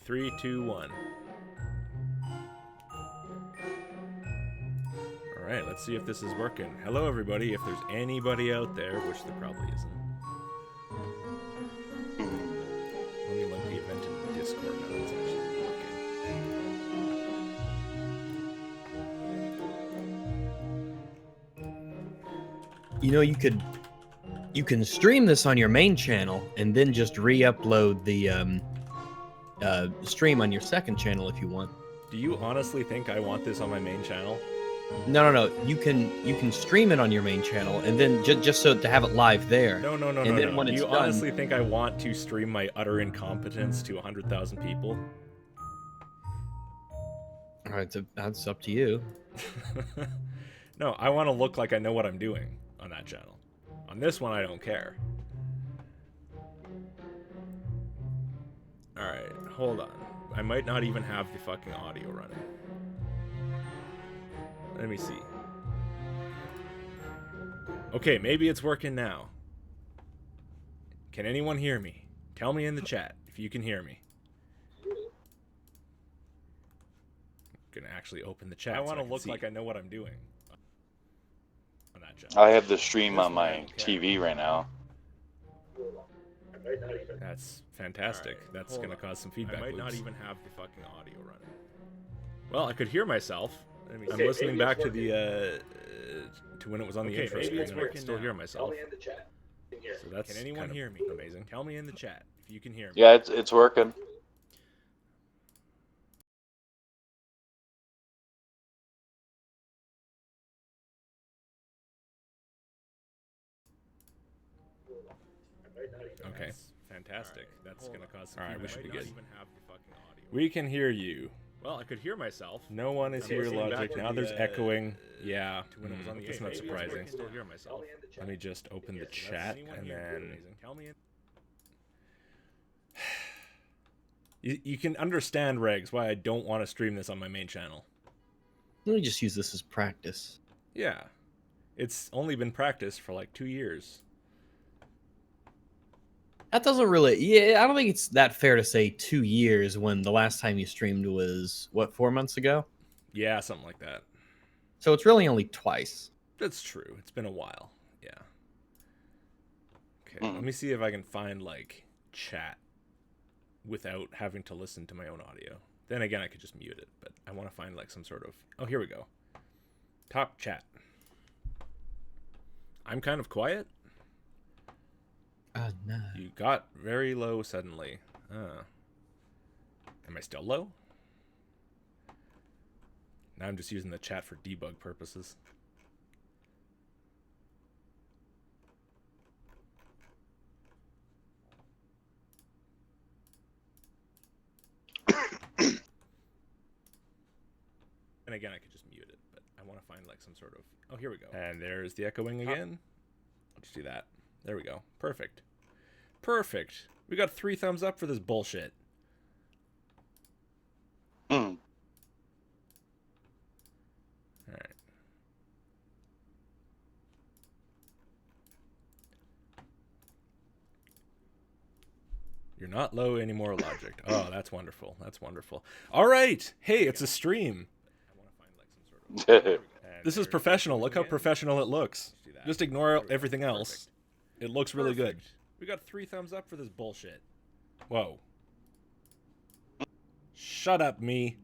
3, 2, 1. Alright, let's see if this is working. Hello, everybody. If there's anybody out there, which there probably isn't. Let me link the event in Discord now. It's actually working. You know, you can stream this on your main channel and then just re-upload the stream on your second channel if you want. Do you honestly think I want this on my main channel? No. You can stream it on your main channel and then just so to have it live there. No. And then when Do it's you done, honestly think I want to stream my utter incompetence to 100,000 people? all right, that's up to you. No, I want to look like I know what I'm doing on that channel. On this one, I don't care. Alright, hold on. I might not even have the fucking audio running. Let me see. Okay, maybe it's working now. Can anyone hear me? Tell me in the chat if you can hear me. I'm gonna actually open the chat. I want to look like I know what I'm doing. On that channel. I have the stream on my TV right now. That's fantastic. Right, that's gonna cause some feedback. I might not even have the fucking audio running. Well, I could hear myself. I'm listening back to the to when it was on the intro screen, and I can still hear myself. So that's can anyone hear me? Amazing. Tell me in the chat if you can hear me. Yeah, it's working. Okay, fantastic. That's gonna cause some. All right, we should be good. We can hear you. Well, I could hear myself. No one is here, Logic. Now there's echoing. Yeah, that's not surprising. Let me just open the chat and then. You can understand, Regs, why I don't want to stream this on my main channel. Let me just use this as practice. Yeah, it's only been practiced for like 2 years. That doesn't really... Yeah, I don't think it's that fair to say 2 years when the last time you streamed was, what, 4 months ago? Yeah, something like that. So it's really only twice. That's true. It's been a while. Yeah. Okay, let me see if I can find, like, chat without having to listen to my own audio. Then again, I could just mute it, but I want to find, like, some sort of... Oh, here we go. Top chat. I'm kind of quiet. Oh, no. You got very low suddenly. Am I still low? Now I'm just using the chat for debug purposes. And again, I could just mute it, but I want to find like some sort of... Oh, here we go. And there's the echoing again. I'll just do that. There we go. Perfect. Perfect. We got 3 thumbs up for this bullshit. Alright. You're not low anymore, Logic. Oh, that's wonderful. That's wonderful. Alright. Hey, it's a stream. This is professional. Look how professional it looks. Just ignore everything else. It looks really good. We got 3 thumbs up for this bullshit. Whoa. Shut up, me.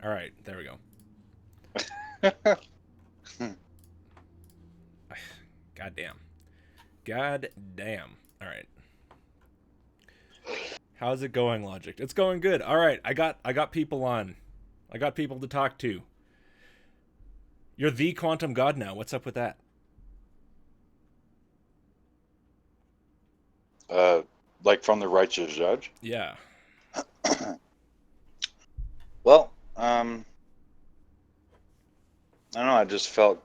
Alright, there we go. God damn. God damn. Alright. How's it going, Logic? It's going good. Alright, I got people on. I got people to talk to. You're the quantum god now. What's up with that? Like from the righteous judge? Yeah. Well, I don't know. I just felt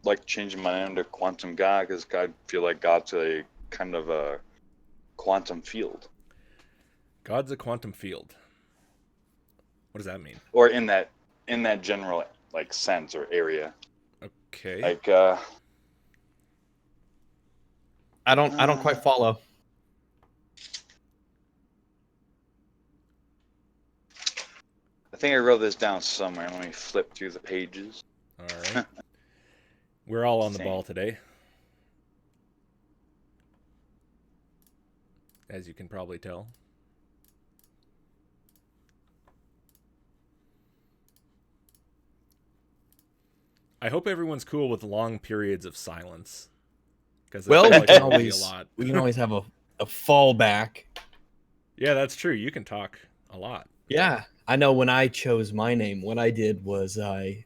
like changing my name to Quantum God because I feel like God's a kind of a quantum field. God's a quantum field. What does that mean? Or in that general like sense or area. Okay. Like I don't quite follow. think I wrote this down somewhere. Let me flip through the pages. All right. We're all on the ball today, as you can probably tell. I hope everyone's cool with long periods of silence. Well, we can always have a fallback. Yeah, that's true. You can talk a lot. Yeah, I know. When I chose my name, what I did was I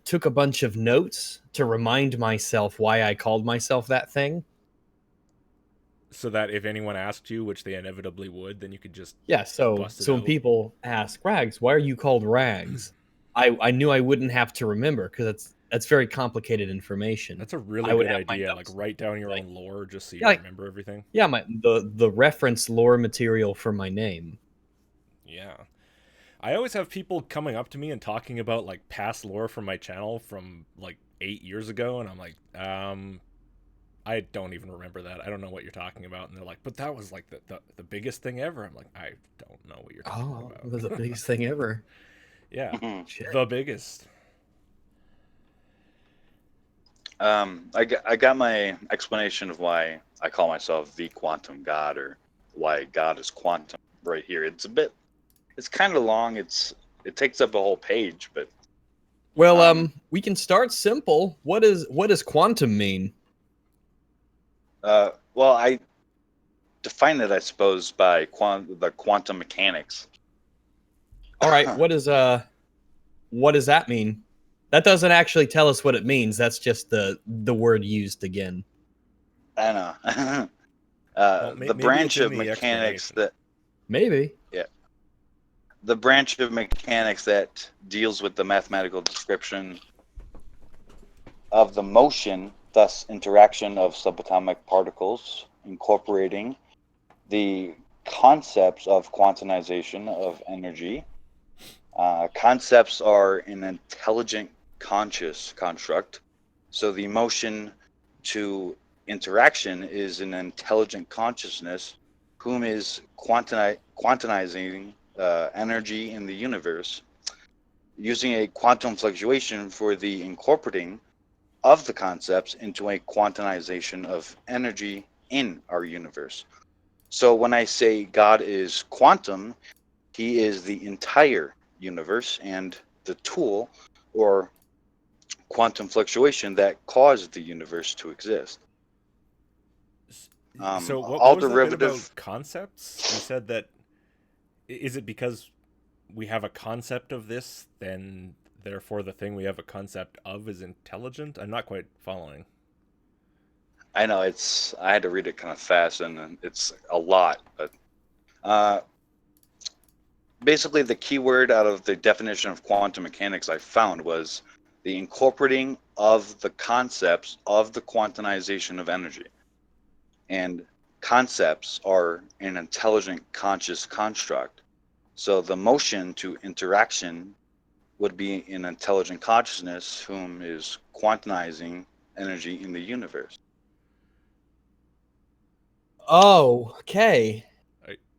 took a bunch of notes to remind myself why I called myself that thing. So that if anyone asked you, which they inevitably would, then you could just So when people ask, Rags, why are you called Rags? I knew I wouldn't have to remember, because that's very complicated information. That's a really good idea. Like, write down your own lore just so you remember everything. Yeah, the reference lore material for my name. Yeah. I always have people coming up to me and talking about like past lore from my channel from like 8 years ago, and I'm like, I don't even remember that. I don't know what you're talking about. And they're like, but that was like the biggest thing ever. I'm like, I don't know what you're talking about. It was the biggest thing ever. Yeah, the biggest. I got my explanation of why I call myself the Quantum God, or why God is quantum, right here. It's kind of long. It takes up a whole page, but. Well, we can start simple. What does quantum mean? Well, I define it, I suppose, by the quantum mechanics. All right, what does that mean? That doesn't actually tell us what it means. That's just the word used again. I know. The branch of mechanics that maybe. Yeah. The branch of mechanics that deals with the mathematical description of the motion, thus interaction of subatomic particles, incorporating the concepts of quantization of energy. Concepts are an intelligent, conscious construct. So the motion to interaction is an intelligent consciousness whom is quantizing energy in the universe, using a quantum fluctuation for the incorporating of the concepts into a quantization of energy in our universe. So when I say God is quantum, he is the entire universe and the tool or quantum fluctuation that caused the universe to exist. So what was that bit about concepts? You said that, is it because we have a concept of this, then therefore the thing we have a concept of is intelligent? I'm not quite following. I know, I had to read it kind of fast, and it's a lot, but basically the key word out of the definition of quantum mechanics I found was the incorporating of the concepts of the quantization of energy. And concepts are an intelligent, conscious construct. So the motion to interaction would be an intelligent consciousness whom is quantizing energy in the universe. Oh, okay.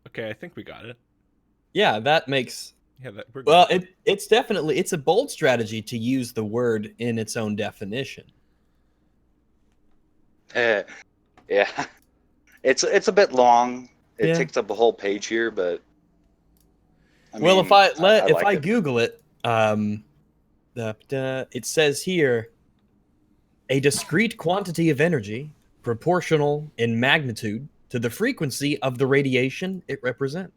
Okay, I think we got it. Yeah, that makes. Yeah, we're good. Well, it's a bold strategy to use the word in its own definition. Yeah, it's a bit long. It takes up a whole page here, but I mean, if I Google it, it says here, a discrete quantity of energy proportional in magnitude to the frequency of the radiation it represents.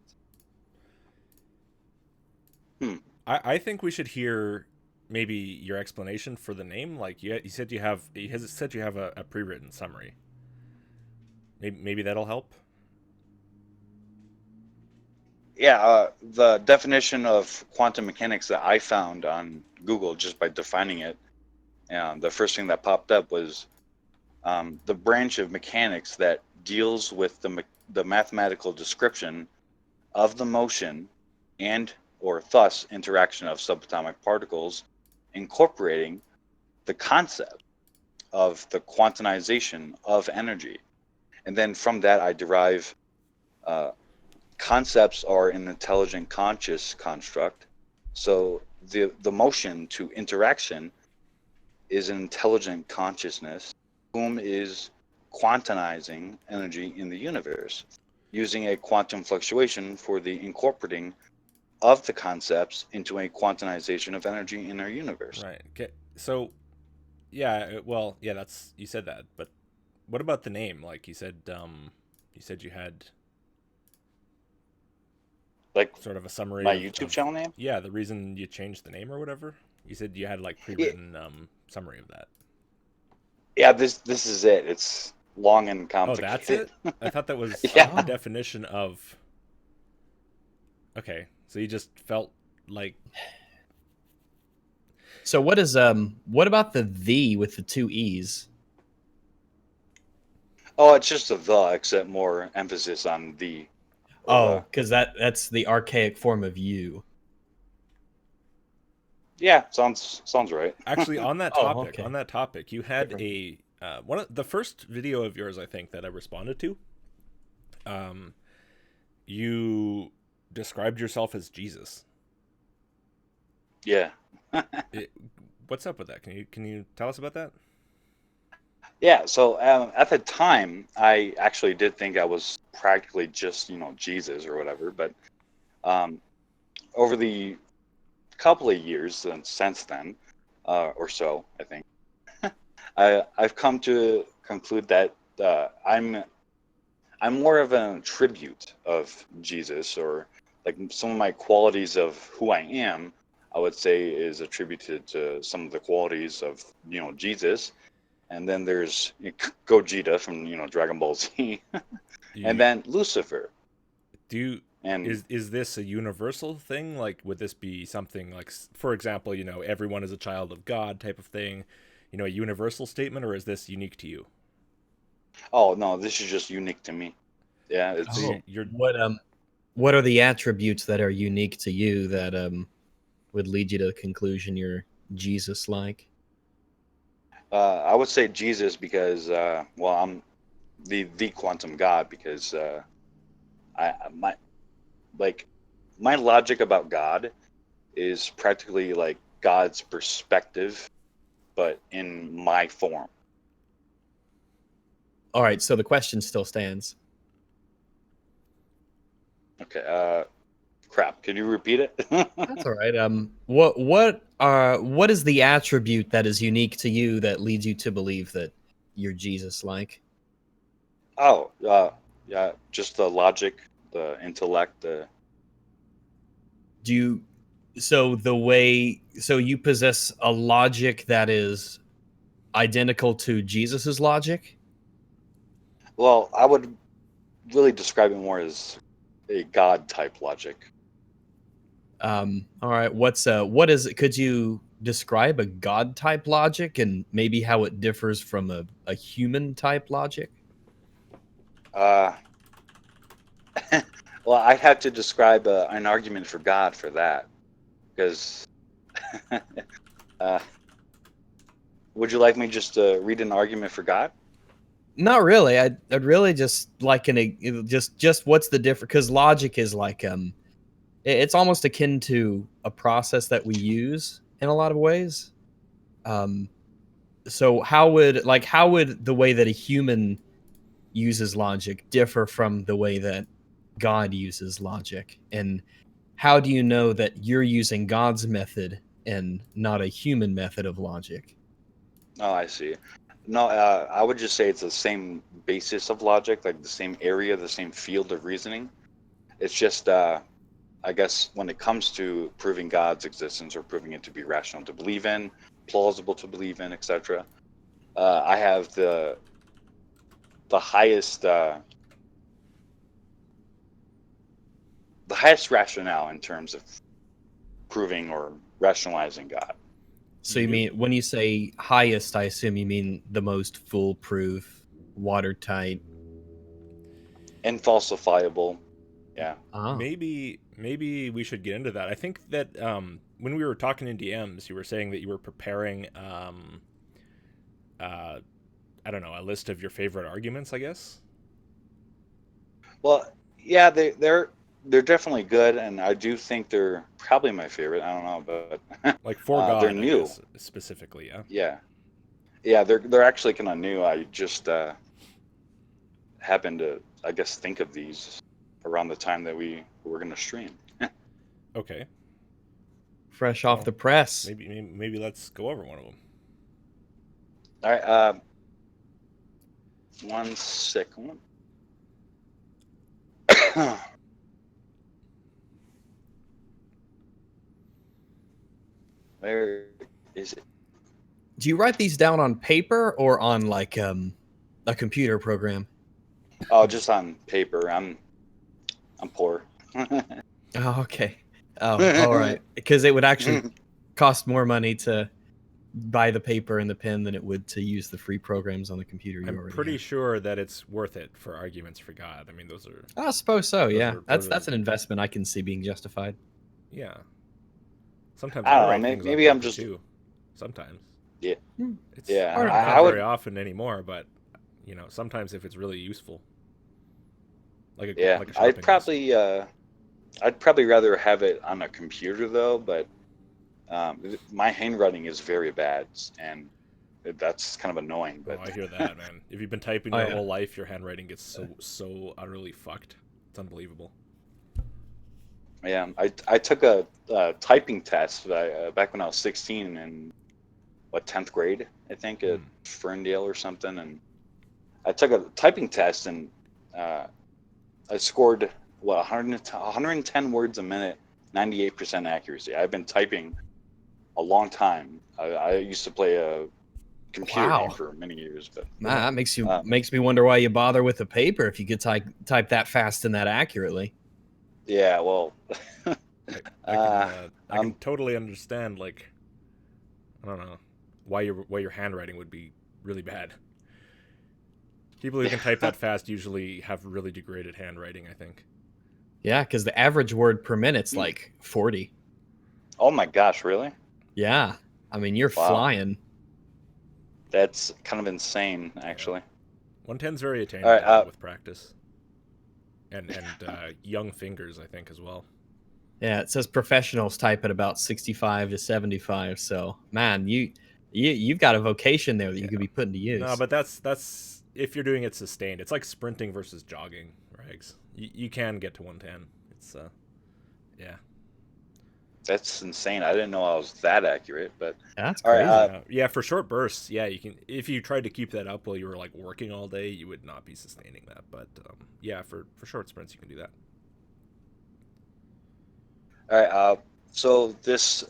I think we should hear maybe your explanation for the name. Like you said, you have a pre-written summary. Maybe that'll help. Yeah, the definition of quantum mechanics that I found on Google just by defining it, the first thing that popped up was the branch of mechanics that deals with the mathematical description of the motion and or thus interaction of subatomic particles, incorporating the concept of the quantization of energy. And then from that I derive concepts are an intelligent conscious construct. So the motion to interaction is an intelligent consciousness whom is quantizing energy in the universe using a quantum fluctuation for the incorporating of the concepts into a quantization of energy in our universe. Right. Okay. So, yeah. Well, yeah. That's you said that, but what about the name? Like you said, you had Like sort of a summary my of, YouTube channel name? yeah, the reason you changed the name or whatever. You said you had like pre-written summary of that. Yeah, this is it. It's long and Oh, that's complicated. it? I thought that was Yeah. the definition of. Okay, so you just felt like. So what about the with the two E's? Oh, it's just a the, except more emphasis on the. Oh, because that's the archaic form of you. Yeah, sounds right. Actually, on that Oh, topic, okay. you had Different. a one of the first video of yours, I think, that I responded to. You described yourself as Jesus. Yeah. What's up with that? Can you tell us about that? Yeah, so at the time, I actually did think I was practically just, Jesus or whatever. But over the couple of years since then, or so, I think, I've come to conclude that I'm more of an attribute of Jesus, or like some of my qualities of who I am, I would say is attributed to some of the qualities of, Jesus. And then there's Gogeta from, Dragon Ball Z, and You, then Lucifer. do you, And is this a universal thing? Like, would this be something like, for example, everyone is a child of God type of thing? A universal statement, or is this unique to you? oh no, this is just unique to me. Yeah, So it's you're What are the attributes that are unique to you that would lead you to the conclusion you're Jesus-like? I would say Jesus because well, I'm the quantum God because I my like my logic about God is practically like God's perspective, but in my form. All right, so the question still stands. Okay. Crap. Can you repeat it? That's all right. What is the attribute that is unique to you that leads you to believe that you're Jesus-like? Oh, yeah. Just the logic, the intellect, the. Do you so you possess a logic that is identical to Jesus's logic? Well, I would really describe it more as a God type logic. All right. What is it? Could you describe a God type logic and maybe how it differs from a human type logic? Uh, well, I'd have to describe an argument for God for that, because. uh, would you like me just to read an argument for God? Not really. I'd really just like just what's the difference? Because logic is like it's almost akin to a process that we use in a lot of ways. Um, so how would the way that a human uses logic differ from the way that God uses logic? And how do you know that you're using God's method and not a human method of logic? Oh, I see. No, I would just say it's the same basis of logic, like the same area, the same field of reasoning. It's just, I guess, when it comes to proving God's existence or proving it to be rational to believe in, plausible to believe in, etc., I have the highest the highest rationale in terms of proving or rationalizing God. So you mean when you say highest, I assume you mean the most foolproof, watertight. Infalsifiable. Yeah. Ah. Maybe we should get into that. I think that when we were talking in DMs, you were saying that you were preparing I don't know, a list of your favorite arguments, I guess. Well, yeah, they're they're definitely good, and I do think they're probably my favorite. I don't know, but Like For God, they're new. I guess, specifically, yeah. Yeah, yeah, they're actually kind of new. I just happened to, I guess, think of these around the time that we were going to stream. Okay. Fresh off the press. Maybe let's go over one of them. All right. 1 second. Where is it? Do you write these down on paper or on like a computer program? Oh, just on paper. I'm poor. Oh, okay. Oh, all right. Because it would actually cost more money to buy the paper and the pen than it would to use the free programs on the computer. I'm pretty sure that it's worth it for arguments for God. I mean, those are. I suppose so. Yeah, that's an investment I can see being justified. Yeah. Sometimes I don't write know. things Maybe on I'm paper just too. Sometimes. Yeah. It's yeah. not very often anymore, but sometimes if it's really useful. Like a I'd probably rather have it on a computer though, but my handwriting is very bad, and that's kind of annoying. But I hear that, man. If you've been typing your whole life, your handwriting gets so utterly fucked. It's unbelievable. Yeah, I took a typing test back when I was 16 in 10th grade, I think, at Ferndale or something, and I took a typing test and I scored 110 words a minute, 98% accuracy. I've been typing a long time. I used to play a computer game for many years, but that makes me wonder why you bother with a paper if you could type that fast and that accurately. Yeah, well, I can totally understand. Like, I don't know why your handwriting would be really bad. People who can type that fast usually have really degraded handwriting, I think. Yeah, because the average word per minute's like 40. Oh my gosh, really? Yeah. I mean, you're flying. That's kind of insane, actually. 110's very attainable with practice. And young fingers, I think, as well. Yeah, it says professionals type at about 65 to 75. So, man, you've got a vocation there that you could be putting to use. No, but that's if you're doing it sustained. It's like sprinting versus jogging, Rags. You can get to 110. It's yeah. That's insane. I didn't know I was that accurate, but that's crazy. Yeah, for short bursts, yeah, you can. If you tried to keep that up while you were like working all day, you would not be sustaining that. But yeah, for short sprints, you can do that. All right. So this.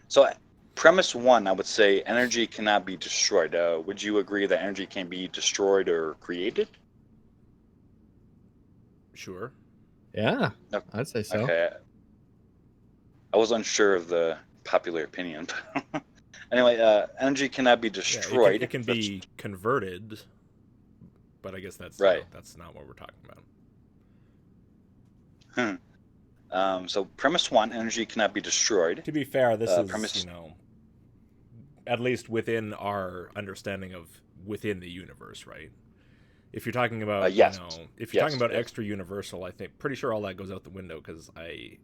So premise 1, I would say energy cannot be destroyed. Would you agree that energy can be destroyed or created? Sure. Yeah, I'd say so. Okay. I was unsure of the popular opinion. Anyway, energy cannot be destroyed. Yeah, it can be converted, but I guess that's right. That's not what we're talking about. So premise 1, energy cannot be destroyed. To be fair, this is at least within our understanding of within the universe, right? If you're talking about if you're talking about extra universal, I think pretty sure all that goes out the window because I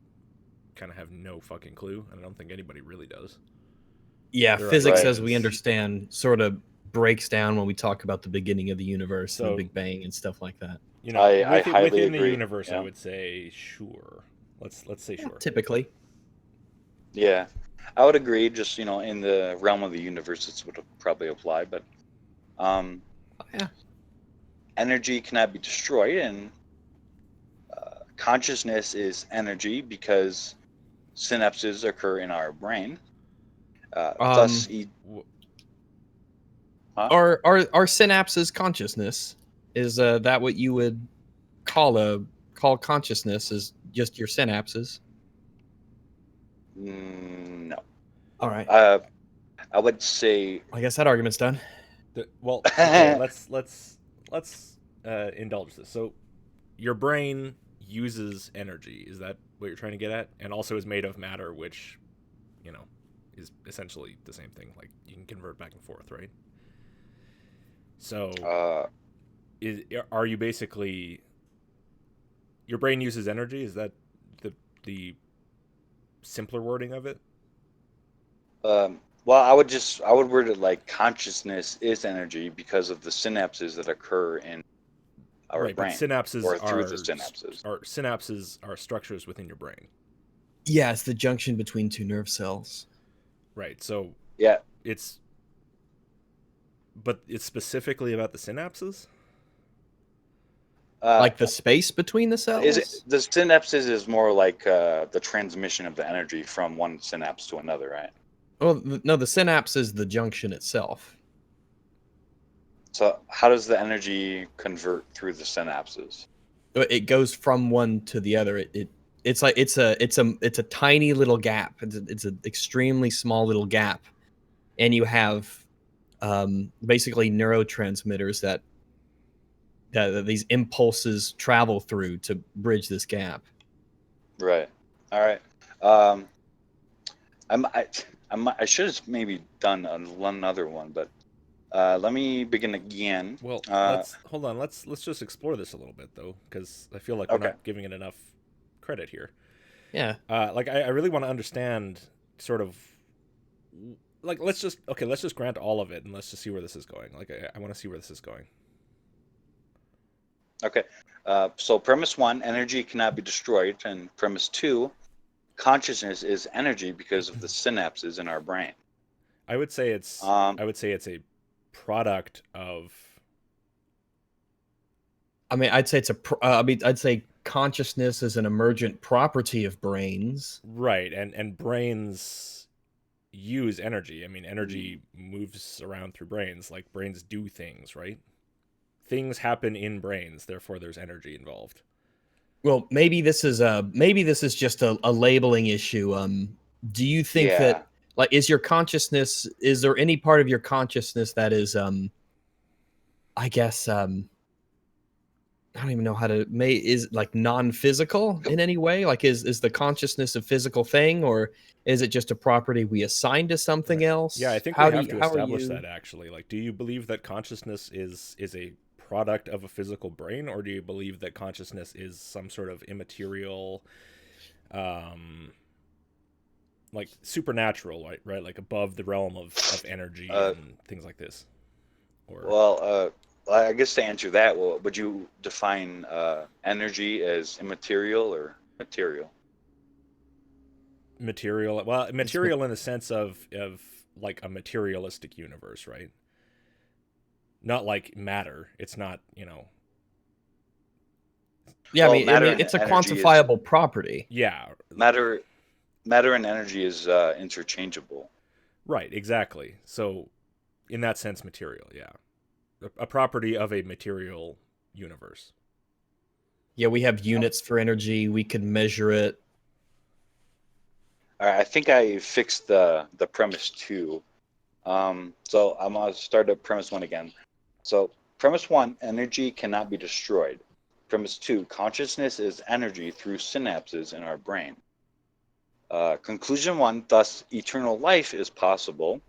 kind of have no fucking clue, and I don't think anybody really does. Yeah, physics as we understand sort of breaks down when we talk about the beginning of the universe, and the Big Bang and stuff like that. I highly within agree. The universe, I would say sure. Let's say sure. Typically. Yeah, I would agree. Just in the realm of the universe, this would probably apply. But energy cannot be destroyed, and consciousness is energy because synapses occur in our brain. Thus, our synapses consciousness is that what you would call consciousness? Is just your synapses? No. All right. I would say. I guess that argument's done. Okay, let's indulge this. So, your brain uses energy. Is that what you're trying to get at? And also is made of matter, which, is essentially the same thing. Like you can convert back and forth, right? So, are you basically? Your brain uses energy. Is that the simpler wording of it? Well, I would word it like consciousness is energy because of the synapses that occur in our right, brain, but synapses or through the synapses. Synapses are structures within your brain. Yeah, it's the junction between two nerve cells. Right. So yeah, but it's specifically about the synapses. Like the space between the cells. The synapses is more like the transmission of the energy from one synapse to another, right? Well, no, the synapse is the junction itself. So how does the energy convert through the synapses? It goes from one to the other. It's like it's a tiny little gap. It's an extremely small little gap, and you have basically neurotransmitters that these impulses travel through to bridge this gap. Right. All right. I should have maybe done another one, but let me begin again. Well, let's hold on. Let's just explore this a little bit though, because I feel like we're not giving it enough credit here. Yeah. Like I really want to understand sort of like let's just grant all of it and let's just see where this is going. Like I want to see where this is going. Okay. So premise 1, energy cannot be destroyed, and premise 2, consciousness is energy because of the synapses in our brain. I would say it's a product of. I'd say I'd say consciousness is an emergent property of brains. Right, and brains use energy. I mean, energy moves around through brains. Like brains do things, right? Things happen in brains, therefore there's energy involved. Well, maybe this is just a labeling issue. Do you think that like is there any part of your consciousness that is I guess I don't even know how to is like non-physical in any way? Like is the consciousness a physical thing, or is it just a property we assign to something else? Yeah, I think we have to establish that actually. Like, do you believe that consciousness is a product of a physical brain, or do you believe that consciousness is some sort of immaterial like supernatural, right? Like above the realm of energy and things like this? Or I guess to answer that, would you define energy as immaterial or material? Material. Well, material in the sense of like a materialistic universe, right? Not like matter. It's not, Yeah, well, I mean, it's a quantifiable property. Yeah. Matter and energy is interchangeable. Right, exactly. So, in that sense, material, yeah. A property of a material universe. Yeah, we have units for energy. We can measure it. All right, I think I fixed the premise 2. So I'm going to start at premise 1 again. So premise 1, energy cannot be destroyed. Premise 2, consciousness is energy through synapses in our brain. Conclusion 1, thus eternal life is possible.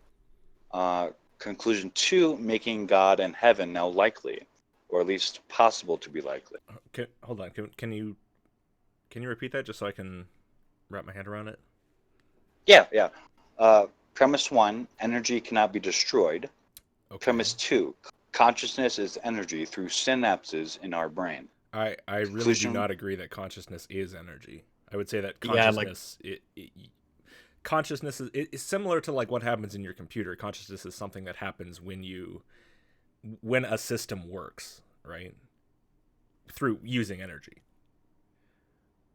Conclusion 2, making God and heaven now likely, or at least possible to be likely. Hold on, can you repeat that just so I can wrap my head around it? Yeah. Premise 1, energy cannot be destroyed. Okay. Premise 2, consciousness is energy through synapses in our brain. I really do not agree that consciousness is energy. I would say that consciousness, consciousness is similar to like what happens in your computer. Consciousness is something that happens when a system works, right? Through using energy.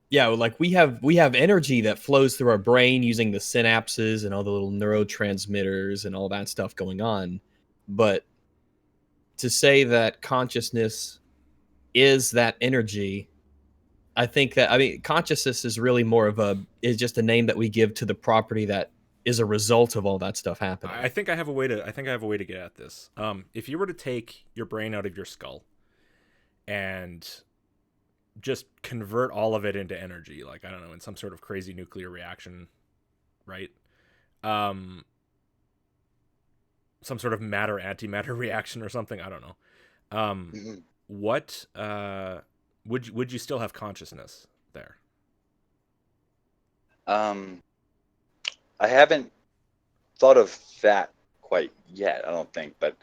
Yeah, like we have energy that flows through our brain using the synapses and all the little neurotransmitters and all that stuff going on. But to say that consciousness is that energy, I think that consciousness is really more of is just a name that we give to the property that is a result of all that stuff happening. I think I have a way to get at this. If you were to take your brain out of your skull and just convert all of it into energy, like I don't know, in some sort of crazy nuclear reaction, right? Some sort of matter antimatter reaction or something. I don't know. would you still have consciousness there? I haven't thought of that quite yet, I don't think, but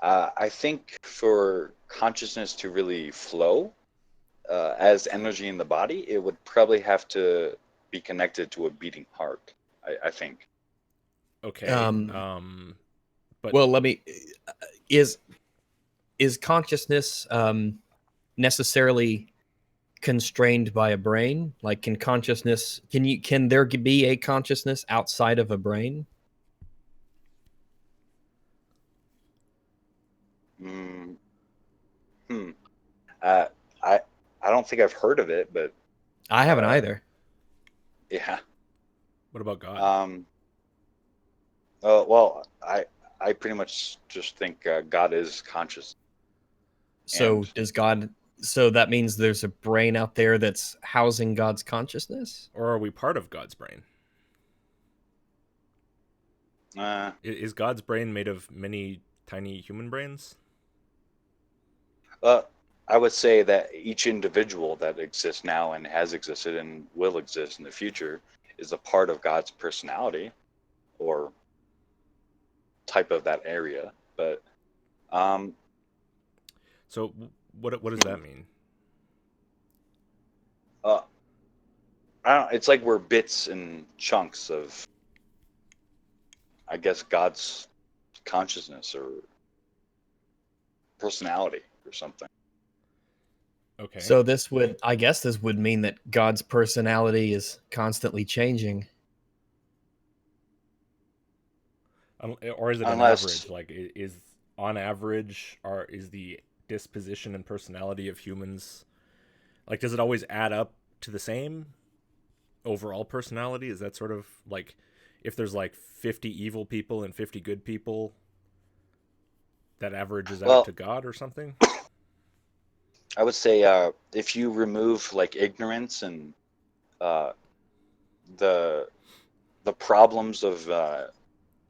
I think for consciousness to really flow as energy in the body, it would probably have to be connected to a beating heart, I think. Okay. But well, let me is consciousness necessarily constrained by a brain? Like, can there be a consciousness outside of a brain? I I don't think I've heard of it, but I haven't either. yeah. What about God? Well, I pretty much just think God is conscious. So so that means there's a brain out there that's housing God's consciousness? Or are we part of God's brain? Is God's brain made of many tiny human brains? I would say that each individual that exists now and has existed and will exist in the future is a part of God's personality or type of that area. But so what does that mean? I don't. It's like we're bits and chunks of, I guess, God's consciousness or personality or something. Okay. So this would mean that God's personality is constantly changing. Or is it an average? Like, is on average, is the disposition and personality of humans, like, does it always add up to the same overall personality? Is that sort of like, if there's like 50 evil people and 50 good people, that averages out to God or something? I would say if you remove like ignorance and the problems of the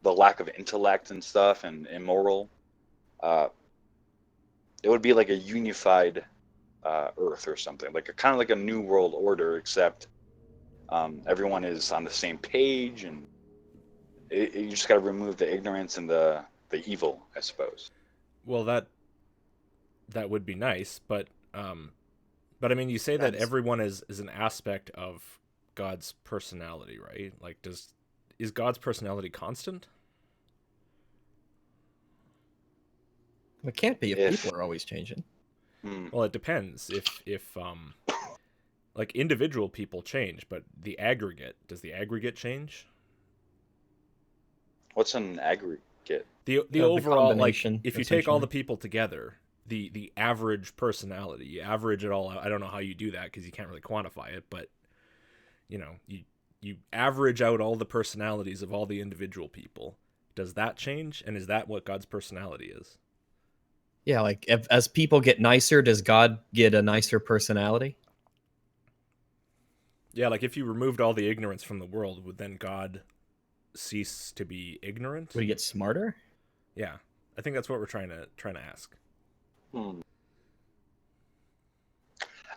lack of intellect and stuff and immoral, it would be like a unified Earth or something, like kind of like a new world order, except everyone is on the same page, and you just got to remove the ignorance and the evil, I suppose. Well, that would be nice, but I mean, you say that everyone is an aspect of God's personality, right? Like, is God's personality constant? It can't be if people are always changing. Well, it depends. If like, individual people change, but does the aggregate change? What's an aggregate? The overall, like, if you take all the people together, the average personality, you average it all out. I don't know how you do that because you can't really quantify it, but you know, you average out all the personalities of all the individual people. Does that change? And is that what God's personality is? Yeah, like, as people get nicer, does God get a nicer personality? Yeah, like, if you removed all the ignorance from the world, would then God cease to be ignorant? Would he get smarter? Yeah, I think that's what we're trying to ask. I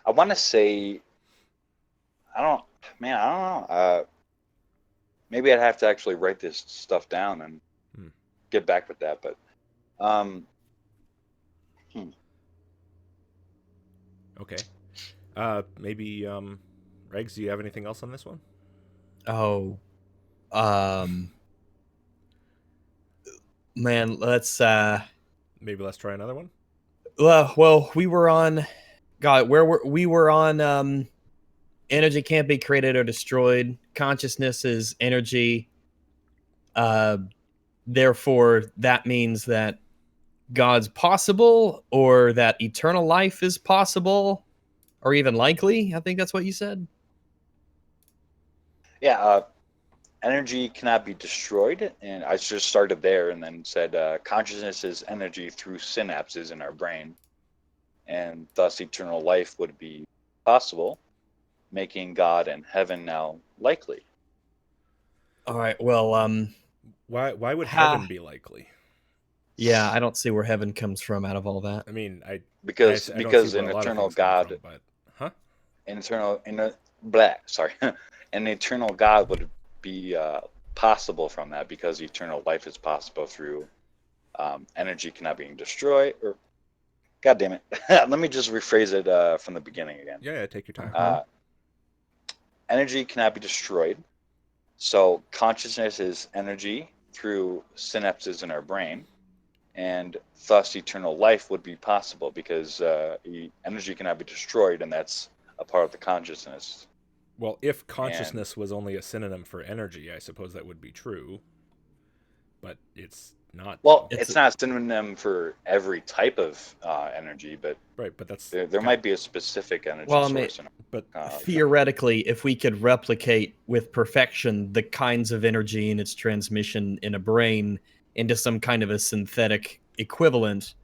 want to say, I don't know. Maybe I'd have to actually write this stuff down and get back with that. But okay, maybe Regs, do you have anything else on this one? Oh, man, let's maybe let's try another one. Well, we were on we were on energy can't be created or destroyed. Consciousness is energy. Therefore, that means that God's possible, or that eternal life is possible, or even likely. I think that's what you said. Yeah, energy cannot be destroyed, and I just started there and then said consciousness is energy through synapses in our brain, and thus eternal life would be possible, making God and heaven now likely. All right. Well, why would heaven be likely? Yeah, I don't see where heaven comes from out of all that. I mean, because an eternal God, but an eternal God would be possible from that, because eternal life is possible through energy cannot be destroyed. Or, God damn it, let me just rephrase it from the beginning again. Yeah, take your time. Energy cannot be destroyed, so consciousness is energy through synapses in our brain, and thus eternal life would be possible because energy cannot be destroyed, and that's a part of the consciousness. Well, if consciousness was only a synonym for energy, I suppose that would be true, but it's not. Well, it's not a synonym for every type of energy, but right. But that's there might be a specific energy source. But theoretically, if we could replicate with perfection the kinds of energy and its transmission in a brain into some kind of a synthetic equivalent,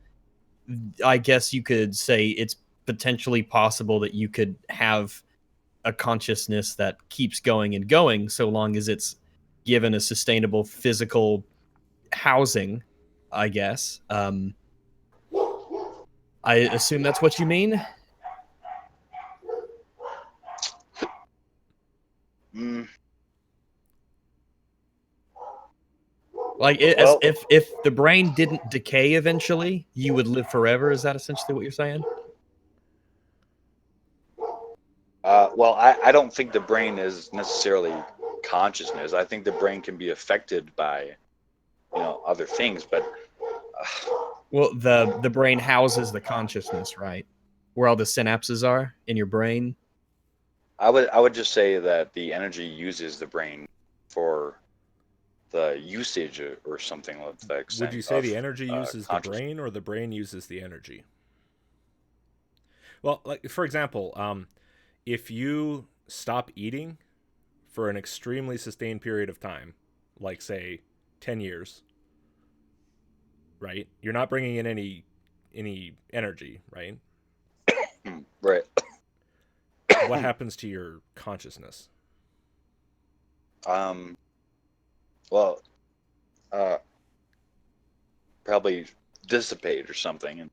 I guess you could say it's potentially possible that you could have a consciousness that keeps going and going, so long as it's given a sustainable physical housing, I guess. I assume that's what you mean? Like, if the brain didn't decay eventually, you would live forever? Is that essentially what you're saying? Well, I don't think the brain is necessarily consciousness. I think the brain can be affected by, other things, but well, the brain houses the consciousness, right? Where all the synapses are in your brain. I would just say that the energy uses the brain for the usage or something like that. Would you say the energy uses the brain, or the brain uses the energy? Well, like, for example, if you stop eating for an extremely sustained period of time, like say 10 years, right? You're not bringing in any energy, right? Right. What happens to your consciousness? Well, probably dissipate or something.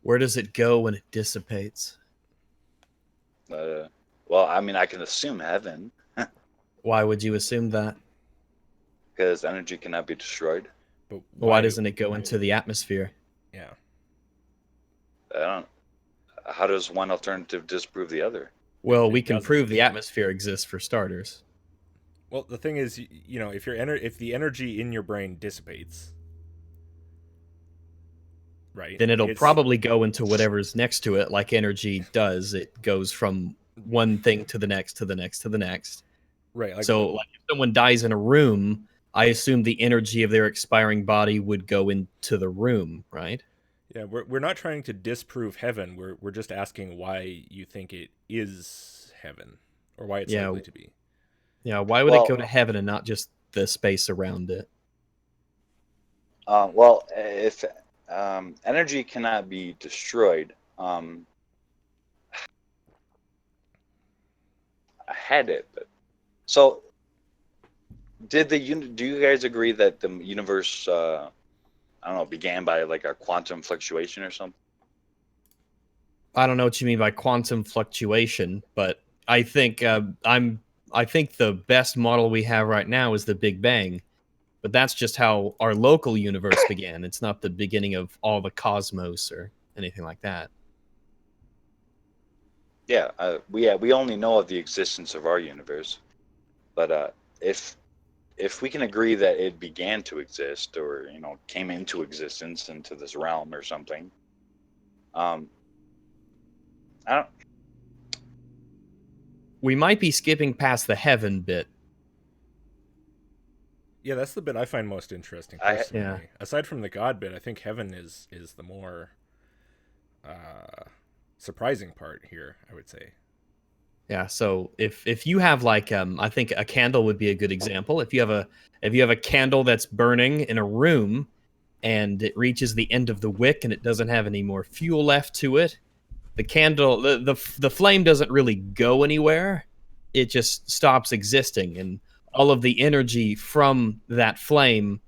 Where does it go when it dissipates? Well, I mean, I can assume heaven. Why would you assume that? Because energy cannot be destroyed. But why doesn't it go into the atmosphere? Yeah. How does one alternative disprove the other? Well, we can prove the atmosphere exists, for starters. Well, the thing is, if the energy in your brain dissipates, right, then it'll probably go into whatever's next to it, like energy does. It goes from one thing to the next, to the next, to the next. Right. So, like, if someone dies in a room, I assume the energy of their expiring body would go into the room, right? Yeah, we're not trying to disprove heaven. We're just asking why you think it is heaven, or why it's likely to be. Yeah, why would it go to heaven and not just the space around it? Well, if energy cannot be destroyed, I had it, but so do you guys agree that the universe, I don't know, began by like a quantum fluctuation or something? I don't know what you mean by quantum fluctuation, but I think I think the best model we have right now is the Big Bang, but that's just how our local universe began. It's not the beginning of all the cosmos or anything like that. Yeah, we only know of the existence of our universe, but if we can agree that it began to exist, or came into existence into this realm or something, I don't. We might be skipping past the heaven bit. Yeah, that's the bit I find most interesting personally. Aside from the God bit, I think heaven is the more surprising part here, I would say. Yeah, so if you have like I think a candle would be a good example. If you have a candle that's burning in a room and it reaches the end of the wick and it doesn't have any more fuel left to it, the candle the flame doesn't really go anywhere. It just stops existing, and all of the energy from that flame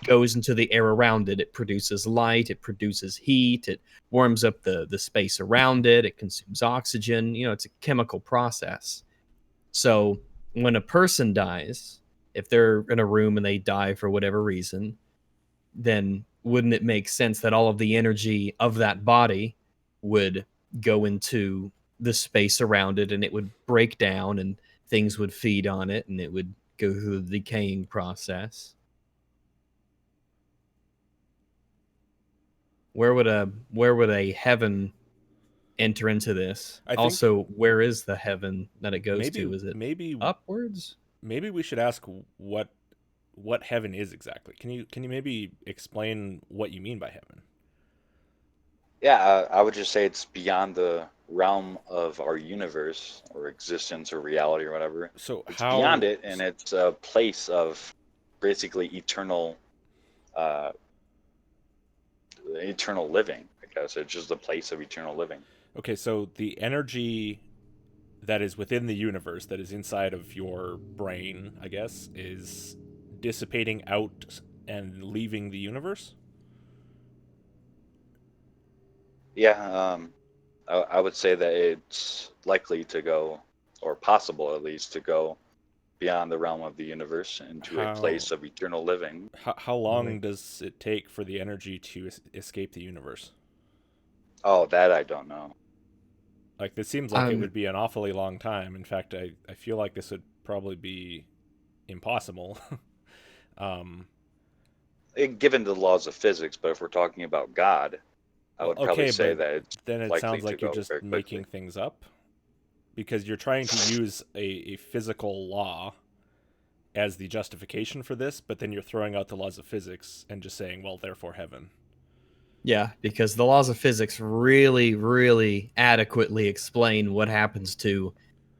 goes into the air around it. It produces light, it produces heat, it warms up the space around it, it consumes oxygen. It's a chemical process. So when a person dies, if they're in a room and they die for whatever reason, then wouldn't it make sense that all of the energy of that body would go into the space around it, and it would break down and things would feed on it and it would go through the decaying process? Where would a heaven enter into this? Also, where is the heaven that it goes to? Is it upwards? Maybe we should ask what heaven is exactly. Can you maybe explain what you mean by heaven? Yeah, I would just say it's beyond the realm of our universe or existence or reality or whatever. So it's beyond it, and it's a place of basically eternal living. I guess it's just a place of eternal living. Okay, so the energy that is within the universe, that is inside of your brain, I guess, is dissipating out and leaving the universe? Yeah, I would say that it's likely to go, or possible at least, to go beyond the realm of the universe into a place of eternal living. How long does it take for the energy to escape the universe? Oh, that I don't know. Like, this seems like it would be an awfully long time. In fact, I feel like this would probably be impossible. Given the laws of physics, but if we're talking about God, I would probably say that it's then it sounds like you're just making things up, because you're trying to use a physical law as the justification for this, but then you're throwing out the laws of physics and just saying, well, therefore heaven. Yeah, because the laws of physics really, really adequately explain what happens to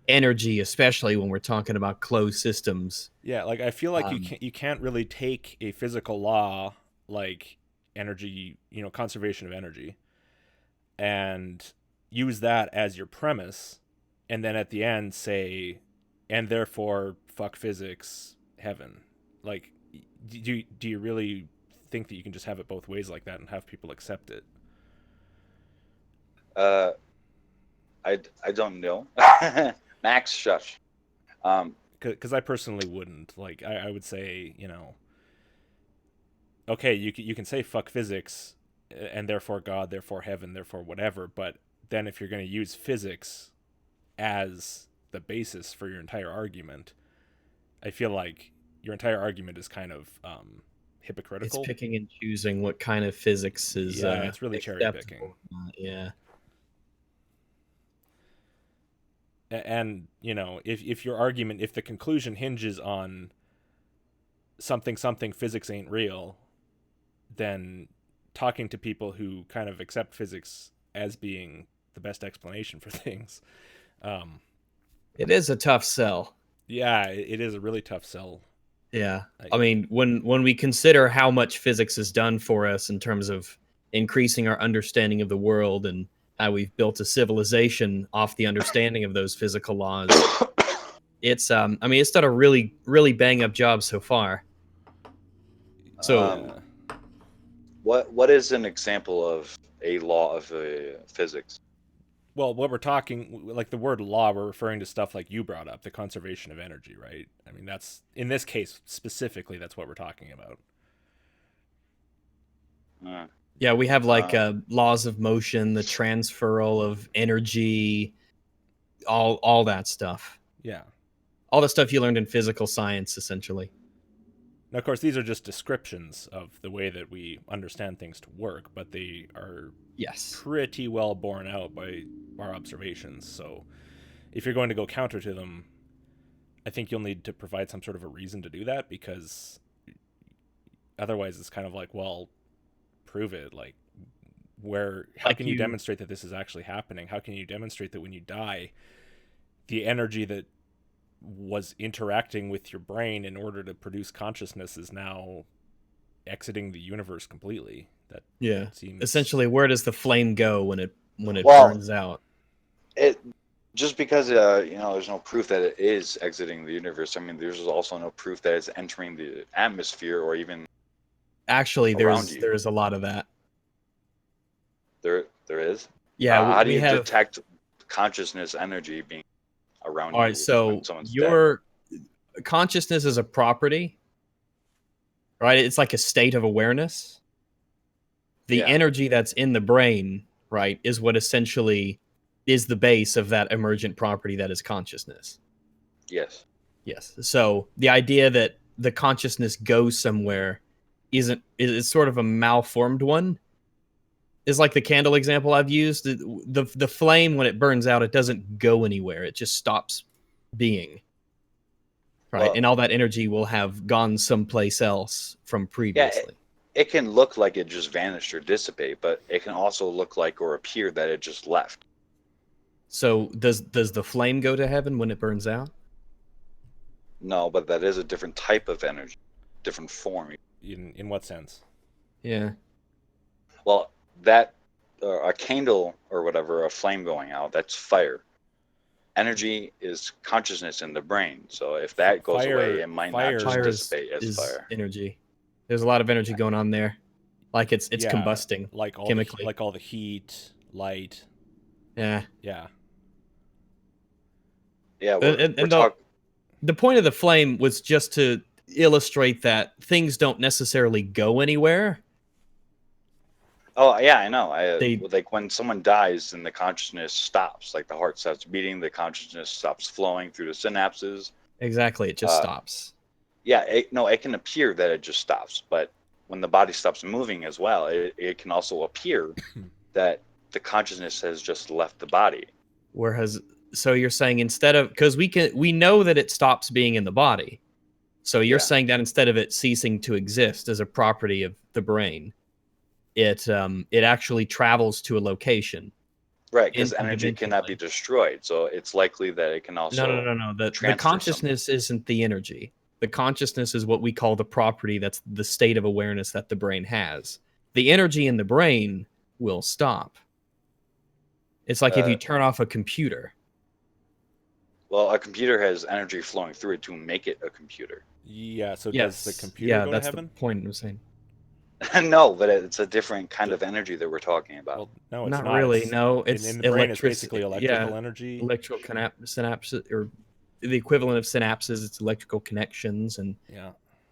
energy, especially when we're talking about closed systems. Yeah, like I feel like you can't really take a physical law like energy, conservation of energy, and use that as your premise, and then at the end say, and therefore fuck physics, heaven. Like, do you really think that you can just have it both ways like that and have people accept it? I don't know. Max, shush. Because I personally wouldn't. Like, I would say, okay, you can say fuck physics, and therefore God, therefore heaven, therefore whatever, but then if you're going to use physics as the basis for your entire argument, I feel like your entire argument is kind of hypocritical. It's picking and choosing what kind of physics is it's really cherry picking. Yeah. And, if your argument, if the conclusion hinges on something physics ain't real, then talking to people who kind of accept physics as being the best explanation for things, it is a tough sell. Yeah, it is a really tough sell. Yeah. I mean, when we consider how much physics has done for us in terms of increasing our understanding of the world and how we've built a civilization off the understanding of those physical laws, it's it's done a really, really bang up job so far. So what is an example of a law of physics? Well, what we're talking, like the word law, we're referring to stuff like you brought up, the conservation of energy, right? I mean, that's, in this case specifically, that's what we're talking about. Yeah, we have like laws of motion, the transferal of energy, all that stuff. Yeah. All the stuff you learned in physical science, essentially. Now, of course, these are just descriptions of the way that we understand things to work, but they are pretty well borne out by our observations. So if you're going to go counter to them, I think you'll need to provide some sort of a reason to do that, because otherwise it's kind of like, well, prove it. Like, how can you demonstrate that this is actually happening? How can you demonstrate that when you die, the energy that was interacting with your brain in order to produce consciousness is now exiting the universe completely? That seems... Essentially, where does the flame go when it burns out? It just because there's no proof that it is exiting the universe. I mean, there's also no proof that it's entering the atmosphere or even Actually, there's a lot of that. There is. Yeah. How do you detect consciousness energy being around you? All right. So your consciousness is a property, right? It's like a state of awareness. The energy that's in the brain, right, is what essentially is the base of that emergent property that is consciousness. Yes. So the idea that the consciousness goes somewhere is sort of a malformed one. Is like the candle example I've used. The flame, when it burns out, it doesn't go anywhere. It just stops being. Right. Well, and all that energy will have gone someplace else from previously. Yeah, it can look like it just vanished or dissipate, but it can also look like or appear that it just left. So does the flame go to heaven when it burns out? No, but that is a different type of energy, different form. In what sense? Yeah. Well, that a candle or whatever, a flame going out, that's fire. Energy is consciousness in the brain. So if that goes away, it might not just dissipate as fire. Energy. There's a lot of energy going on there. Like it's combusting chemically. Like all the heat, light. Yeah. Yeah. The point of the flame was just to illustrate that things don't necessarily go anywhere. Oh, yeah, I know. Like when someone dies and the consciousness stops, like the heart stops beating, the consciousness stops flowing through the synapses. Exactly. It just stops. Yeah. It can appear that it just stops, but when the body stops moving as well, it can also appear that the consciousness has just left the body. So you're saying instead of, because we know that it stops being in the body. So you're saying that instead of it ceasing to exist as a property of the brain, it actually travels to a location. Right, because energy cannot be destroyed, so it's likely that it can also No. The consciousness isn't the energy. The consciousness is what we call the property. That's the state of awareness that the brain has. The energy in the brain will stop. It's like if you turn off a computer. Well, a computer has energy flowing through it to make it a computer. Yeah, so does the computer go to heaven? Yeah, that's the point I'm saying. No, but it's a different kind of energy that we're talking about. Well, no, it's not really. No, it's in the brain. It's basically electrical energy. Electrical synapses, or the equivalent of synapses. It's electrical connections, and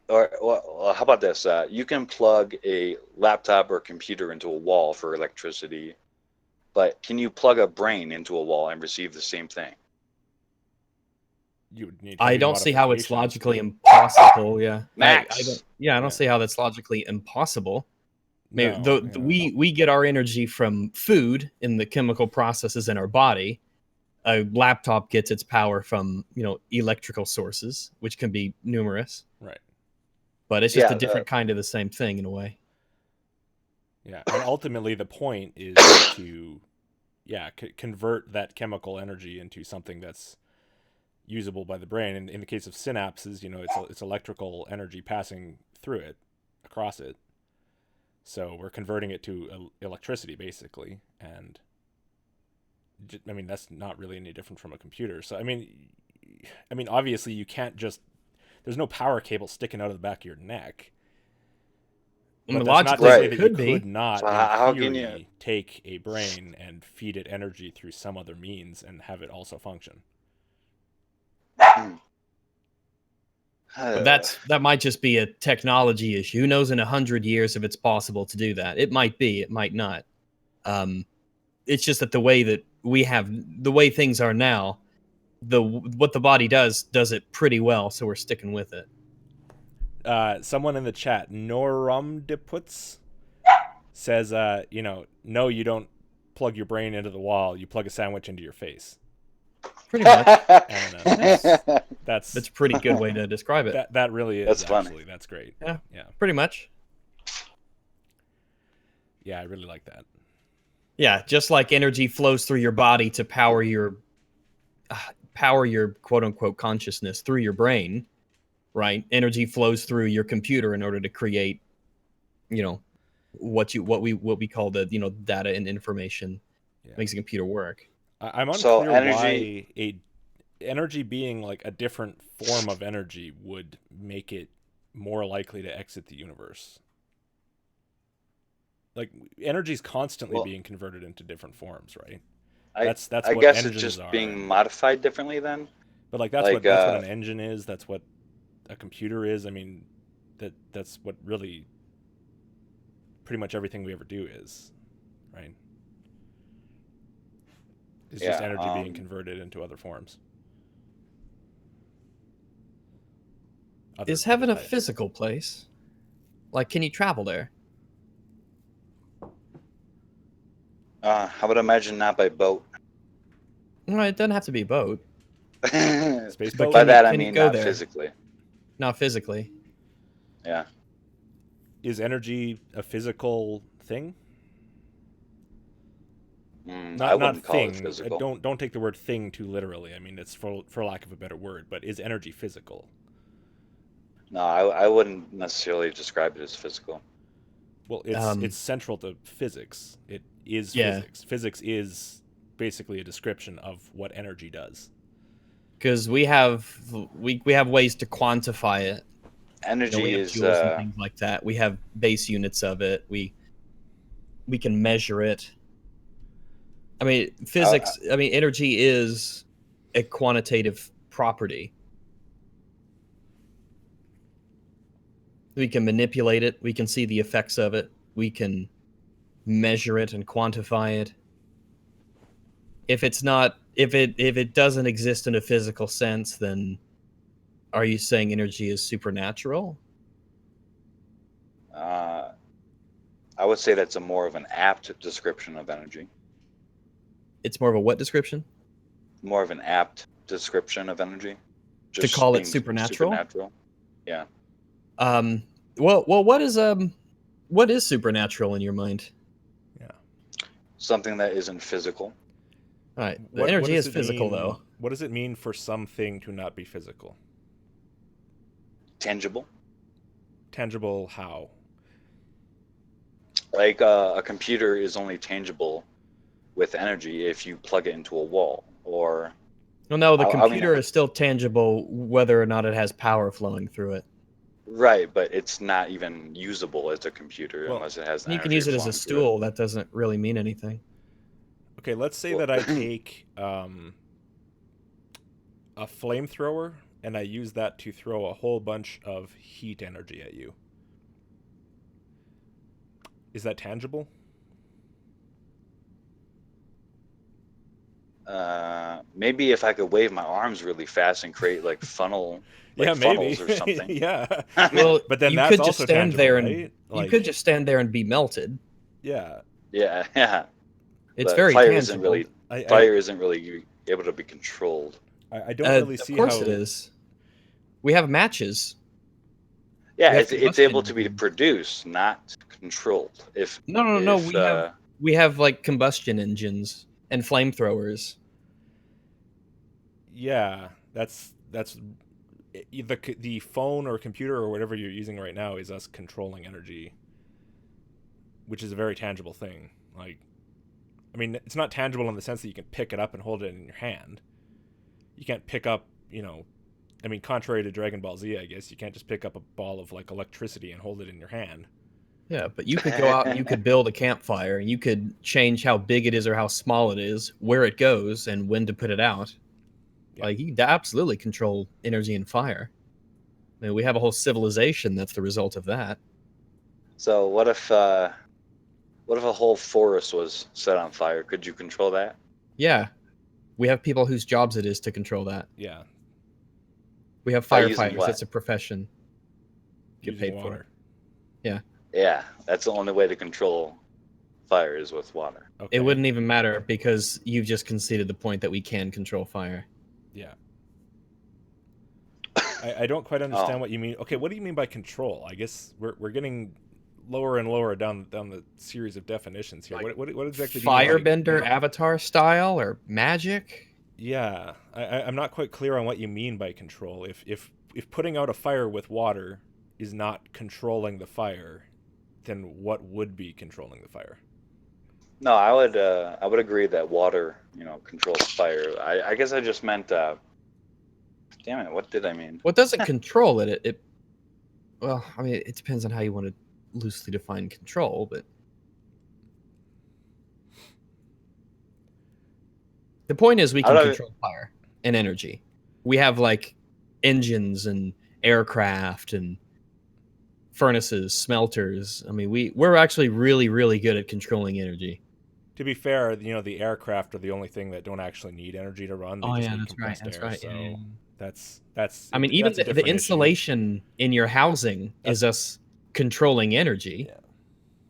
Or well, how about this? You can plug a laptop or computer into a wall for electricity, but can you plug a brain into a wall and receive the same thing? I don't see how it's logically impossible. Yeah, Max. I don't see how that's logically impossible. We get our energy from food in the chemical processes in our body. A laptop gets its power from electrical sources, which can be numerous. Right. But it's just a different kind of the same thing in a way. Yeah, and ultimately the point is to convert that chemical energy into something that's usable by the brain. And in the case of synapses, it's electrical energy passing through it, across it. So we're converting it to electricity, basically. And I mean, that's not really any different from a computer. So I mean, obviously you can't just, there's no power cable sticking out of the back of your neck. But that's not to say that you could not, in theory, take a brain and feed it energy through some other means and have it also function. But that might just be a technology issue. Who knows in 100 years if it's possible to do that? It might be, it might not. It's just that the way things are now, what the body does it pretty well, so we're sticking with it. Someone in the chat, Norumdiputs, says, no, you don't plug your brain into the wall. You plug a sandwich into your face. Pretty much. And, that's a pretty good way to describe it. That really is. That's actually funny. That's great. Yeah. Pretty much. Yeah, I really like that. Yeah, just like energy flows through your body to power your quote unquote consciousness through your brain, right? Energy flows through your computer in order to create, what we call the data and information makes a computer work. I'm unclear why energy being like a different form of energy would make it more likely to exit the universe. like energy is constantly being converted into different forms, right? That's what I guess engines it's just are. being modified differently then. But like that's what an engine is. That's what a computer is. I mean, that's what really pretty much everything we ever do is, right? It's just energy being converted into other forms. Is heaven a physical place? Like, can you travel there? I would imagine not by boat. No, it doesn't have to be a boat. Space boat? By that I mean not physically. Not physically. Yeah. Is energy a physical thing? I wouldn't call it physical. Don't take the word thing too literally. I mean, it's for lack of a better word. But is energy physical? No, I wouldn't necessarily describe it as physical. Well, it's central to physics. It is physics. Physics is basically a description of what energy does. Because we have ways to quantify it. Energy is joules and things like that. We have base units of it. We can measure it. I mean, physics. I mean, energy is a quantitative property. We can manipulate it. We can see the effects of it. We can measure it and quantify it. If it doesn't exist in a physical sense, then are you saying energy is supernatural? I would say that's more of an apt description of energy. It's more of a what description? More of an apt description of energy. Just to call it supernatural? Supernatural. Yeah. Well, what is supernatural in your mind? Yeah. Something that isn't physical. All right. Energy is physical, though. What does it mean for something to not be physical? Tangible. Tangible how? Like a computer is only tangible with energy if you plug it into a wall, or. Well, no, the computer is still tangible whether or not it has power flowing through it. Right, but it's not even usable as a computer unless it has energy. You can use it as a stool. That doesn't really mean anything. Okay, let's say that I take a flamethrower and I use that to throw a whole bunch of heat energy at you. Is that tangible? Maybe if I could wave my arms really fast and create like funnels or something. Yeah. Well, but then you that's could also just stand tangible, there right? and you could just stand there and be melted. Yeah. Yeah. It's very tangible. Fire isn't really able to be controlled. I don't really see how. Of course it is. We have matches. Yeah, it's able to be produced, not controlled. No. We have like combustion engines and flamethrowers. Yeah, that's the phone or computer or whatever you're using right now is us controlling energy, which is a very tangible thing. Like, I mean, it's not tangible in the sense that you can pick it up and hold it in your hand. You can't pick up, I mean, contrary to Dragon Ball Z, I guess, you can't just pick up a ball of, like, electricity and hold it in your hand. Yeah, but you could go out and you could build a campfire, and you could change how big it is or how small it is, where it goes, and when to put it out. Yeah. Like, you can absolutely control energy and fire. I mean, we have a whole civilization that's the result of that. So what if a whole forest was set on fire? Could you control that? Yeah. We have people whose jobs it is to control that. Yeah. We have firefighters. It's a profession. Get paid for it. Yeah. Yeah, that's the only way to control fire is with water. Okay. It wouldn't even matter because you've just conceded the point that we can control fire. Yeah. I don't quite understand what you mean. Okay, what do you mean by control? I guess we're getting lower and lower down the series of definitions here. Like what exactly do you mean? Firebender Avatar style or magic? Yeah, I'm not quite clear on what you mean by control. If putting out a fire with water is not controlling the fire, then what would be controlling the fire? No, I would agree that water, controls fire. I guess I just meant. Damn it! What did I mean? What doesn't control it? Well, I mean, it depends on how you want to loosely define control, but The point is we can control fire and energy. We have like engines and aircraft and furnaces, smelters. I mean, we're actually really, really good at controlling energy. To be fair, you know, the aircraft are the only thing that don't actually need energy to run. They just need compressed air. Right. So yeah. that's. I mean, even the insulation in your housing is us controlling energy. Yeah.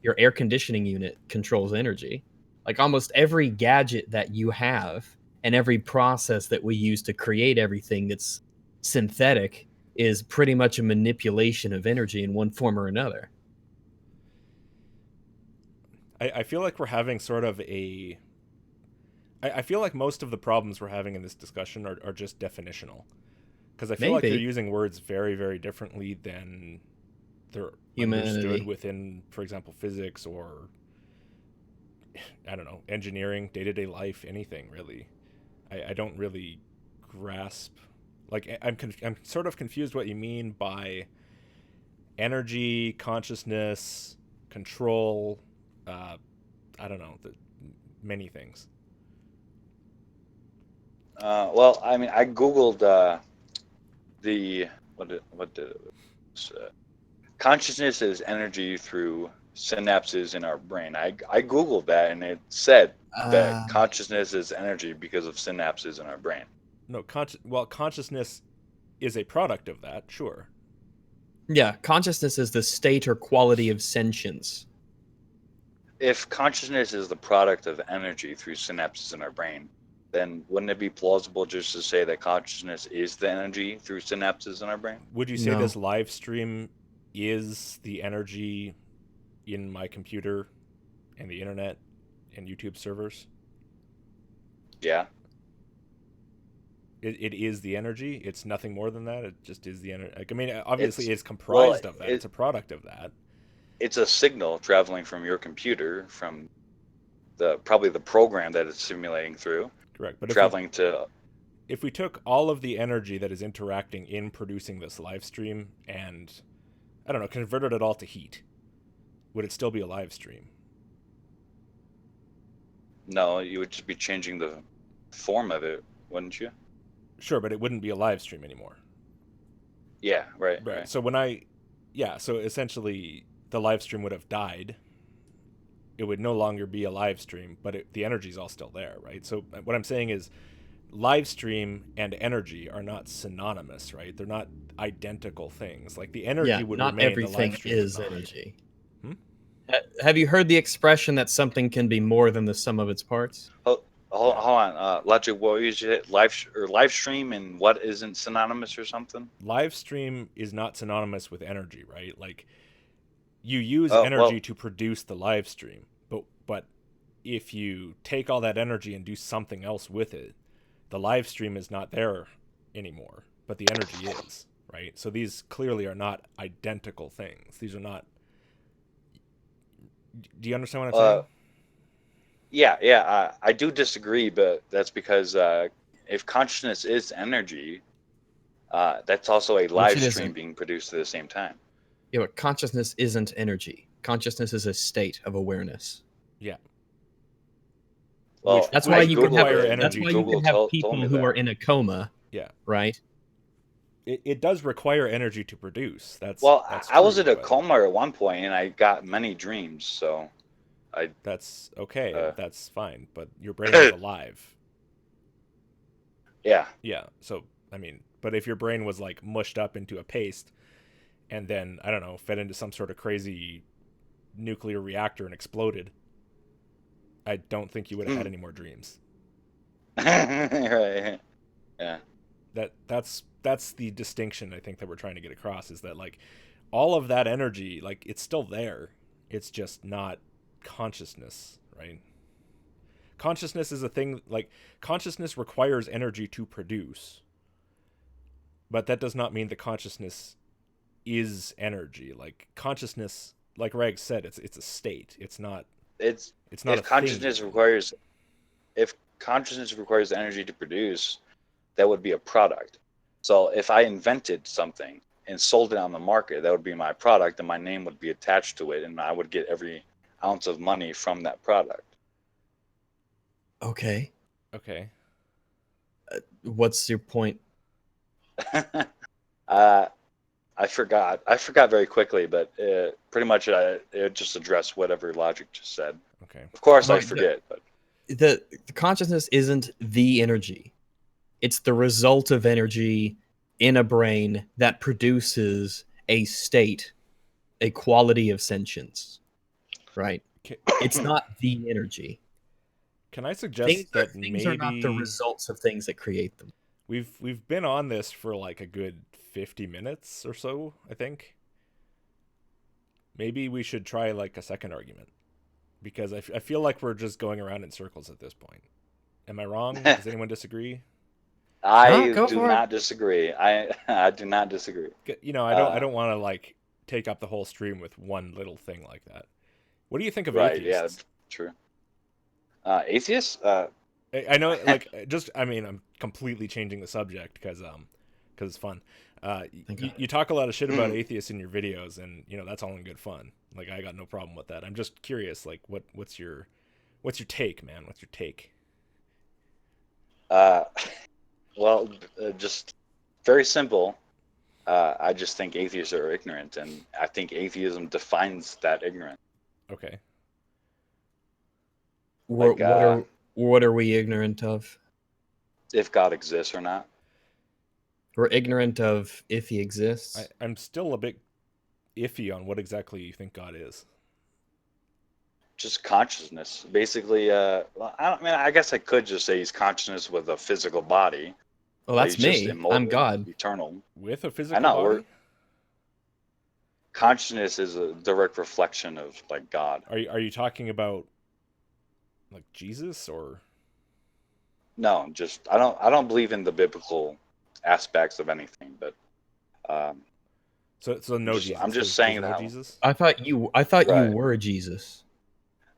Your air conditioning unit controls energy. Like almost every gadget that you have and every process that we use to create everything that's synthetic is pretty much a manipulation of energy in one form or another. I feel like we're having sort of a... I feel like most of the problems we're having in this discussion are just definitional. Because I feel like you're using words very, very differently than they're understood within, for example, physics or, I don't know, engineering, day-to-day life, anything really. I don't really grasp... Like, I'm sort of confused what you mean by energy, consciousness, control, I don't know, many things. Well, I mean, I googled consciousness is energy through synapses in our brain. I googled that, and it said that consciousness is energy because of synapses in our brain. No, consciousness is a product of that, sure. Yeah, consciousness is the state or quality of sentience. If consciousness is the product of energy through synapses in our brain, then wouldn't it be plausible just to say that consciousness is the energy through synapses in our brain? Would you say this live stream is the energy in my computer and the internet and YouTube servers? Yeah. It is the energy? It's nothing more than that? It just is the energy? Like, I mean, obviously it's comprised of that. It's a product of that. It's a signal traveling from your computer, from probably the program that it's simulating through. Correct. But if we took all of the energy that is interacting in producing this live stream and, I don't know, converted it all to heat, would it still be a live stream? No, you would just be changing the form of it, wouldn't you? Sure, but it wouldn't be a live stream anymore. Yeah, right. So so essentially the live stream would have died. It would no longer be a live stream, but the energy's all still there, right? So what I'm saying is live stream and energy are not synonymous, right? They're not identical things. Like the energy would remain. Not everything is energy. Have you heard the expression that something can be more than the sum of its parts? Hold on, Logic. What you said, live stream, and what isn't synonymous or something? Live stream is not synonymous with energy, right? Like you use energy to produce the live stream, but if you take all that energy and do something else with it, the live stream is not there anymore, but the energy is, right? So these clearly are not identical things. These are not... Do you understand what I'm saying? Yeah, I do disagree, but that's because if consciousness is energy, that's also a live stream being produced at the same time. Yeah, but consciousness isn't energy. Consciousness is a state of awareness. Yeah. Well, that's why you can have people who are in a coma. Yeah. Right. It does require energy to produce. That's I was in a coma at one point, and I got many dreams. So, that's okay. That's fine. But your brain is alive. Yeah. Yeah. So I mean, but if your brain was like mushed up into a paste, and then I don't know, fed into some sort of crazy nuclear reactor and exploded, I don't think you would have had any more dreams. Right. Yeah. That's the distinction I think that we're trying to get across, is that like all of that energy, like it's still there. It's just not consciousness, right? Consciousness is a thing, like consciousness requires energy to produce. But that does not mean that consciousness is energy. Like consciousness, like Reg said, it's a state. It's not if consciousness requires energy to produce, that would be a product. So if I invented something and sold it on the market, that would be my product, and my name would be attached to it, and I would get every ounce of money from that product. Okay. What's your point? I forgot very quickly, but pretty much it just addressed whatever Logic just said. Okay. Of course, I forget. But the consciousness isn't the energy. It's the result of energy in a brain that produces a state, a quality of sentience. Right? It's not the energy. Can I suggest that things are not the results of things that create them? We've been on this for like a good 50 minutes or so, I think. Maybe we should try like a second argument, because I feel like we're just going around in circles at this point. Am I wrong? Does anyone disagree? I do not disagree. I do not disagree. You know, I don't want to like take up the whole stream with one little thing like that. What do you think of atheists? Yeah, true. Atheists? I know, like, I mean, I'm completely changing the subject because it's fun. You talk a lot of shit about atheists in your videos, and you know that's all in good fun. Like, I got no problem with that. I'm just curious, like, what's your take, man? What's your take? Well, just very simple. I just think atheists are ignorant, and I think atheism defines that ignorance. Okay. Like, what are we ignorant of? If God exists or not. We're ignorant of if he exists. I'm still a bit iffy on what exactly you think God is. Just consciousness, basically. I guess I could just say he's consciousness with a physical body. Well, that's me. I'm God. Eternal. With a physical body? Consciousness is a direct reflection of like God. Are you talking about like Jesus or? No, just I don't believe in the biblical aspects of anything, but so no Jesus. I'm just saying no that Jesus. I thought you were Jesus.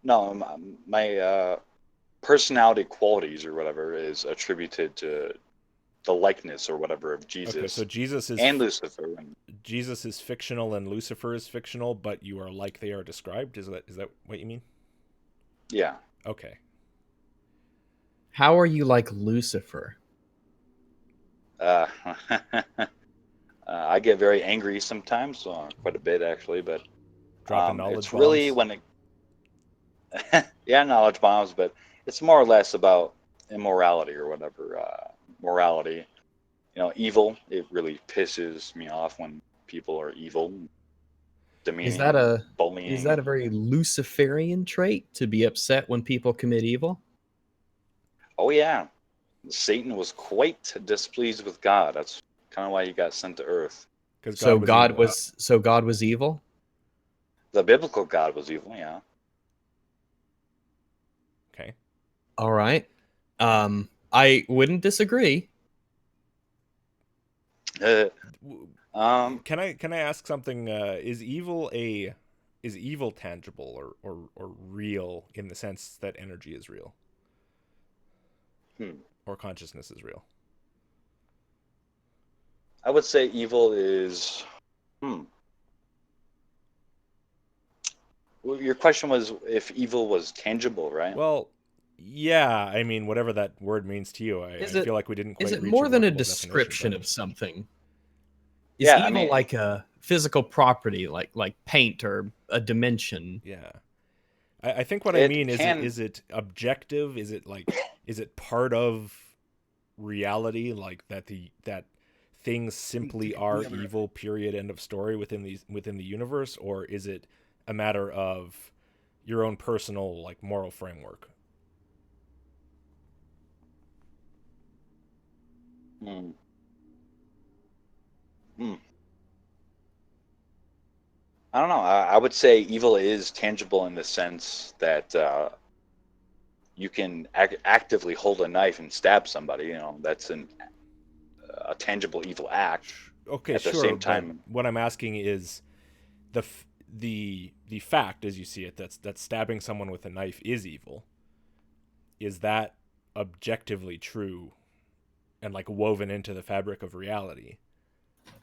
No, my personality qualities or whatever is attributed to the likeness or whatever of Jesus. Okay, so Jesus is and Lucifer. Jesus is fictional and Lucifer is fictional, but you are like they are described. Is that what you mean? Yeah. Okay. How are you like Lucifer? I get very angry sometimes, quite a bit actually, but dropping knowledge it's bombs. Really when it yeah, knowledge bombs, but it's more or less about immorality or whatever. Morality, you know, evil. It really pisses me off when people are evil, demeaning, bullying. Is that a very Luciferian trait to be upset when people commit evil? Oh yeah, Satan was quite displeased with God. That's kind of why he got sent to Earth. So God was evil? The biblical God was evil, yeah. Okay. All right. I wouldn't disagree. Can I ask something? Is evil tangible or real in the sense that energy is real? Or consciousness is real? I would say evil is. Well, your question was if evil was tangible, right? Well, yeah. I mean, whatever that word means to you, I feel like we didn't quite. Is it reach more than a description of something? Is evil like a physical property, like paint or a dimension? Yeah. I think what I mean is it objective? Is it part of reality, like that things simply are evil, period, end of story within the universe, or is it a matter of your own personal like moral framework? I don't know. I would say evil is tangible in the sense that you can actively hold a knife and stab somebody. You know, that's a tangible evil act. Okay, at sure. The same time, what I'm asking is the fact, as you see it, that stabbing someone with a knife is evil. Is that objectively true and like woven into the fabric of reality,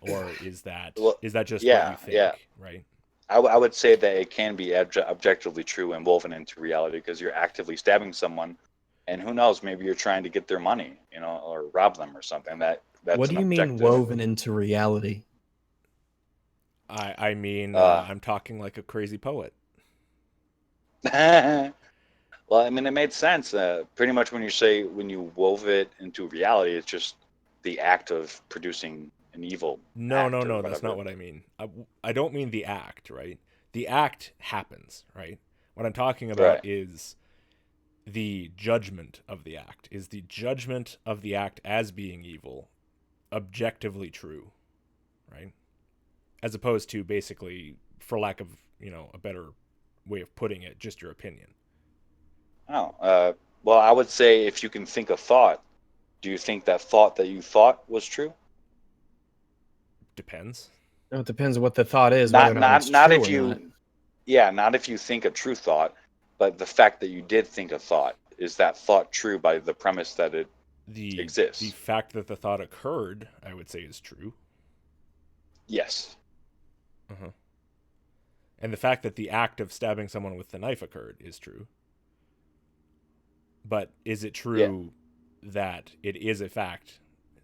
or is that just what you think? Right. I would say that it can be objectively true and woven into reality because you're actively stabbing someone And who knows, maybe you're trying to get their money, or rob them or something. That's what do you mean woven into reality? I mean, I'm talking like a crazy poet. Well, I mean, it made sense. Pretty much when you wove it into reality, it's just the act of producing an evil. No, that's not what I mean. I don't mean the act, right? The act happens, right? What I'm talking about is the judgment of the act. Is the judgment of the act as being evil objectively true, right? As opposed to basically, for lack of, a better way of putting it, just your opinion. Oh, well, I would say if you can think a thought, do you think that thought that you thought was true? Depends. No, it depends what the thought is. Not if you. Not. Yeah, not if you think a true thought, but the fact that you did think a thought, is that thought true by the premise that it exists? The fact that the thought occurred, I would say, is true. Yes. Uh-huh. And the fact that the act of stabbing someone with the knife occurred is true. But is it true that it is a fact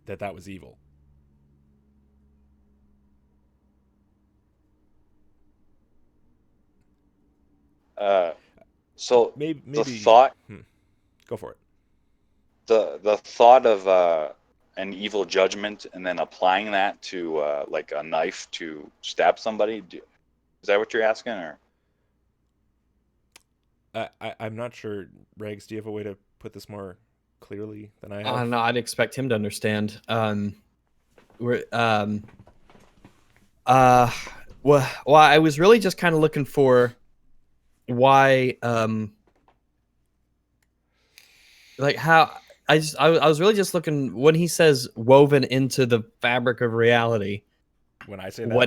that was evil? So maybe the thought. Go for it. The thought of an evil judgment and then applying that to like a knife to stab somebody. Is that what you're asking, or? I'm not sure. Regs, do you have a way to put this more clearly than I have? No, I'd expect him to understand. Well, I was really just kind of looking for why, like how I was really just looking when he says woven into the fabric of reality. When I say that, I'm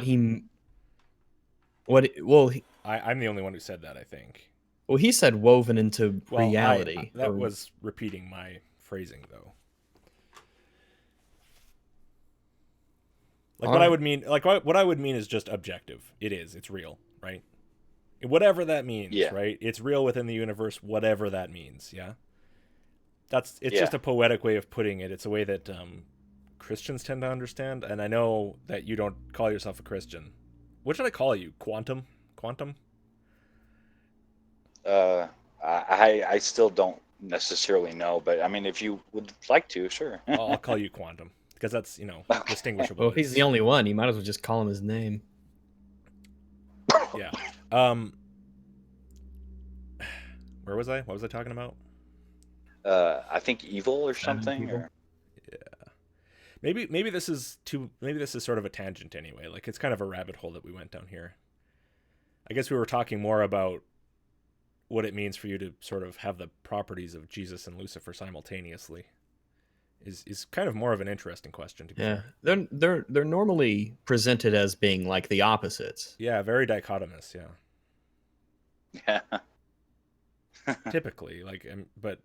the only one who said that, I think. Well, he said woven into reality. That was repeating my phrasing, though. Like what I would mean, what I would mean is just objective. It's real, right? Whatever that means, right? It's real within the universe, whatever that means, yeah? It's just a poetic way of putting it. It's a way that Christians tend to understand, and I know that you don't call yourself a Christian. What should I call you? Quantum? I still don't necessarily know, but I mean, if you would like to, sure. I'll call you Quantum, because that's, distinguishable. Well, if he's the only one, you might as well just call him his name. Yeah. Where was I? What was I talking about? I think evil or something. Or... Yeah. Maybe this is sort of a tangent anyway. Like, it's kind of a rabbit hole that we went down here. I guess we were talking more about what it means for you to sort of have the properties of Jesus and Lucifer simultaneously. Is kind of more of an interesting question to be. Yeah, they're normally presented as being like the opposites. Yeah, very dichotomous. Yeah. Typically, but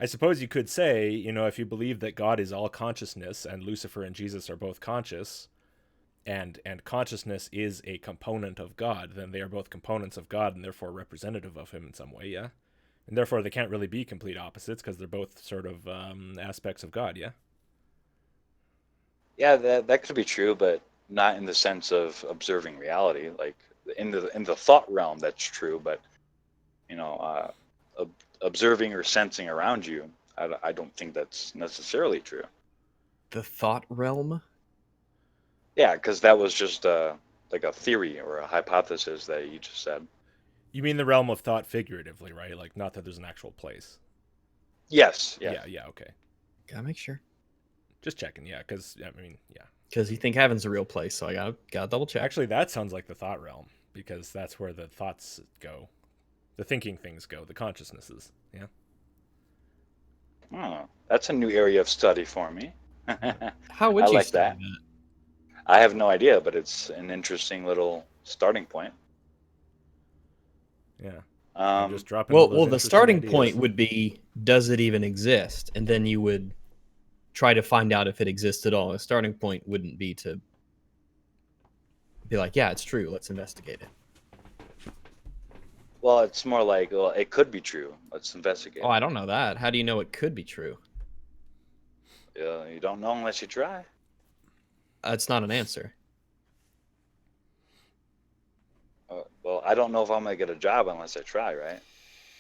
I suppose you could say, if you believe that God is all consciousness and Lucifer and Jesus are both conscious, and consciousness is a component of God, then they are both components of God and therefore representative of him in some way, yeah? And therefore they can't really be complete opposites because they're both sort of aspects of God, yeah? Yeah, that could be true, but not in the sense of observing reality. Like in the thought realm, that's true, but observing or sensing around you, I don't think that's necessarily true. The thought realm? Yeah, because that was just like a theory or a hypothesis that you just said. You mean the realm of thought figuratively, right? Like, not that there's an actual place. Yes. Yeah, okay. Gotta make sure. Just checking, yeah, because, I mean, yeah. Because you think heaven's a real place, so I gotta double check. Actually, that sounds like the thought realm, because that's where the thoughts go. The thinking things go, the consciousnesses, yeah? Oh, that's a new area of study for me. How would you study that? I have no idea, but it's an interesting little starting point. Yeah. Just dropping well, the starting point would be, does it even exist? And then you would try to find out if it exists at all. The starting point wouldn't be to be like, yeah, it's true, let's investigate it. Well, it's more like, well, it could be true. Let's investigate. Oh, I don't know that. How do you know it could be true? You don't know unless you try. It's not an answer. Well, I don't know if I'm gonna get a job unless I try, right?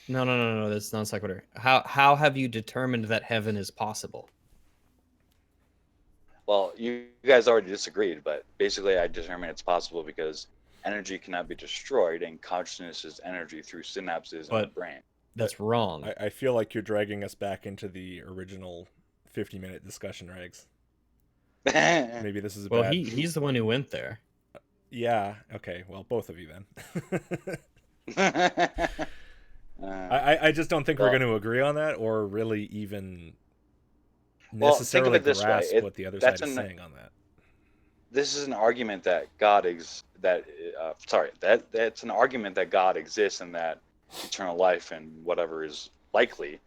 No. That's non sequitur. How have you determined that heaven is possible? Well, you guys already disagreed, but basically I determined it's possible because energy cannot be destroyed and consciousness is energy through synapses in the brain. That's wrong. I feel like you're dragging us back into the original 50-minute discussion, Regs. Maybe this is a well, bad... he's the one who went there. Yeah, okay. Well, both of you then. I just don't think we're going to agree on that or really even necessarily grasp what the other side is saying on that. This is an argument that that's an argument that God exists and that eternal life and whatever is likely.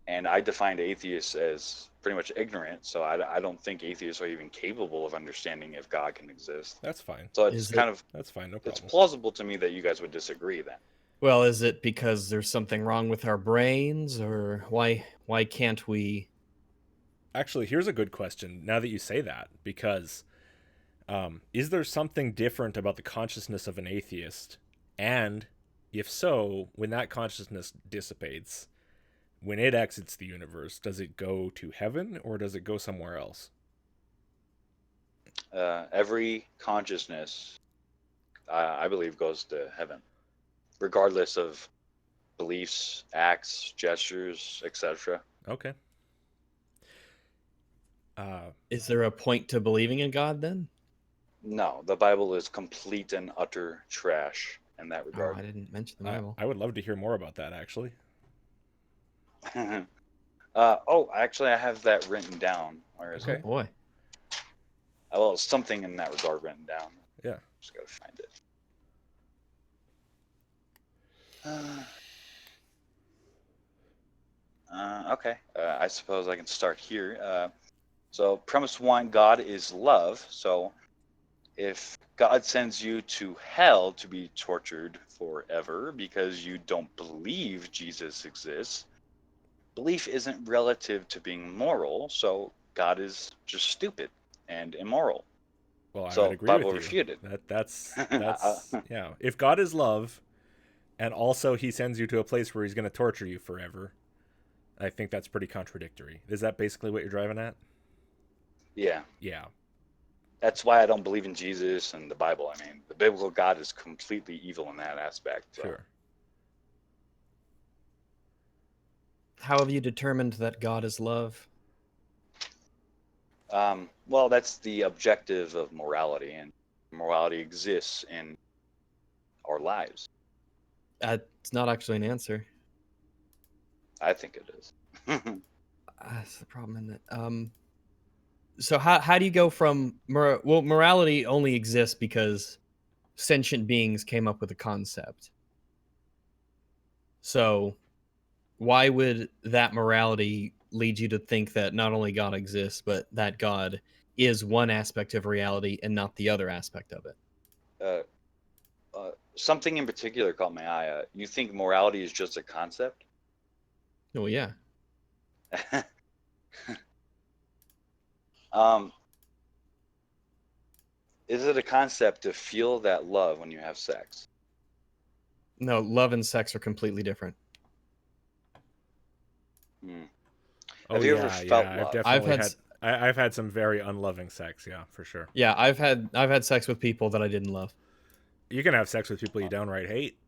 And I defined atheists as pretty much ignorant, so I don't think atheists are even capable of understanding if God can exist. That's fine. So it's that's fine, no problem. It's plausible to me that you guys would disagree then. Well, is it because there's something wrong with our brains, or why can't we? Actually, here's a good question now that you say that, because is there something different about the consciousness of an atheist? And if so, when that consciousness dissipates, when it exits the universe, does it go to heaven or does it go somewhere else? Every consciousness, I believe, goes to heaven, regardless of beliefs, acts, gestures, etc. Okay. Is there a point to believing in God then? No, the Bible is complete and utter trash in that regard. Oh, I didn't mention the Bible. I would love to hear more about that, actually. Actually, I have that written down. Where is it? Oh boy. Well, something in that regard written down. Yeah. Just gotta find it. Okay. I suppose I can start here. So, premise one, God is love. So, if God sends you to hell to be tortured forever because you don't believe Jesus exists, belief isn't relative to being moral, so God is just stupid and immoral. Well, I would agree Bible with you. Refuted. That's yeah. If God is love, and also he sends you to a place where he's going to torture you forever, I think that's pretty contradictory. Is that basically what you're driving at? Yeah. Yeah. That's why I don't believe in Jesus and the Bible. I mean, the biblical God is completely evil in that aspect. So. Sure. How have you determined that God is love? Well, that's the objective of morality, and morality exists in our lives. It's not actually an answer. I think it is. That's the problem, isn't it? So how do you go from morality only exists because sentient beings came up with a concept. So why would that morality lead you to think that not only God exists, but that God is one aspect of reality and not the other aspect of it? Something in particular caught my eye. You think morality is just a concept? Oh, yeah. Is it a concept to feel that love when you have sex? No, love and sex are completely different. Have you ever felt love? I've had some very unloving sex, yeah, for sure. Yeah, I've had sex with people that I didn't love. You can have sex with people you downright hate,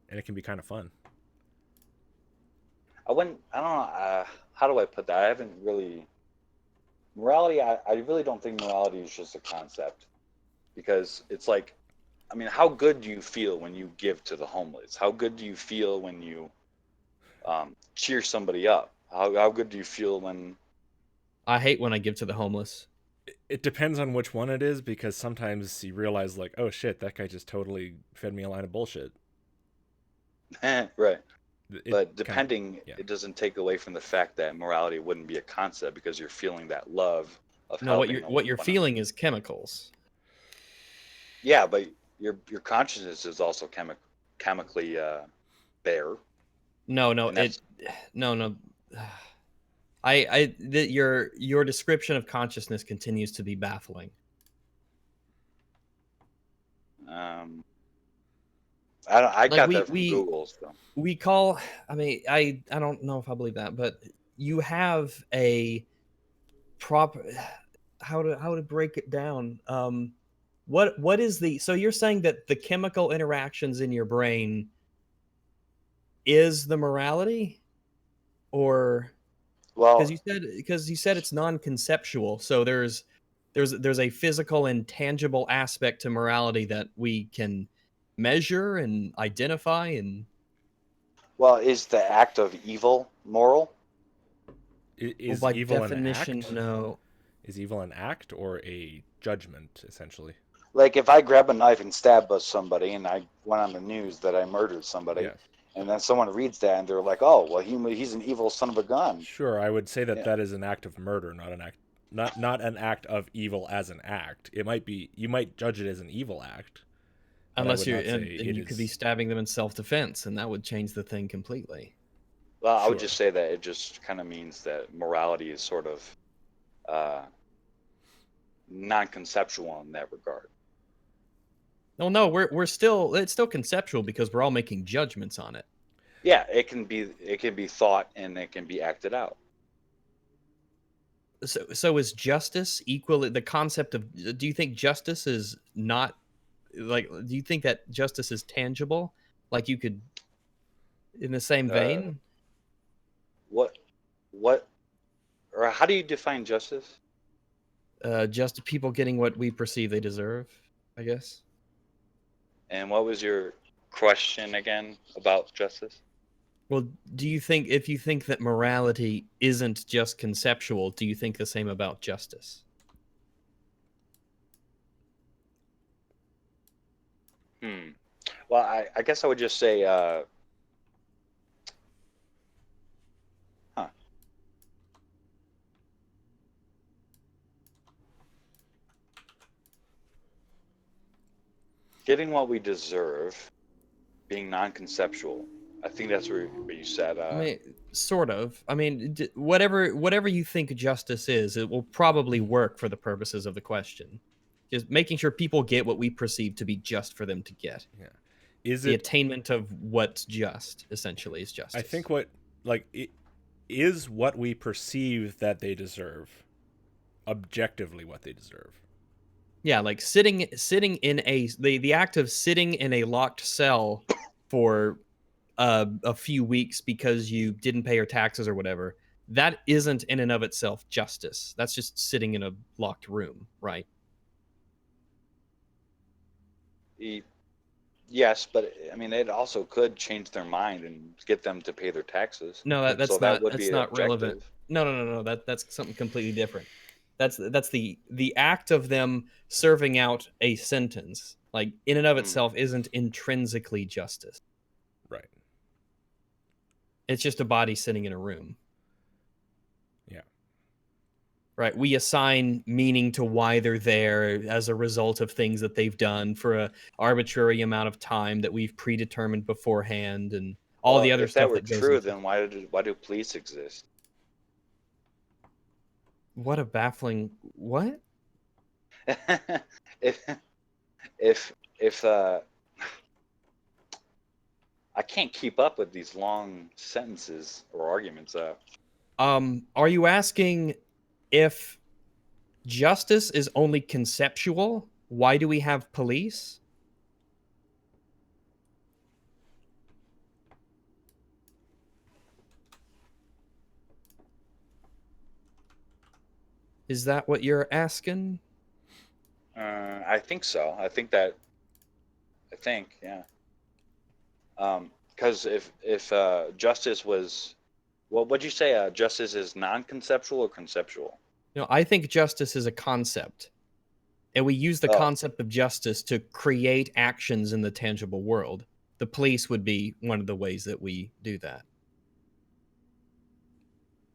and it can be kind of fun. I don't know, how do I put that? I haven't really... Morality, I really don't think morality is just a concept. Because it's like, I mean, how good do you feel when you give to the homeless? How good do you feel when you cheer somebody up? How good do you feel when... I hate when I give to the homeless. It depends on which one it is, because sometimes you realize, like, oh shit, that guy just totally fed me a line of bullshit. Right. But depending, it doesn't take away from the fact that morality wouldn't be a concept because you're feeling that love of helping. No, what you're feeling is chemicals. Yeah, but your consciousness is also chemically there. No. Your description of consciousness continues to be baffling. I got that from Google. So. We call. I mean, I don't know if I believe that, but you have a proper. How to break it down? What is the? So you're saying that the chemical interactions in your brain is the morality, or because you said it's non-conceptual, so there's a physical and tangible aspect to morality that we can measure and identify. And well, is the act of evil moral? Is by evil definition, an act? no. Is evil an act or a judgment, essentially? Like if I grab a knife and stab somebody, and I went on the news that I murdered somebody, yes. And then someone reads that and they're like, "Oh, well, he's an evil son of a gun." Sure, I would say that that is an act of murder, not an act of evil as an act. It might be, you might judge it as an evil act, unless you could be stabbing them in self-defense, and that would change the thing completely. Well, I would just say that it just kind of means that morality is sort of non-conceptual in that regard. Well, no, it's still conceptual because we're all making judgments on it. Yeah, it can be thought and it can be acted out. So is justice equally the concept of? Do you think justice is not like? Do you think that justice is tangible? Like you could, in the same vein. What, or how do you define justice? Just people getting what we perceive they deserve, I guess. And what was your question again about justice? Well, if you think that morality isn't just conceptual, do you think the same about justice? Well, I guess I would just say, getting what we deserve, being non-conceptual. I think that's what you said. I mean, sort of. I mean, whatever you think justice is, it will probably work for the purposes of the question. Just making sure people get what we perceive to be just for them to get. Yeah. Is the attainment of what's just, essentially, is justice. I think what we perceive that they deserve objectively what they deserve. Yeah, like sitting in the act of sitting in a locked cell for a few weeks because you didn't pay your taxes or whatever, that isn't in and of itself justice. That's just sitting in a locked room, right? Yes, but I mean, it also could change their mind and get them to pay their taxes. No, that's not relevant. No. That's something completely different. That's the act of them serving out a sentence, like in and of itself, isn't intrinsically justice. Right. It's just a body sitting in a room. Yeah. Right. We assign meaning to why they're there as a result of things that they've done for an arbitrary amount of time that we've predetermined beforehand, and all the other stuff that goes. If that were true, then why do police exist? What a baffling what? if I can't keep up with these long sentences or arguments. Are you asking if justice is only conceptual? Why do we have police? Is that what you're asking? I think so. I think, yeah. Because if justice was, well, what'd you say? Justice is non-conceptual or conceptual? No, I think justice is a concept, and we use the concept of justice to create actions in the tangible world. The police would be one of the ways that we do that.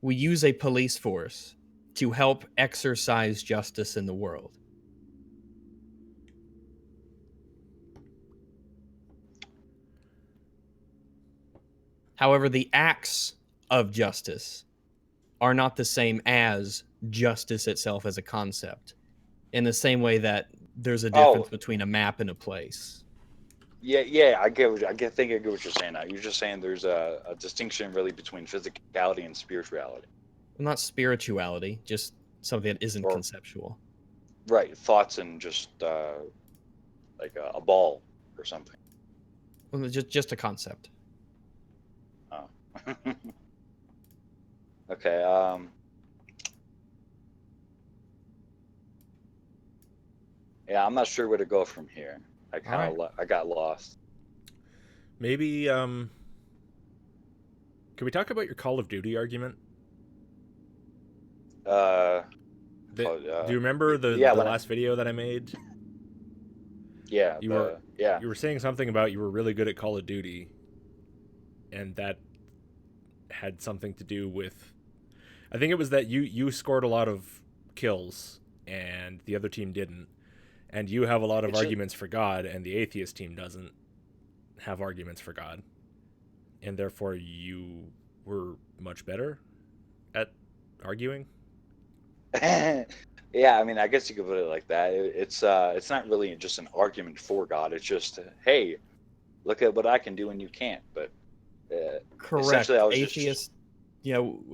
We use a police force to help exercise justice in the world. However, the acts of justice are not the same as justice itself as a concept. In the same way that there's a difference between a map and a place. Yeah, I get what you're saying now. You're just saying there's a distinction really between physicality and spirituality. Well, not spirituality, just something that isn't conceptual. Right, thoughts and just like a ball or something. Well, just a concept. Oh. Okay. Yeah, I'm not sure where to go from here. I got lost. Maybe can we talk about your Call of Duty argument? Do you remember the last video that I made? Yeah, you were saying something about you were really good at Call of Duty, and that had something to do with, I think it was that you scored a lot of kills and the other team didn't, and you have a lot of arguments for God and the atheist team doesn't have arguments for God, and therefore you were much better at arguing. Yeah, I mean, I guess you could put it like that. It's not really just an argument for God. It's just, hey, look at what I can do and you can't. But correct. Essentially, I was atheists,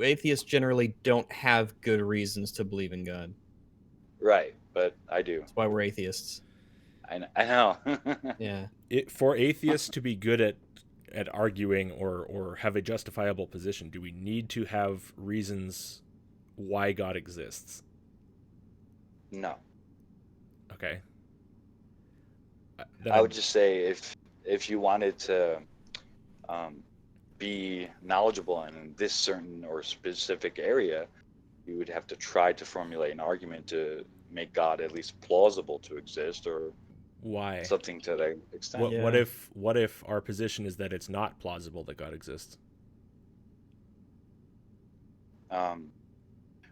atheists generally don't have good reasons to believe in God. Right, but I do. That's why we're atheists. I know. Yeah. For atheists to be good at arguing or have a justifiable position, do we need to have reasons why God exists? No. Okay. I would just say if you wanted to be knowledgeable in this certain or specific area, you would have to try to formulate an argument to make God at least plausible to exist, or why something to that extent. What if our position is that it's not plausible that God exists?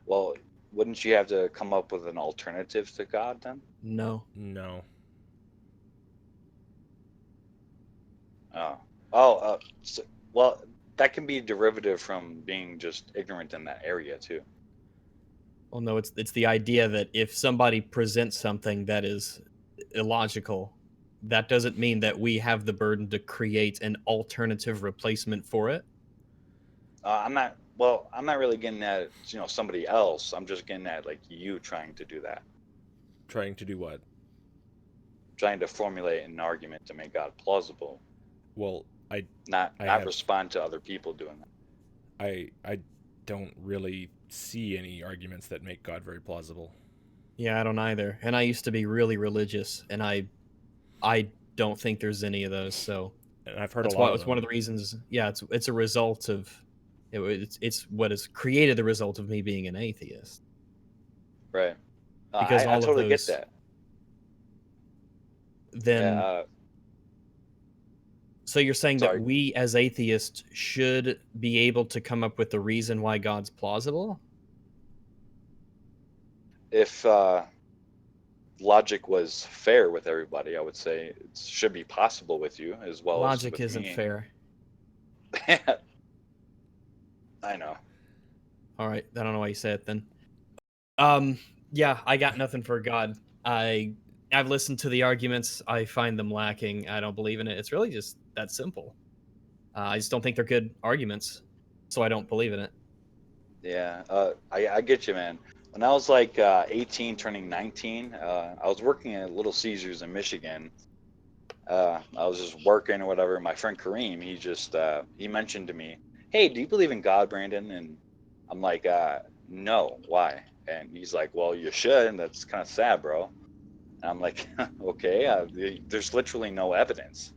Well, wouldn't you have to come up with an alternative to God then? No. Well, that can be derivative from being just ignorant in that area too. Well, no, it's the idea that if somebody presents something that is illogical, that doesn't mean that we have the burden to create an alternative replacement for it. I'm not really getting at somebody else. I'm just getting at like you trying to do that. Trying to do what? Trying to formulate an argument to make God plausible. Well, I respond to other people doing that. I don't really see any arguments that make God very plausible. Yeah, I don't either. And I used to be really religious, and I don't think there's any of those. So and I've heard a lot of them. It's one of the reasons. Yeah, it's a result of it's what has created the result of me being an atheist. Right. Because I totally get that. Then. So you're saying that we as atheists should be able to come up with the reason why God's plausible? If logic was fair with everybody, I would say it should be possible with you as well. Logic isn't fair. I know. All right, I don't know why you said it then. Yeah, I got nothing for God. I've listened to the arguments. I find them lacking. I don't believe in it. It's really just that simple. I just don't think they're good arguments, so I don't believe in it. Yeah, I get you, man. When I was like 18, turning 19, I was working at Little Caesars in Michigan. I was just working or whatever. My friend Kareem, he mentioned to me, "Hey, do you believe in God, Brandon?" And I'm like, "No, why?" And he's like, "Well, you should, and that's kind of sad, bro." And I'm like, "Okay, there's literally no evidence."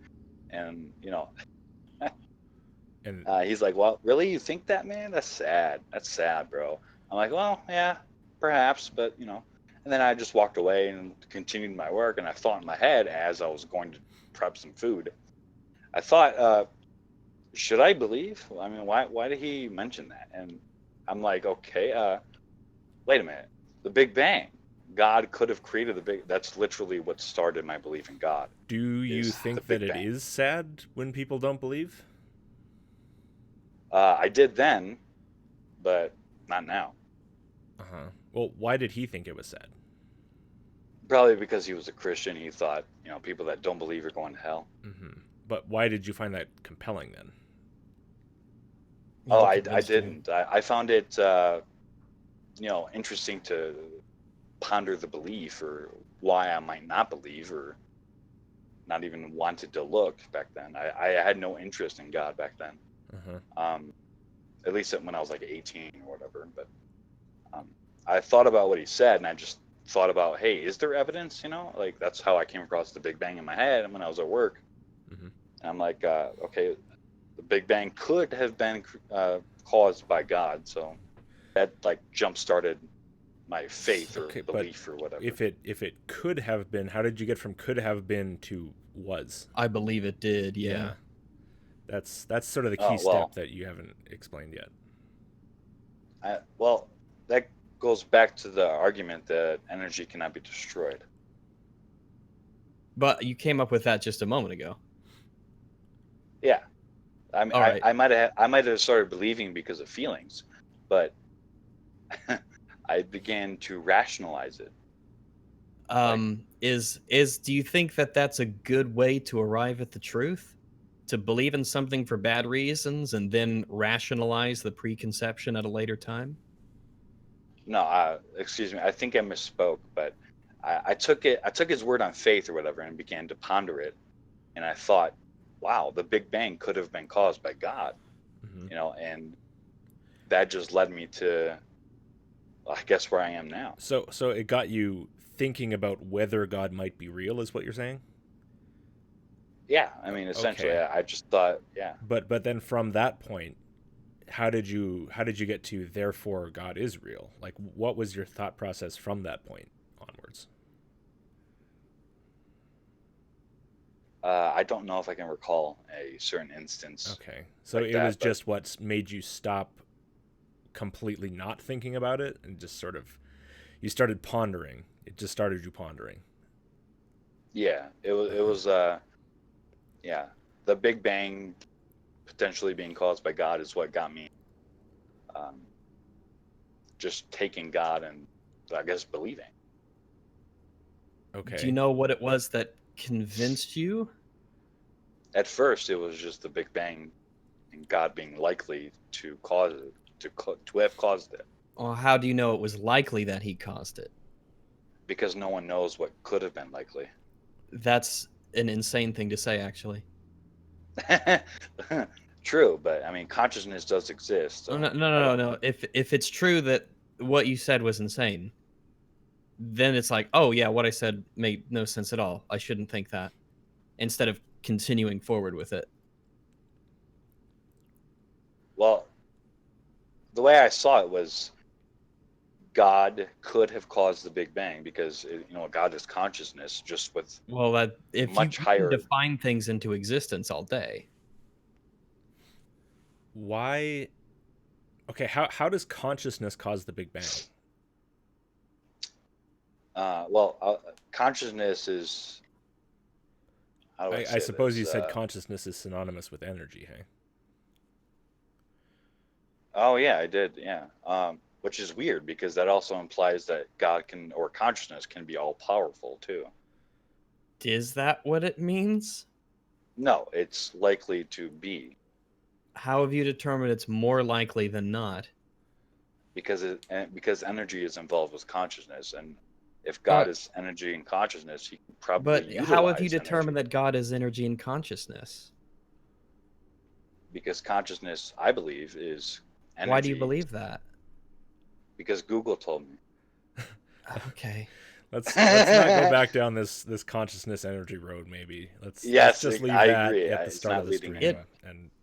And and he's like, "Well, really, you think that, man? That's sad. That's sad, bro." I'm like, "Well, yeah, perhaps, but And then I just walked away and continued my work. And I thought in my head as I was going to prep some food, I thought, should I believe? I mean, why did he mention that? And I'm like, okay, wait a minute. The Big Bang. God could have created the Big. That's literally what started my belief in God. Do you think that it is sad when people don't believe? I did then, but not now. Well, why did he think it was sad? Probably because he was a Christian. He thought, people that don't believe are going to hell. But why did you find that compelling then? Oh, I didn't. I found it, interesting to ponder the belief, or why I might not believe, or not even wanted to look back then. I had no interest in God back then. At least when I was like 18 or whatever. But I thought about what he said, and I just thought about, hey, is there evidence? Like that's how I came across the Big Bang in my head when I was at work. And I'm like, okay, the Big Bang could have been caused by God, so that like jump started my faith or belief or whatever. If it could have been, how did you get from could have been to was? I believe it did. Yeah. That's sort of the key step that you haven't explained yet. Well, that goes back to the argument that energy cannot be destroyed. But you came up with that just a moment ago. Yeah, I mean, I might have started believing because of feelings, but I began to rationalize it. Do you think that that's a good way to arrive at the truth? To believe in something for bad reasons and then rationalize the preconception at a later time? No, excuse me. I think I misspoke, but I took his word on faith or whatever and began to ponder it. And I thought, wow, the Big Bang could have been caused by God, and that just led me to, I guess, where I am now. So it got you thinking about whether God might be real, is what you're saying? Yeah, I mean, essentially, I just thought, yeah. But then from that point, how did you get to therefore God is real? Like, what was your thought process from that point onwards? I don't know if I can recall a certain instance. Okay, so like it was just what made you stop completely not thinking about it and just sort of you started pondering. It just started you pondering. Yeah, it was yeah, the Big Bang potentially being caused by God is what got me just taking God and, I guess, believing. Okay. Do you know what it was that convinced you? At first, it was just the Big Bang and God being likely to cause it, to have caused it. Well, how do you know it was likely that he caused it? Because no one knows what could have been likely. That's an insane thing to say, actually. True, but I mean, consciousness does exist. So no. If it's true that what you said was insane, then it's like, oh yeah, what I said made no sense at all. I shouldn't think that. Instead of continuing forward with it. Well, the way I saw it was God could have caused the Big Bang because God is consciousness, just with that if much you higher define things into existence all day. Why? Okay, how does consciousness cause the Big Bang? Consciousness is. I suppose you said consciousness is synonymous with energy, hey? Oh yeah, I did. Yeah, which is weird because that also implies that God or consciousness can be all powerful too. Is that what it means? No, it's likely to be. How have you determined it's more likely than not? Because energy is involved with consciousness, and if God is energy and consciousness, he can probably utilize But how have you determined that God is energy and consciousness? Because consciousness, I believe, is energy. Why do you believe that? Because Google told me. Okay. Let's not go back down this consciousness energy road. Maybe let's just leave that agree. At the start of the stream.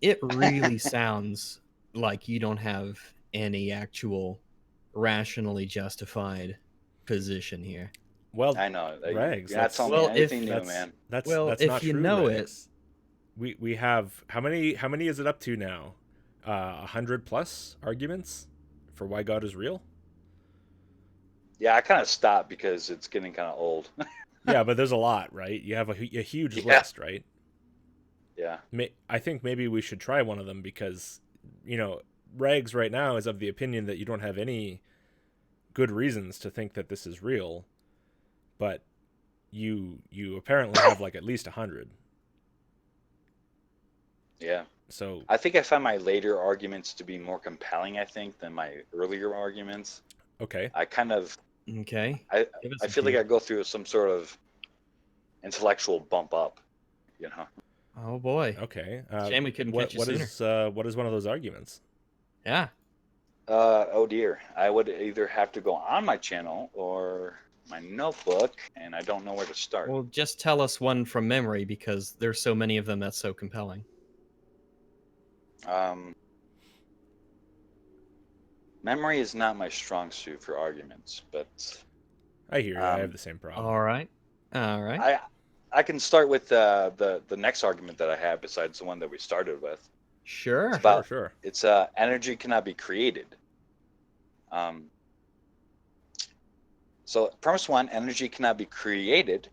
It really sounds like you don't have any actual rationally justified position here. Well, I know. Rags, you're not telling me anything new, man. That's if not you true, know Rags. We have how many is it up to now? 100 plus arguments for why God is real. Yeah, I kind of stopped because it's getting kind of old. Yeah, but there's a lot, right? You have a huge list, right? Yeah. I think maybe we should try one of them because Rags right now is of the opinion that you don't have any good reasons to think that this is real, but you apparently have like at least 100. Yeah. So I think I find my later arguments to be more compelling, I think, than my earlier arguments. Okay. I kind of Okay. I feel like I go through some sort of intellectual bump up, you know. Oh boy. Okay. Shame we couldn't catch you sooner. What is one of those arguments? Yeah. Oh dear. I would either have to go on my channel or my notebook, and I don't know where to start. Well, just tell us one from memory because there's so many of them that's so compelling. Memory is not my strong suit for arguments, but I hear you. I have the same problem. All right. I can start with the next argument that I have besides the one that we started with. Sure. Sure. It's energy cannot be created. So premise 1, energy cannot be created,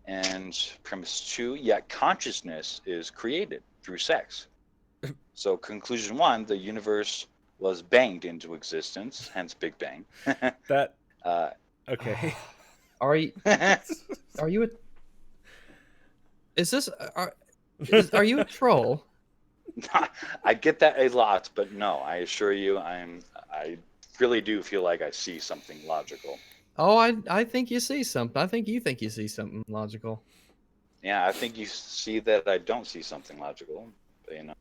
and premise 2, yet consciousness is created through sex. So conclusion 1, the universe was banged into existence, hence Big Bang. That okay. Are you are you a troll? I get that a lot, but no, I assure you, I really do feel like I see something logical. Oh, I think you see something. I think you see something logical. Yeah, I think you see that I don't see something logical. But,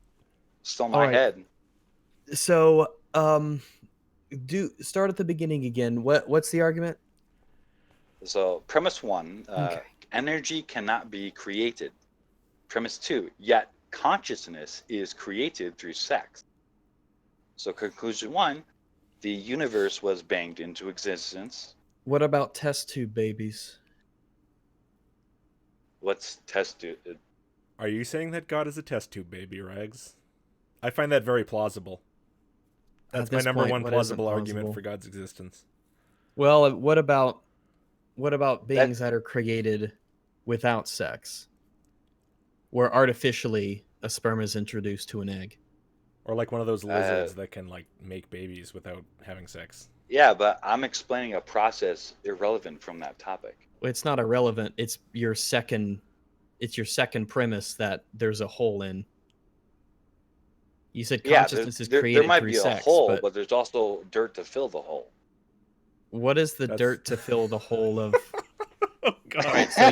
still in my head. So, do start at the beginning again. What's the argument? So, premise 1, energy cannot be created. Premise 2, yet consciousness is created through sex. So, conclusion 1, the universe was banged into existence. What about test tube babies? What's test tube? Are you saying that God is a test tube baby, Rags? I find that very plausible. That's my number one plausible argument for God's existence. Well, what about beings that are created without sex, where artificially a sperm is introduced to an egg? Or like one of those lizards that can like make babies without having sex. Yeah, but I'm explaining a process irrelevant from that topic. It's not irrelevant. It's your second premise that there's a hole in. You said consciousness is created through sex. There might be a hole, but there's also dirt to fill the hole. What is the dirt to fill the hole of? Oh, God. All right, so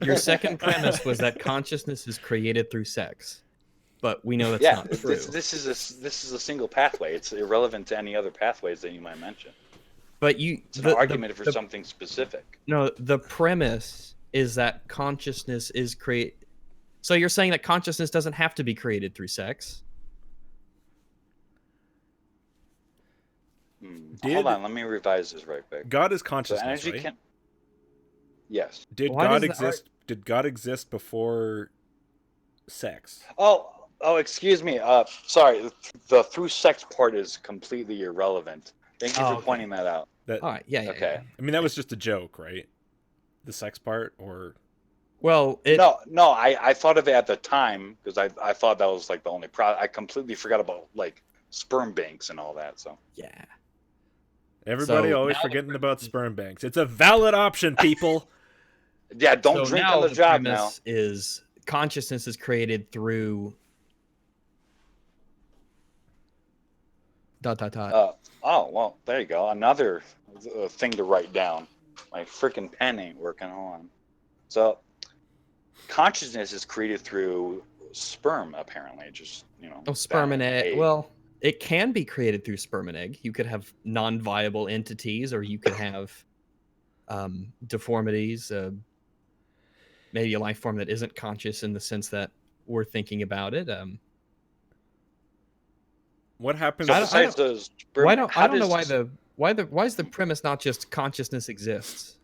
your second premise was that consciousness is created through sex, but we know that's not true. This is a single pathway. It's irrelevant to any other pathways that you might mention. But it's an argument for something specific. No, the premise is that consciousness is created. So you're saying that consciousness doesn't have to be created through sex? Hold on, let me revise this right quick. God is consciousness, so energy right? Yes. Did God exist? Did God exist before sex? Oh, excuse me. Sorry. The through sex part is completely irrelevant. Thank you for pointing that out. All right. Yeah. Okay. I mean, that was just a joke, right? The sex part, or well, no. I thought of it at the time because I thought that was like the only I completely forgot about like sperm banks and all that. So yeah. Everybody always forgetting about sperm banks. It's a valid option, people. Yeah, don't drink on the job now. Is consciousness is created through ... Oh, well, there you go. Another thing to write down. My freaking pen ain't working. Hold on. So, consciousness is created through sperm, apparently. Just, sperm and egg. Well, it can be created through sperm and egg. You could have non-viable entities, or you could have deformities. Maybe a life form that isn't conscious in the sense that we're thinking about it. What happens? I don't know why is the premise not just consciousness exists?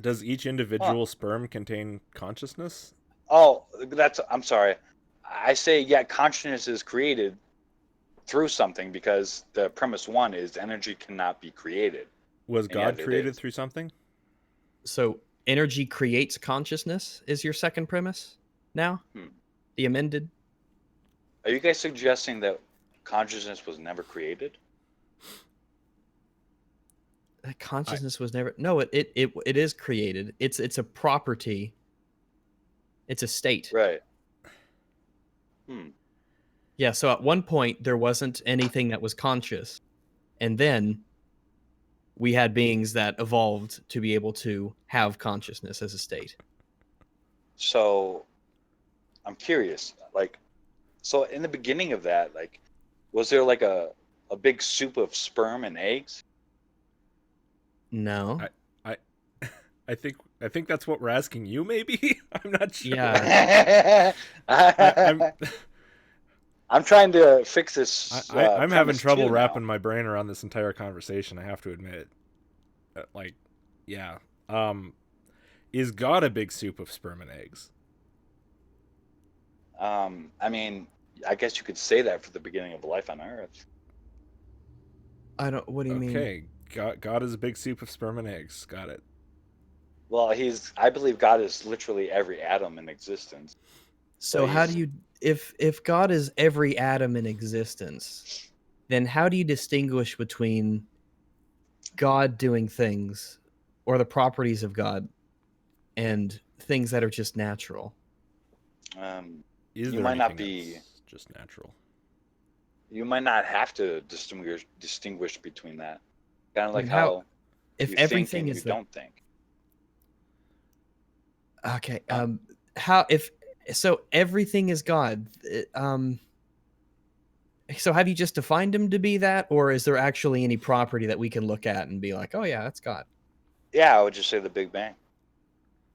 Does each individual sperm contain consciousness? Oh, I'm sorry. I say consciousness is created through something because the premise 1 is energy cannot be created. Was God created through something? So energy creates consciousness is your second premise now? The amended? Are you guys suggesting that consciousness was never created? That consciousness was never. No, it is created. It's a property. It's a state. Right. Yeah. So at one point there wasn't anything that was conscious, and then we had beings that evolved to be able to have consciousness as a state. So I'm curious, like, so in the beginning of that, like, was there like a big soup of sperm and eggs? No. I think that's what we're asking you. Maybe I'm not sure. Yeah. I'm trying to fix this. I'm having trouble wrapping now. my brain around this entire conversation. I have to admit, like, yeah, is God a big soup of sperm and eggs? I mean, I guess you could say that for the beginning of life on Earth. I don't. What do you mean? Okay, God is a big soup of sperm and eggs. Got it. Well, I believe God is literally every atom in existence. So how do you, if God is every atom in existence, then how do you distinguish between God doing things or the properties of God and things that are just natural? You might not be just natural. You might not have to distinguish between that. Kind of like how if you everything think and is you don't think. Okay. How if so everything is God? So have you just defined him to be that, or is there actually any property that we can look at and be like, oh yeah, that's God? Yeah, I would just say the Big Bang.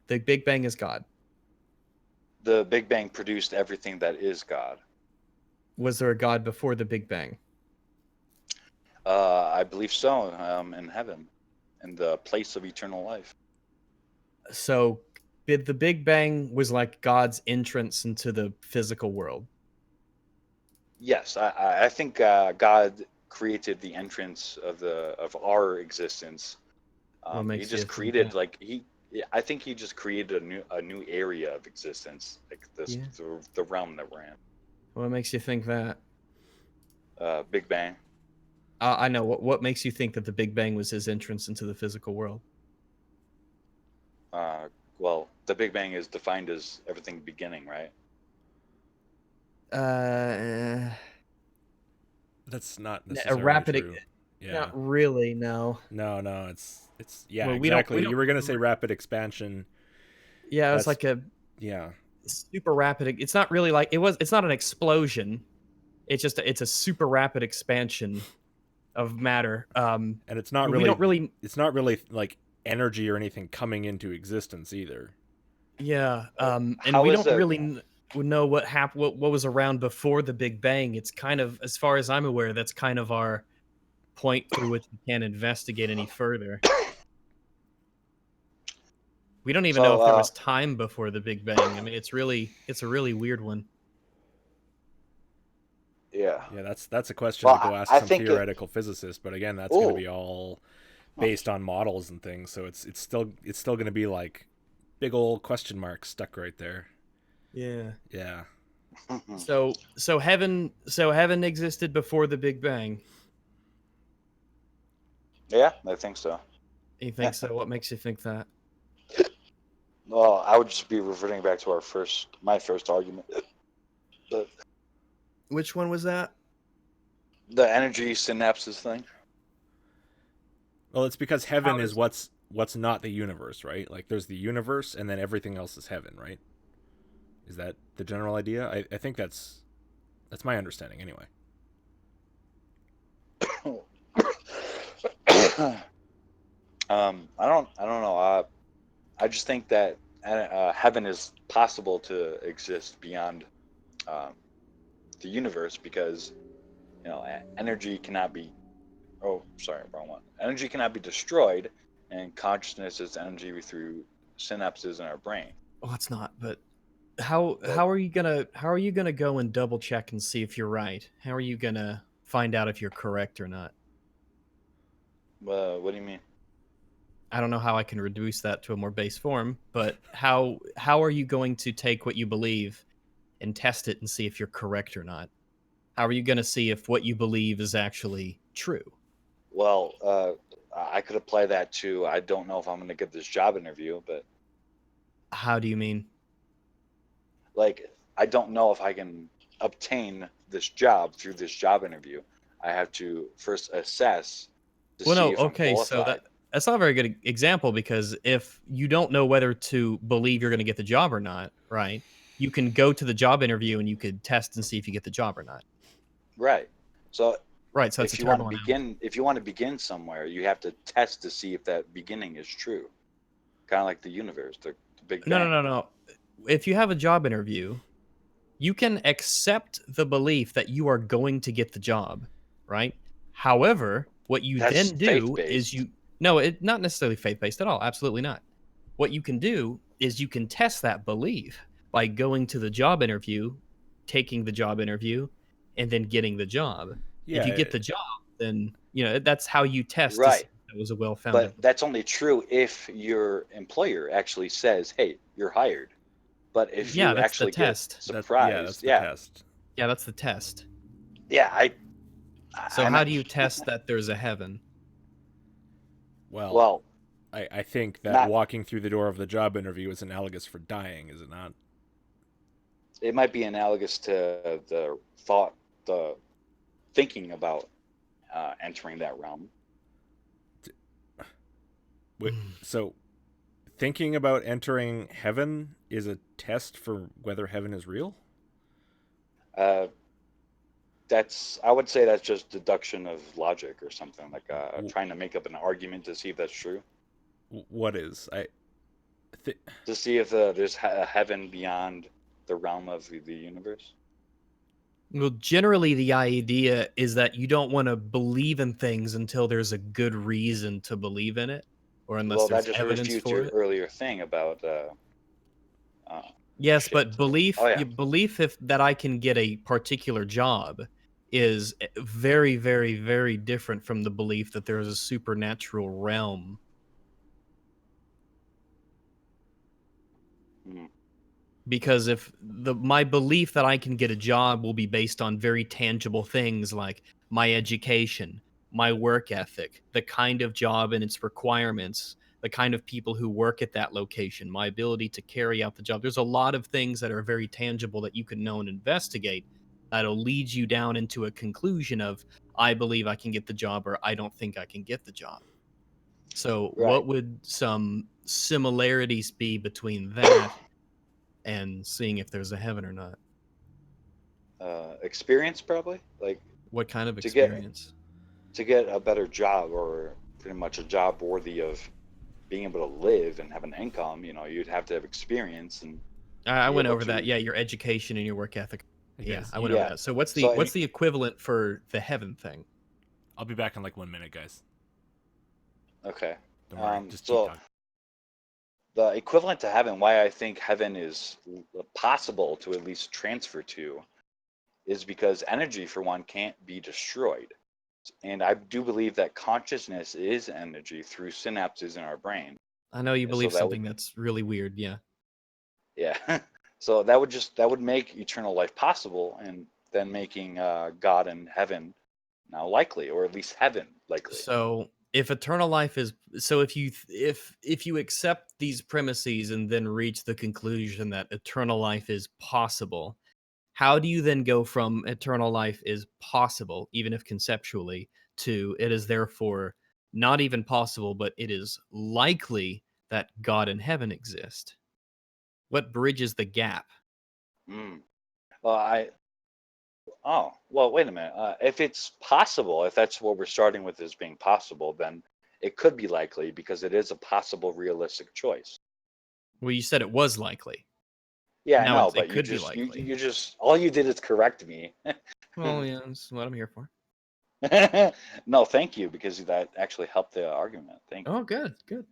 The Big Bang is God. The Big Bang produced everything that is God. Was there a God before the Big Bang? I believe so. In heaven, in the place of eternal life. So the Big Bang was like God's entrance into the physical world. Yes, I think God created the entrance of our existence. He just created I think he just created a new area of existence, like this the realm that we're in. What makes you think that? Big Bang. I know. What makes you think that the Big Bang was his entrance into the physical world? Well, the Big Bang is defined as everything beginning, right? That's not necessarily true. Yeah. Not really, no. No, it's yeah, well, exactly. You were gonna say rapid expansion. Yeah, it's like a super rapid. It's not really like it's not an explosion. It's just it's a super rapid expansion of matter. And it's not really it's not really like energy or anything coming into existence either. Yeah, and we don't really know what happened. What was around before the Big Bang? It's kind of, as far as I'm aware, that's kind of our point through which we can't investigate any further. We don't even know if there was time before the Big Bang. I mean, it's a really weird one. Yeah. Yeah, that's a question to go ask some theoretical physicist. But again, that's going to be all based on models and things. So it's still going to be like big old question marks stuck right there. Yeah. Yeah. So heaven existed before the Big Bang. Yeah, I think so. You think so? What makes you think that? Well, I would just be reverting back to my first argument. Which one was that? The energy synapses thing. Well, it's because heaven is what's not the universe, right? Like there's the universe and then everything else is heaven, right? Is that the general idea? I think that's my understanding anyway. I don't know. I just think that heaven is possible to exist beyond the universe because energy cannot be. Oh, sorry, wrong one. Energy cannot be destroyed, and consciousness is energy through synapses in our brain. Oh, it's not. But how are you gonna go and double check and see if you're right? How are you gonna find out if you're correct or not? What do you mean? I don't know how I can reduce that to a more base form, but how are you going to take what you believe and test it and see if you're correct or not? How are you going to see if what you believe is actually true? Well, I could apply that to, I don't know if I'm going to get this job interview, but... How do you mean? Like, I don't know if I can obtain this job through this job interview. I have to first assess to see if I'm qualified. So that's not a very good example, because if you don't know whether to believe you're going to get the job or not, right? You can go to the job interview and you could test and see if you get the job or not. Right. So Right, so that's if a you want to terrible begin, if you want to begin somewhere, you have to test to see if that beginning is true. Kind of like the universe, the Big Bang. No. If you have a job interview, you can accept the belief that you are going to get the job, right? However, what you That's then do is faith-based. not necessarily faith-based at all, absolutely not. What you can do is you can test that belief by going to the job interview, taking the job interview, and then getting the job. If you Yeah. get the job, then that's how you test to see Right. if it was a well-founded. But that's only true if your employer actually says, "Hey, you're hired." But if Yeah, you that's the actually get test. surprised, That's the test. Yeah, that's the test. yeah, So I'm how not- do you test that there's a heaven? Well, I think that not. walking through the door of the job interview is analogous for dying, is it not? It might be analogous to the thinking about entering that realm. So, thinking about entering heaven is a test for whether heaven is real? I would say that's just deduction of logic or something, like trying to make up an argument to see if that's true. What is? To see if there's a heaven beyond the realm of the universe. Well, generally, the idea is that you don't want to believe in things until there's a good reason to believe in it, or unless Well, that there's just evidence refutes for your it. earlier thing about Yes, shit. but belief, Oh yeah. belief if that I can get a particular job is very, very, very different from the belief that there is a supernatural realm. Mhm. Because if my belief that I can get a job will be based on very tangible things like my education, my work ethic, the kind of job and its requirements, the kind of people who work at that location, my ability to carry out the job. There's a lot of things that are very tangible that you can know and investigate that'll lead you down into a conclusion of I believe I can get the job or I don't think I can get the job. So, Right. what would some similarities be between that and seeing if there's a heaven or not? Experience probably, like What kind of to get experience? to get a better job, or pretty much a job worthy of being able to live and have an income. You'd have to have experience and I be went able over that. to. Yeah, your education and your work ethic. Hey Yeah, guys, I went over Yeah. that. So what's So the equivalent for the heaven thing? I'll be back in like 1 minute, guys. okay. Don't worry, just keep So talking. the equivalent to heaven, why I think heaven is possible to at least transfer to, is because energy, for one, can't be destroyed. And I do believe that consciousness is energy through synapses in our brain. I know you And so believe that would, something that's really weird. Yeah. yeah. So that would make eternal life possible, and then making God and heaven now likely, or at least heaven likely. So if eternal life is so if you accept these premises and then reach the conclusion that eternal life is possible, how do you then go from eternal life is possible, even if conceptually, to it is therefore not even possible, but it is likely that God and heaven exist? What bridges the gap? Mm. Well, well, wait a minute. If it's possible, if that's what we're starting with as being possible, then it could be likely because it is a possible realistic choice. Well, you said it was likely. Yeah, I Now know, it but you could be just likely. you just all you did is correct me. Well, yeah, that's what I'm here for. No, thank you, because that actually helped the argument. Thank you. Oh, good, good.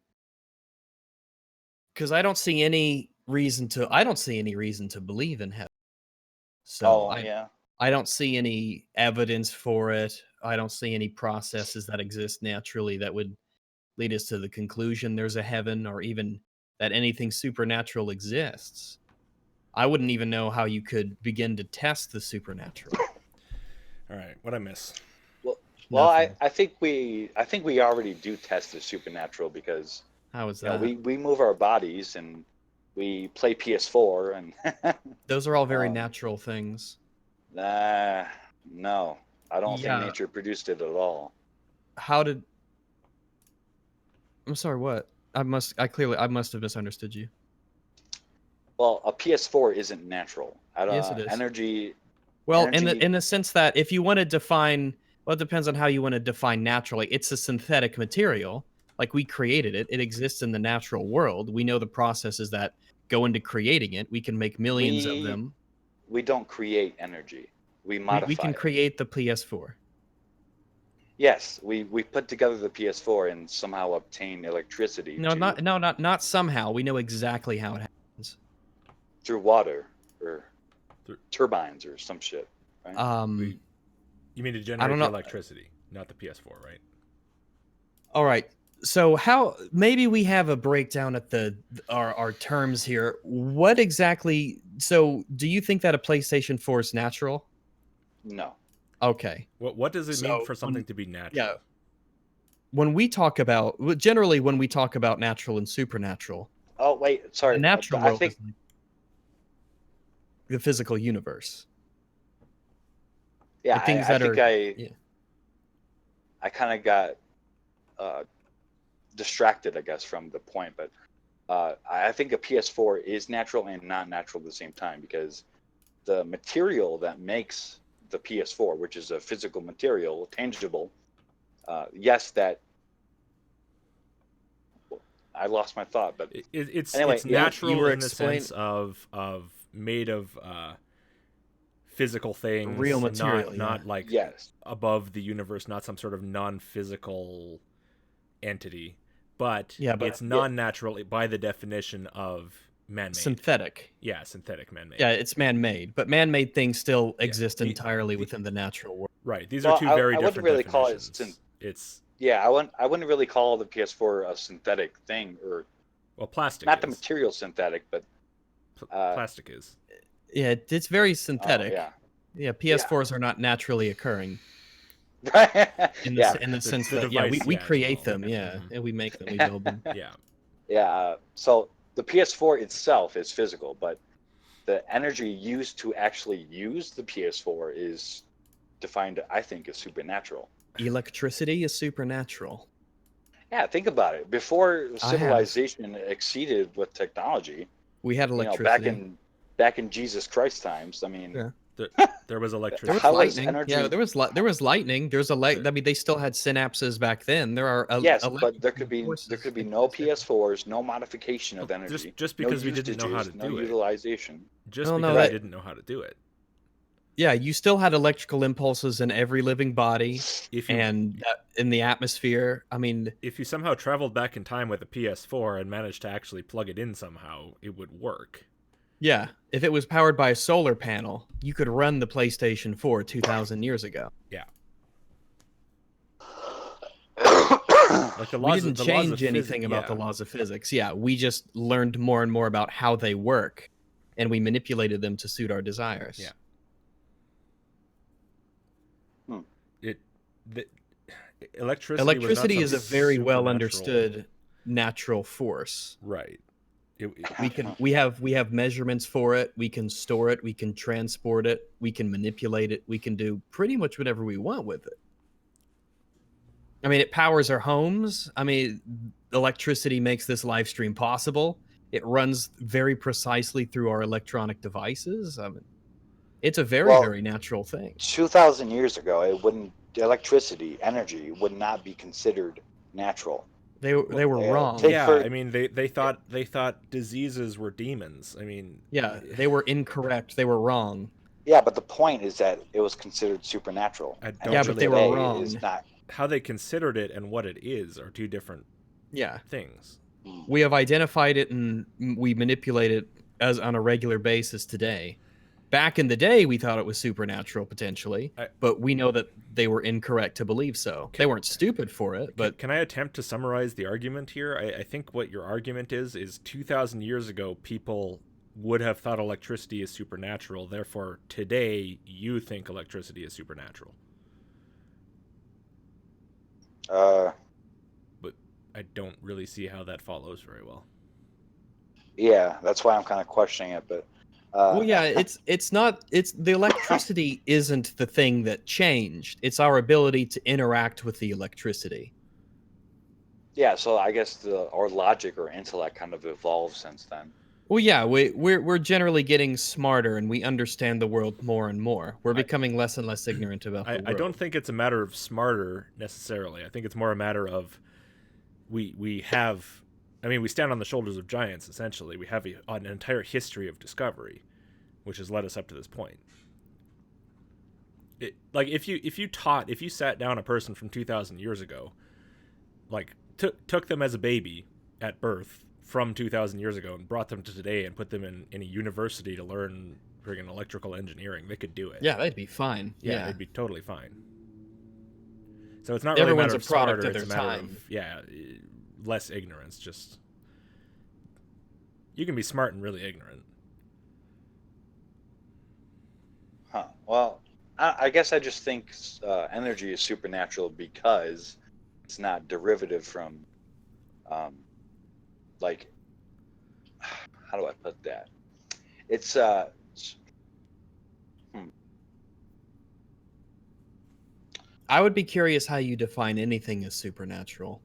Because I don't see any reason to believe in heaven. So Oh yeah. I don't see any evidence for it. I don't see any processes that exist naturally that would lead us to the conclusion there's a heaven or even that anything supernatural exists. I wouldn't even know how you could begin to test the supernatural. All right, what'd I miss? Well, I think we already do test the supernatural because how is you know, that? we move our bodies and we play PS4 and Those are all very natural things. no, I don't think Yeah. nature produced it at all. How did? I'm sorry. What? I must have misunderstood you. Well, a PS4 isn't natural. Yes, it is. Energy. Well, energy, in the sense that if you want to define, well, it depends on how you want to define naturally. It's a synthetic material. Like we created it. It exists in the natural world. We know the processes that go into creating it. We can make millions of them. We don't create energy. We modify we can it. create the PS4. Yes, we put together the PS4 and somehow obtain electricity. Not somehow. We know exactly how it happens. Through water or turbines or some shit. Right? You mean to generate the electricity, not the PS4, right? All right. So how maybe we have a breakdown at our terms here. What exactly? So do you think that a PlayStation 4 is natural? No. Okay. What does it mean for something to be natural? Yeah. When we talk about natural and supernatural. Oh wait, sorry. The natural world is like the physical universe. Yeah, I kind of got distracted, I guess, from the point, but I think a PS4 is natural and not natural at the same time because the material that makes the PS4, which is a physical material, tangible, yes, that I lost my thought, but it's anyway, natural in the sense of made of physical things, real material, not like above the universe, not some sort of non-physical entity, but it's non-natural by the definition of man-made. Synthetic. Yeah, synthetic man-made. Yeah, it's man-made, but man-made things still exist entirely within the natural world. Right. These are two very different really definitions. I wouldn't really call the PS4 a synthetic thing, or plastic. Not the material synthetic, but plastic is. Yeah, it's very synthetic. Yeah, PS4s are not naturally occurring. In the sense that we create them, and we make them, we build them. So the PS4 itself is physical, but the energy used to actually use the PS4 is defined, I think, as supernatural. Electricity is supernatural. Yeah, think about it. Before civilization exceeded with technology, we had electricity. Back in Jesus Christ times, I mean, there was electricity. There was lightning. Yeah, there was lightning. There's I mean, they still had synapses back then. There are but there could be no PS4s, no modification of energy. Just because we didn't know how to do it. Utilization. Just because we didn't know how to do it. Yeah, you still had electrical impulses in every living body and in the atmosphere. I mean, if you somehow traveled back in time with a PS4 and managed to actually plug it in somehow, it would work. Yeah, if it was powered by a solar panel, you could run the PlayStation 4 2,000 years ago. Yeah. We didn't change anything about the laws of physics. Yeah, we just learned more and more about how they work, and we manipulated them to suit our desires. Yeah. Electricity is a very well understood natural force. Right. We have measurements for it. We can store it. We can transport it. We can manipulate it. We can do pretty much whatever we want with it. I mean, it powers our homes. I mean, electricity makes this live stream possible. It runs very precisely through our electronic devices. I mean, it's a very natural thing. 2,000 years ago, electricity, energy would not be considered natural. They were wrong. I mean, they thought diseases were demons. I mean, they were incorrect. They were wrong. Yeah, but the point is that it was considered supernatural. But they were wrong. How they considered it and what it is are two different things. We have identified it and we manipulate it as on a regular basis today. Back in the day, we thought it was supernatural potentially, but we know that they were incorrect to believe so. They weren't stupid for it, but... Can I attempt to summarize the argument here? I think what your argument is 2,000 years ago, people would have thought electricity is supernatural. Therefore, today you think electricity is supernatural. But I don't really see how that follows very well. Yeah, that's why I'm kind of questioning it. But well, yeah, it's not. It's the electricity isn't the thing that changed. It's our ability to interact with the electricity. Yeah, so I guess our logic or intellect kind of evolved since then. Well, yeah, we're generally getting smarter and we understand the world more and more. We're becoming less and less ignorant about the world. I don't think it's a matter of smarter necessarily. I think it's more a matter of we have. I mean, we stand on the shoulders of giants. Essentially, we have an entire history of discovery, which has led us up to this point. Like if you sat down a person from 2,000 years ago, like took them as a baby at birth from 2,000 years ago and brought them to today and put them in a university to learn friggin' electrical engineering, they could do it. Yeah, they'd be fine. Yeah, they'd be totally fine. So it's not really everyone's a matter of a product smarter, of their it's a matter time. of less ignorance. Just you can be smart and really ignorant. Huh. Well, I guess I just think energy is supernatural because it's not derivative from, like, how do I put that? It's I would be curious how you define anything as supernatural.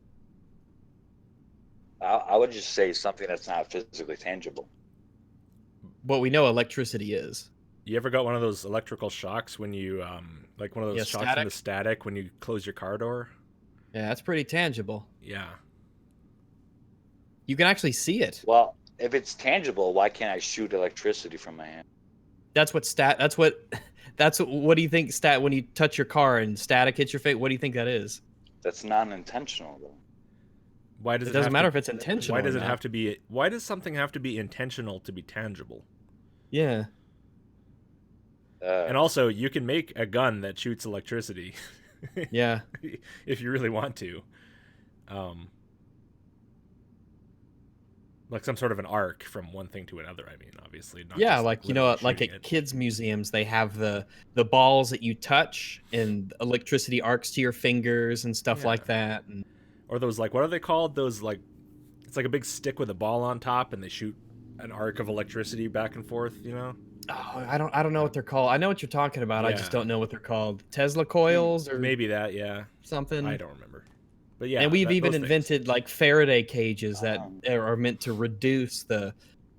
I would just say something that's not physically tangible. What we know electricity is. You ever got one of those electrical shocks when you like one of those shocks from the static when you close your car door? Yeah, that's pretty tangible. Yeah. You can actually see it. Well, if it's tangible, why can't I shoot electricity from my hand? That's what what do you think when you touch your car and static hits your face, what do you think that is? That's non-intentional though. Why does it doesn't matter if it's intentional? Why does it have to be? Why does something have to be intentional to be tangible? Yeah. And also, you can make a gun that shoots electricity. Yeah. If you really want to. Like some sort of an arc from one thing to another. I mean, obviously. Not yeah, just like like at kids' museums, they have the balls that you touch and electricity arcs to your fingers and stuff like that. And or those, like, what are they called? Those, like, it's like a big stick with a ball on top, and they shoot an arc of electricity back and forth. You know? Oh, I don't know what they're called. I know what you're talking about. I just don't know what they're called. Tesla coils or maybe that. Yeah. Something. I don't remember. But yeah, and we've even invented like Faraday cages that are meant to reduce the,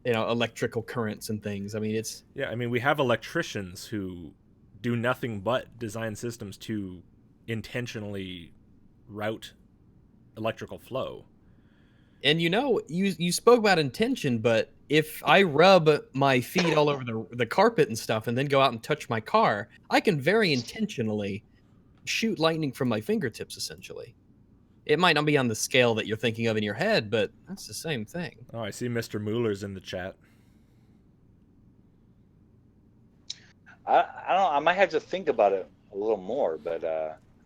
electrical currents and things. I mean, it's I mean, we have electricians who do nothing but design systems to intentionally route electrical flow. And you spoke about intention, but if I rub my feet all over the carpet and stuff, and then go out and touch my car, I can very intentionally shoot lightning from my fingertips. Essentially. It might not be on the scale that you're thinking of in your head, but that's the same thing. Oh, I see Mr. Mueller's in the chat. I don't know. I might have to think about it a little more, but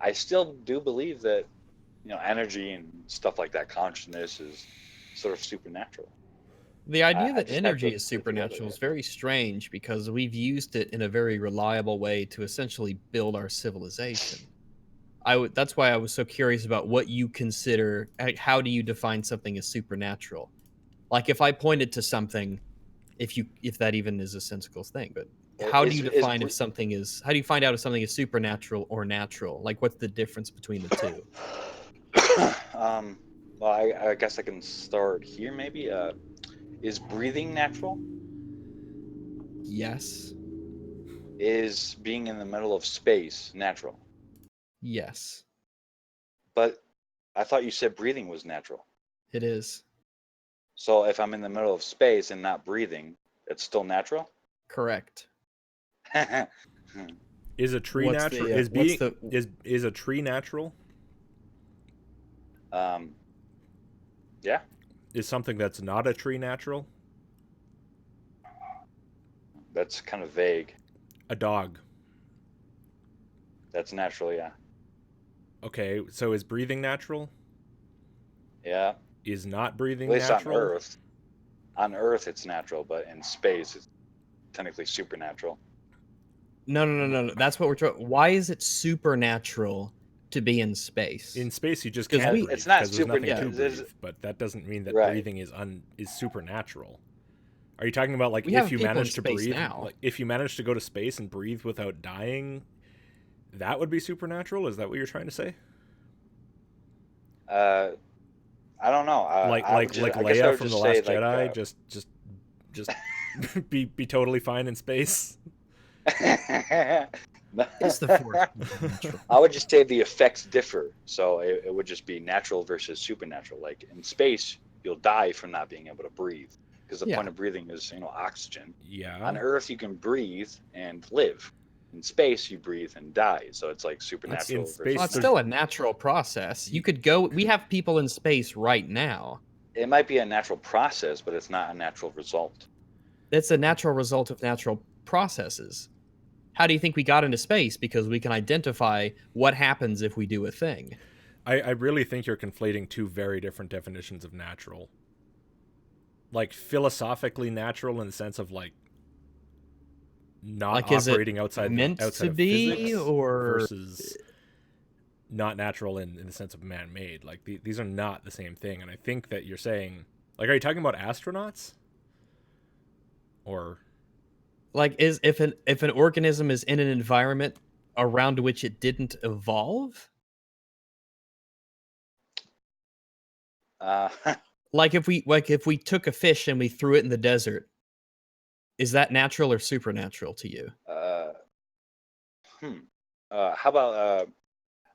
I still do believe that, energy and stuff like that, consciousness is sort of supernatural. The idea that energy is supernatural is very strange because we've used it in a very reliable way to essentially build our civilization. That's why I was so curious about what you consider. How do you define something as supernatural? Like if I pointed to something, if that even is a sensical thing, but how do you define if something is? How do you find out if something is supernatural or natural? Like what's the difference between the two? Well, I guess I can start here. Maybe is breathing natural? Yes. Is being in the middle of space natural? Yes. But I thought you said breathing was natural. It is. So if I'm in the middle of space and not breathing, it's still natural? Correct. Is a tree natural? Is a tree natural? Yeah. Is something that's not a tree natural? That's kind of vague. A dog. That's natural, yeah. Okay, so is breathing natural? Yeah. Is not breathing natural? At least on Earth. on Earth it's natural, but in space it's technically supernatural. No. That's what we're trying. Why is it supernatural to be in space? In space, you just can't breathe it's not because there's nothing to there's, breathe. But that doesn't mean that right. breathing is supernatural. Are you talking about like We if have you people manage in to space breathe, now. like if you manage to go to space and breathe without dying, that would be supernatural? Is that what you're trying to say? I don't know. Like I Leia from The Last say, Jedi, just be totally fine in space. Is the force natural? I would just say the effects differ. So it would just be natural versus supernatural. Like in space, you'll die from not being able to breathe because the point of breathing is, oxygen. Yeah. On Earth, you can breathe and live. In space, you breathe and die. So it's like supernatural. In space, it's still a natural process. You could go. We have people in space right now. It might be a natural process, but it's not a natural result. It's a natural result of natural processes. How do you think we got into space? Because we can identify what happens if we do a thing. I really think you're conflating two very different definitions of natural. Like philosophically natural in the sense of like not like, operating is it outside meant outside to of be physics or versus not natural in the sense of man-made. Like these are not the same thing. And I think that you're saying, like, are you talking about astronauts? Or like if an organism is in an environment around which it didn't evolve? Like if we took a fish and we threw it in the desert, is that natural or supernatural to you? How about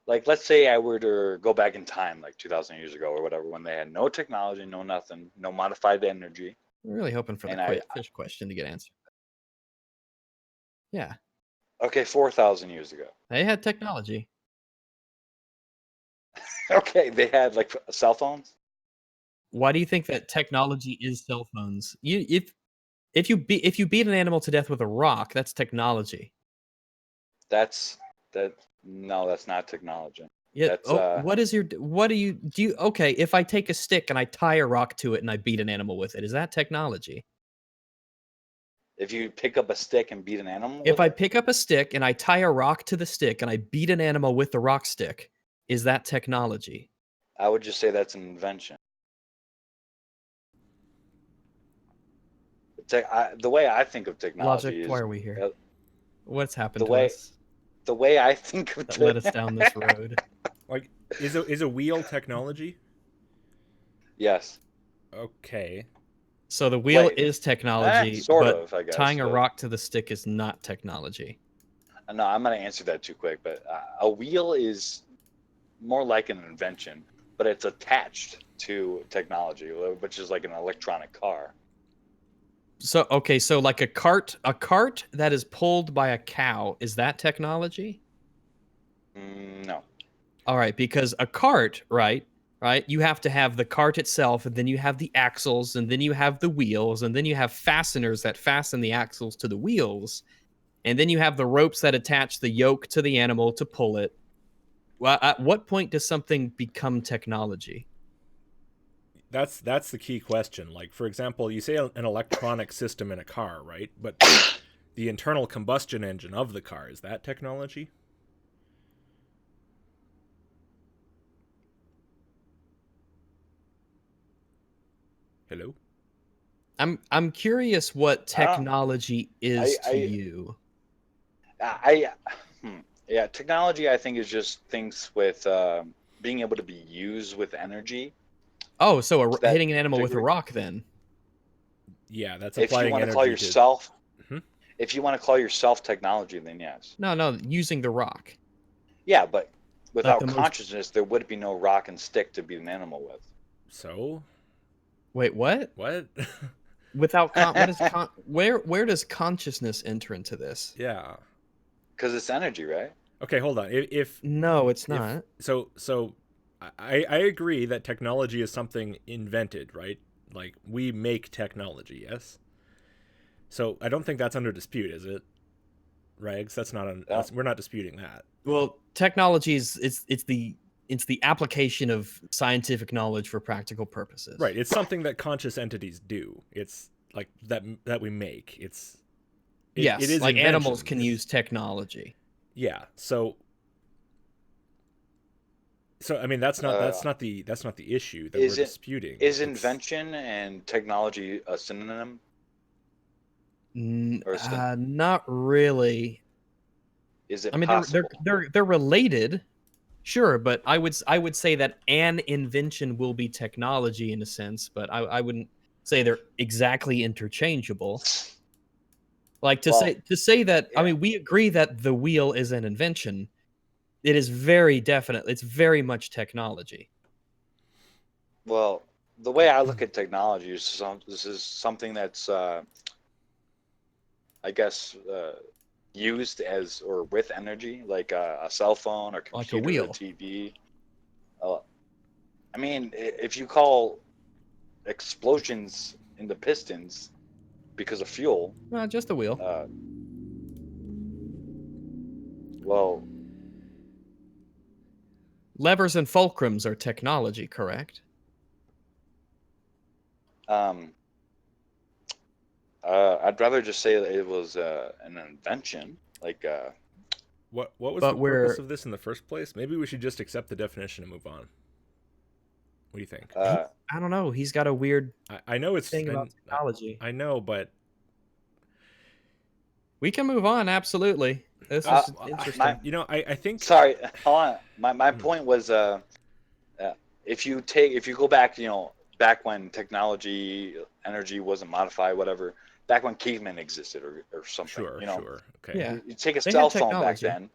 like let's say I were to go back in time like 2,000 years ago or whatever, when they had no technology, no nothing, no modified energy. I'm really hoping for the fish question to get answered. Yeah. Okay, 4,000 years ago. They had technology. Okay, they had like cell phones. Why do you think that technology is cell phones? If you beat an animal to death with a rock, that's technology. No, that's not technology. Yeah. That's, what do you? Okay, if I take a stick and I tie a rock to it and I beat an animal with it, is that technology? If you pick up a stick and beat an animal. If I pick up a stick and I tie a rock to the stick and I beat an animal with the rock stick, is that technology? I would just say that's an invention. The way I think of technology Logic, is. why are we here? What's happened to us? The way I think of that led us down this road. Like, is a wheel technology? Yes. Okay. So the wheel is technology, sort but of, I guess, tying a rock to the stick is not technology. No, I'm going to answer that too quick, but a wheel is more like an invention, but it's attached to technology, which is like an electronic car. So like a cart that is pulled by a cow, is that technology? No. All right, because a cart, right? You have to have the cart itself, and then you have the axles, and then you have the wheels, and then you have fasteners that fasten the axles to the wheels, and then you have the ropes that attach the yoke to the animal to pull it. Well, at what point does something become technology? That's the key question. Like, for example, you say an electronic system in a car, right? But the internal combustion engine of the car, is that technology? Hello? I'm curious what technology is to you. Yeah, technology I think is just things with being able to be used with energy. Oh, so hitting an animal with a rock then? Yeah, that's applying if you want energy to call yourself, if you want to call yourself technology, then yes. No, using the rock. Yeah, but without consciousness, there would be no rock and stick to beat an animal with. So? Wait, what? What? Without where does consciousness enter into this? Yeah. Because it's energy, right? Okay, hold on. No, it's not. So I agree that technology is something invented, right? Like, we make technology, yes? So I don't think that's under dispute, is it? Rags? That's not we're not disputing that. Well, technology is it's the it's the application of scientific knowledge for practical purposes. Right. It's something that conscious entities do. It's like that we make. It Yes, is like invention. animals can use technology. Yeah. So I mean that's not the issue that we're disputing. Is invention and technology a synonym? Not really. Is it? I mean, possible? they're related, sure, but I would say that an invention will be technology in a sense, but I wouldn't say they're exactly interchangeable. Like to say that, yeah. I mean, we agree that the wheel is an invention. It is very definite. It's very much technology. Well, the way I look at technology is this is something that's, I guess, used as or with energy, like a cell phone or computer, like a wheel, TV. I mean, if you call explosions in the pistons because of fuel, just the wheel. Well, levers and fulcrums are technology, correct? I'd rather just say that it was an invention. Like, what was the purpose of this in the first place? Maybe we should just accept the definition and move on. What do you think? I don't know. He's got a weird. I know it's thing about technology. I know, but we can move on. Absolutely. This is interesting. I think. Sorry, hold on. My point was, if you go back, back when technology, energy wasn't modified, whatever. Back when cavemen existed or something. Sure, sure. Okay. Yeah. You take a cell phone back then.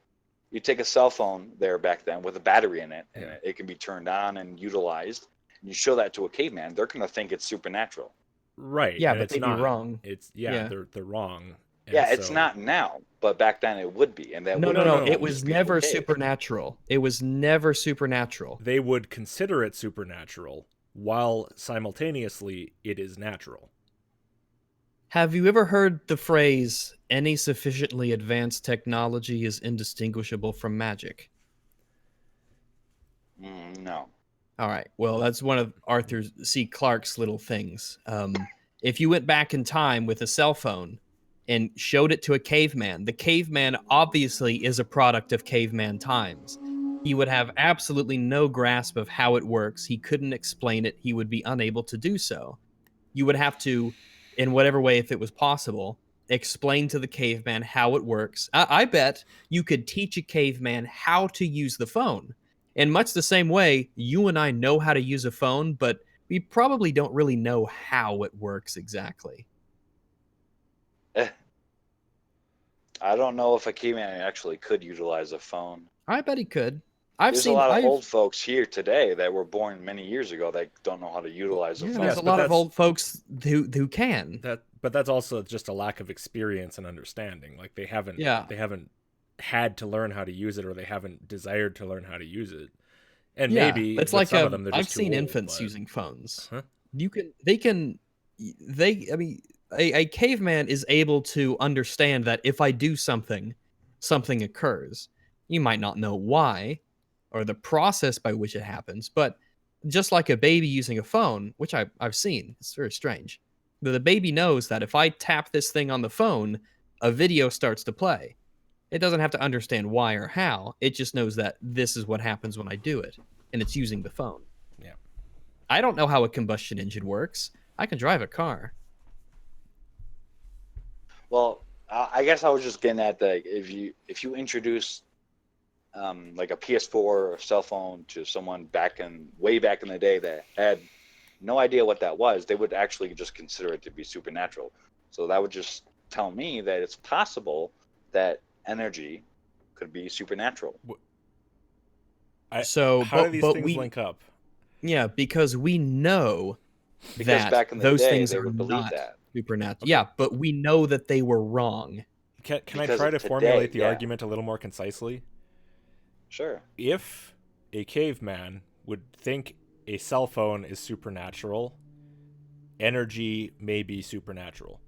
You take a cell phone there back then with a battery in it, and it can be turned on and utilized. And you show that to a caveman, they're going to think it's supernatural. Right. Yeah, and but they'd be wrong. It's they're wrong. And it's not now, but back then it would be, and that no. It was never supernatural. It was never supernatural. They would consider it supernatural, while simultaneously it is natural. Have you ever heard the phrase, any sufficiently advanced technology is indistinguishable from magic? No. All right. Well, that's one of Arthur C. Clarke's little things. If you went back in time with a cell phone and showed it to a caveman, the caveman obviously is a product of caveman times. He would have absolutely no grasp of how it works. He couldn't explain it. He would be unable to do so. You would have to, in whatever way, if it was possible, explain to the caveman how it works. I bet you could teach a caveman how to use the phone. In much the same way, you and I know how to use a phone, but we probably don't really know how it works exactly. I don't know if a caveman actually could utilize a phone. I bet he could. There's a lot of old folks here today that were born many years ago that don't know how to utilize a phone. There's a lot of old folks who can. But that's also just a lack of experience and understanding. Like they haven't had to learn how to use it, or they haven't desired to learn how to use it. And maybe it's like some of them, they're just I've seen old, infants using phones. Huh? A caveman is able to understand that if I do something, something occurs. You might not know why or the process by which it happens, but just like a baby using a phone, which I've seen, it's very strange. The baby knows that if I tap this thing on the phone, a video starts to play. It doesn't have to understand why or how. It just knows that this is what happens when I do it, and it's using the phone. Yeah. I don't know how a combustion engine works. I can drive a car. Well, I guess I was just getting at that if you introduce like a PS4 or a cell phone to someone way back in the day that had no idea what that was, they would actually just consider it to be supernatural. So that would just tell me that it's possible that energy could be supernatural. How do these things link up? Yeah, because we know that back in the those day, things are not supernatural. Okay. Yeah, but we know that they were wrong. Can I try to formulate the argument a little more concisely? Sure. If a caveman would think a cell phone is supernatural, energy may be supernatural.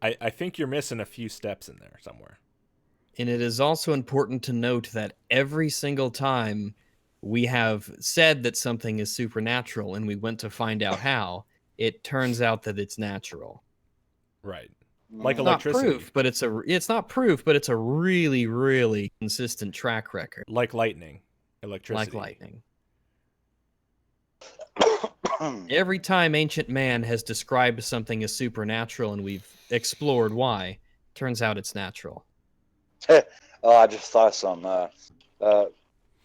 I think you're missing a few steps in there somewhere. And it is also important to note that every single time we have said that something is supernatural and we went to find out how, it turns out that it's natural. Right. Like It's not electricity. proof, but it's not proof, but it's a really, really consistent track record. Like lightning. Electricity. Like lightning. Every time ancient man has described something as supernatural and we've explored why, turns out it's natural. Oh, I just thought some.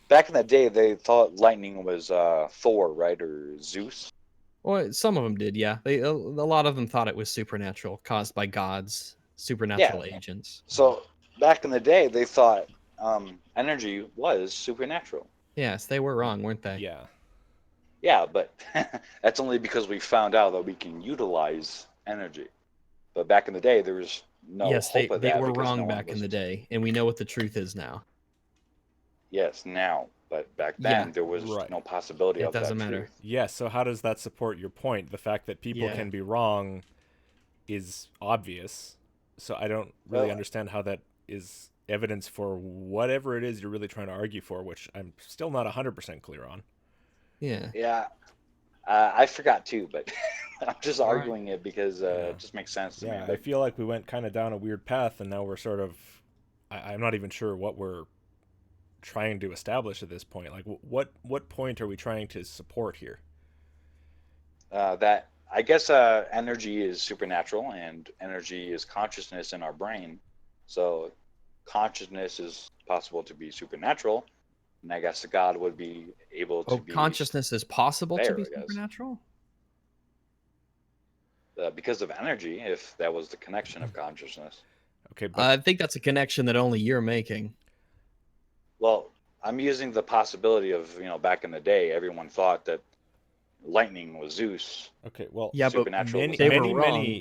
Back in the day, they thought lightning was Thor, right, or Zeus. Well, some of them did, yeah. A lot of them thought it was supernatural, caused by gods, supernatural agents. So back in the day, they thought energy was supernatural. Yes, they were wrong, weren't they? Yeah. Yeah, but that's only because we found out that we can utilize energy. But back in the day, there was no hope of that. Yes, they were wrong back in the day, and we know what the truth is now. Yes, now. But back then, there was no possibility of that. It doesn't matter. Yes, so how does that support your point? The fact that people can be wrong is obvious. So I don't really understand how that is evidence for whatever it is you're really trying to argue for, which I'm still not 100% clear on. Yeah. Yeah. I forgot too, but I'm just arguing it because it just makes sense to me. I feel like we went kind of down a weird path, and now we're sort of... I'm not even sure what we're trying to establish at this point. Like, what point are we trying to support here? That I guess energy is supernatural, and energy is consciousness in our brain. So consciousness is possible to be supernatural, and I guess God would be able to be... consciousness is possible to be supernatural? Because of energy, if that was the connection of consciousness. Okay, but I think that's a connection that only you're making. Well, I'm using the possibility of, back in the day, everyone thought that lightning was Zeus. Okay, well, supernatural.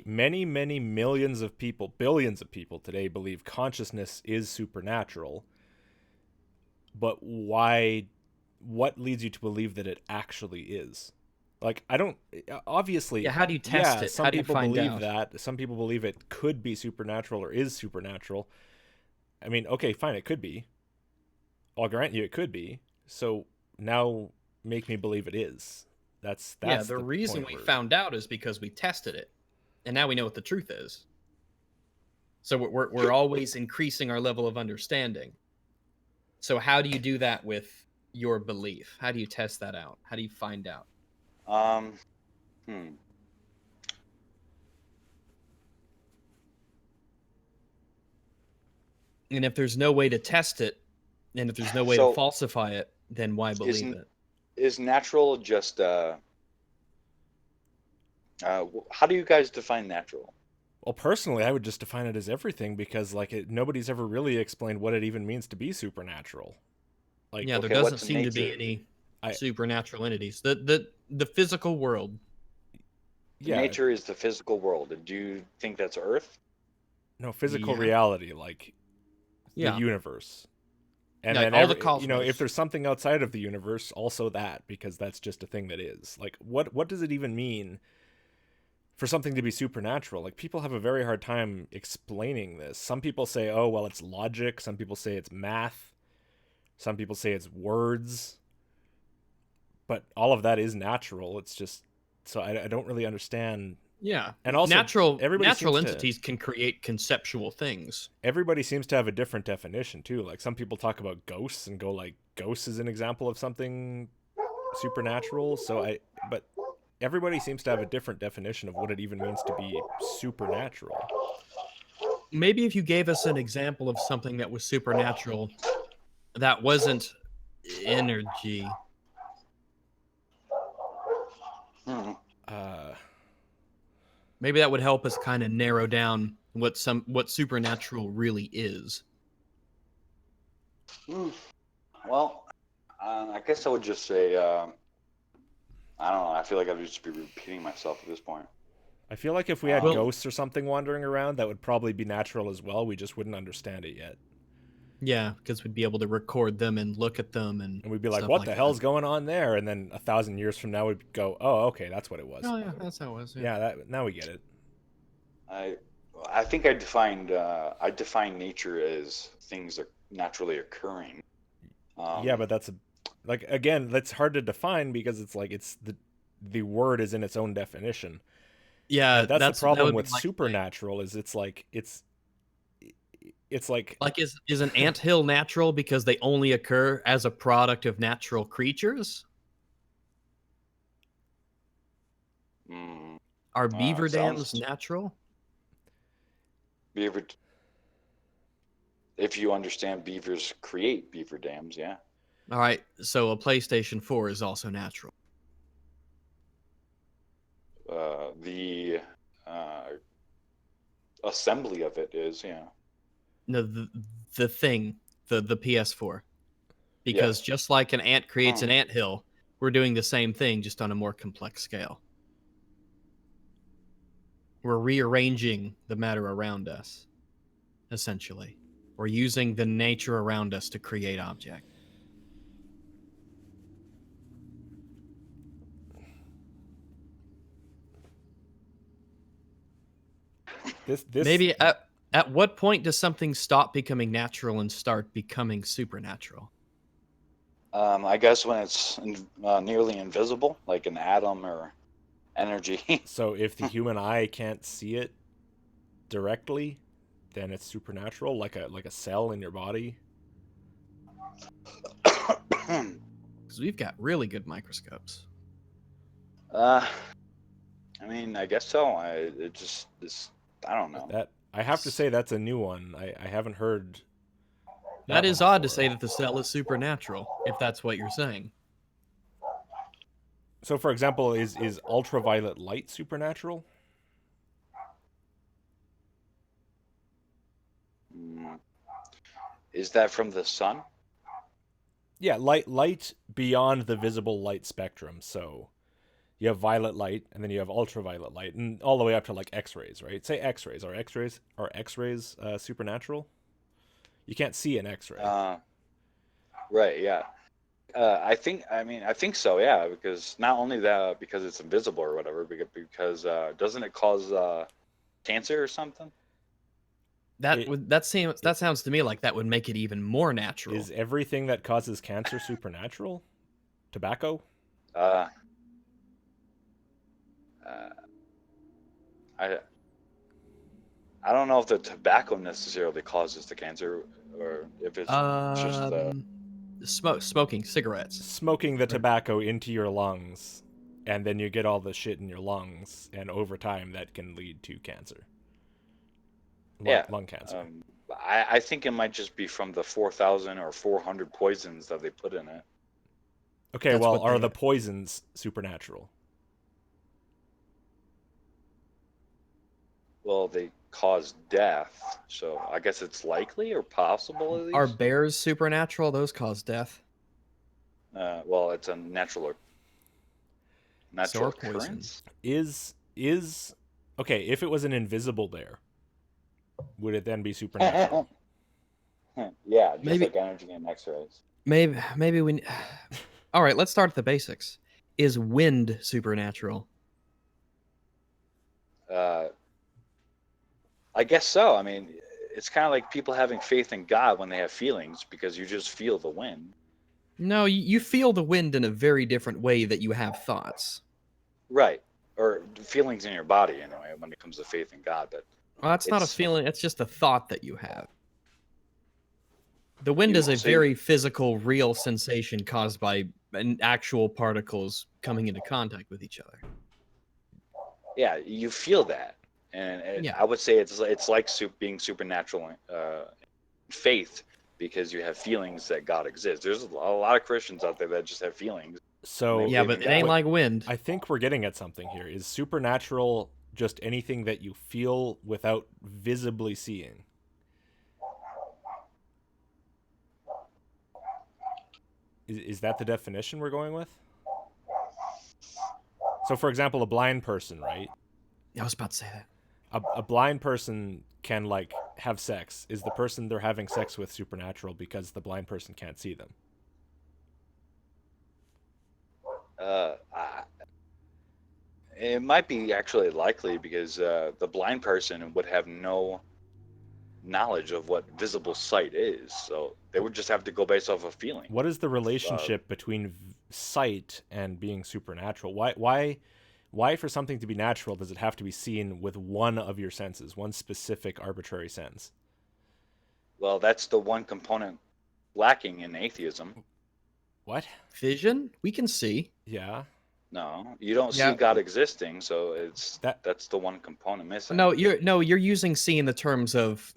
Many millions of people, billions of people today believe consciousness is supernatural. But why? What leads you to believe that it actually is? Like, I don't... Obviously... Yeah, how do you test it? Some how do you people find believe out? that. Some people believe it could be supernatural or is supernatural. I mean, okay, fine, it could be. I'll grant you it could be. So now make me believe it is. That's the reason we found out is because we tested it, and now we know what the truth is. So we're always increasing our level of understanding. So how do you do that with your belief? How do you test that out? How do you find out? And if there's no way to test it, and if there's no way to falsify it, then why believe it? Is natural just how do you guys define natural? Well, personally, I would just define it as everything, because nobody's ever really explained what it even means to be supernatural. Like, there doesn't seem to be any supernatural entities. The physical world. Yeah. Nature is the physical world. Do you think that's Earth? No, physical reality, like the universe. And then all the cosmos. if there's something outside of the universe, also that, because that's just a thing that is. Like, what does it even mean for something to be supernatural? Like, people have a very hard time explaining this. Some people say, oh, well, it's logic. Some people say it's math. Some people say it's words. But all of that is natural. It's just... So I don't really understand. Yeah. And also, natural entities can create conceptual things. Everybody seems to have a different definition, too. Like, some people talk about ghosts and go, like, ghosts is an example of something supernatural. But everybody seems to have a different definition of what it even means to be supernatural. Maybe if you gave us an example of something that was supernatural that wasn't energy... Maybe that would help us kind of narrow down what supernatural really is. Well, I guess I would just say, I don't know. I feel like I would just be repeating myself at this point. I feel like if we had ghosts or something wandering around, that would probably be natural as well. We just wouldn't understand it yet. Yeah, because we'd be able to record them and look at them, and we'd be like, "What the hell's going on there?" And then 1,000 years from now, we'd go, "Oh, okay, that's what it was." Oh yeah, that's how it was. Yeah, now we get it. I think I define nature as things that naturally occurring. Yeah, but that's again, that's hard to define because it's like the word is in its own definition. Yeah, And that's the that problem would be with like supernatural is it's like is an anthill natural because they only occur as a product of natural creatures? Mm, Are beaver dams sounds natural? beaver. If you understand beavers create beaver dams, yeah. All right, so a PlayStation 4 is also natural. The assembly of it is, yeah. No, the thing, the PS4. Because Yes. just like an ant creates an anthill, we're doing the same thing just on a more complex scale. We're rearranging the matter around us, essentially. We're using the nature around us to create objects. this Maybe at what point does something stop becoming natural and start becoming supernatural? I guess when it's nearly invisible, like an atom or energy. So if the human eye can't see it directly, then it's supernatural, like a cell in your body. Because we've got really good microscopes. I mean, I guess so. I don't know. That I have to say that's a new one. I haven't heard. That is one odd to before. say that the cell is supernatural, if that's what you're saying. So, for example, is ultraviolet light supernatural? Is that from the sun? Yeah, light beyond the visible light spectrum. So you have violet light, and then you have ultraviolet light, and all the way up to like X-rays, right? Say X-rays. Are X-rays supernatural? You can't see an X-ray. Right. Yeah. I think so. Yeah, because not only that, because it's invisible or whatever, because doesn't it cause cancer or something? That sounds to me like that would make it even more natural. Is everything that causes cancer supernatural? Tobacco? I don't know if the tobacco necessarily causes the cancer, or if it's just smoking cigarettes. Smoking the tobacco into your lungs, and then you get all the shit in your lungs, and over time that can lead to cancer. Lung cancer. I think it might just be from the 4,000 or 400 poisons that they put in it. Okay, that's well, are the poisons supernatural? Well, they cause death, so I guess it's likely or possible at least. Are bears supernatural? Those cause death. Well, it's a natural occurrence. Is okay, if it was an invisible bear, would it then be supernatural? Yeah, just like energy and X-rays. Maybe we. All right, let's start at the basics. Is wind supernatural? I guess so. I mean, it's kind of like people having faith in God when they have feelings, because you just feel the wind. No, you feel the wind in a very different way that you have thoughts. Right. Or feelings in your body, anyway, when it comes to faith in God. But well, that's not a feeling. It's just a thought that you have. The wind is a very physical, real sensation caused by actual particles coming into contact with each other. Yeah, you feel that. And I would say it's like being supernatural faith, because you have feelings that God exists. There's a lot of Christians out there that just have feelings. So yeah, but it ain't like wind. I think we're getting at something here. Is supernatural just anything that you feel without visibly seeing? Is that the definition we're going with? So, for example, a blind person, right? I was about to say that. A blind person can, like, have sex. Is the person they're having sex with supernatural because the blind person can't see them? it might be actually likely because the blind person would have no knowledge of what visible sight is, so they would just have to go based off a feeling. What is the relationship between sight and being supernatural? Why for something to be natural does it have to be seen with one of your senses, one specific arbitrary sense? Well, that's the one component lacking in atheism. What? Vision? We can see. Yeah. No, you don't see God existing, so that's the one component missing. No, you're using see in the terms of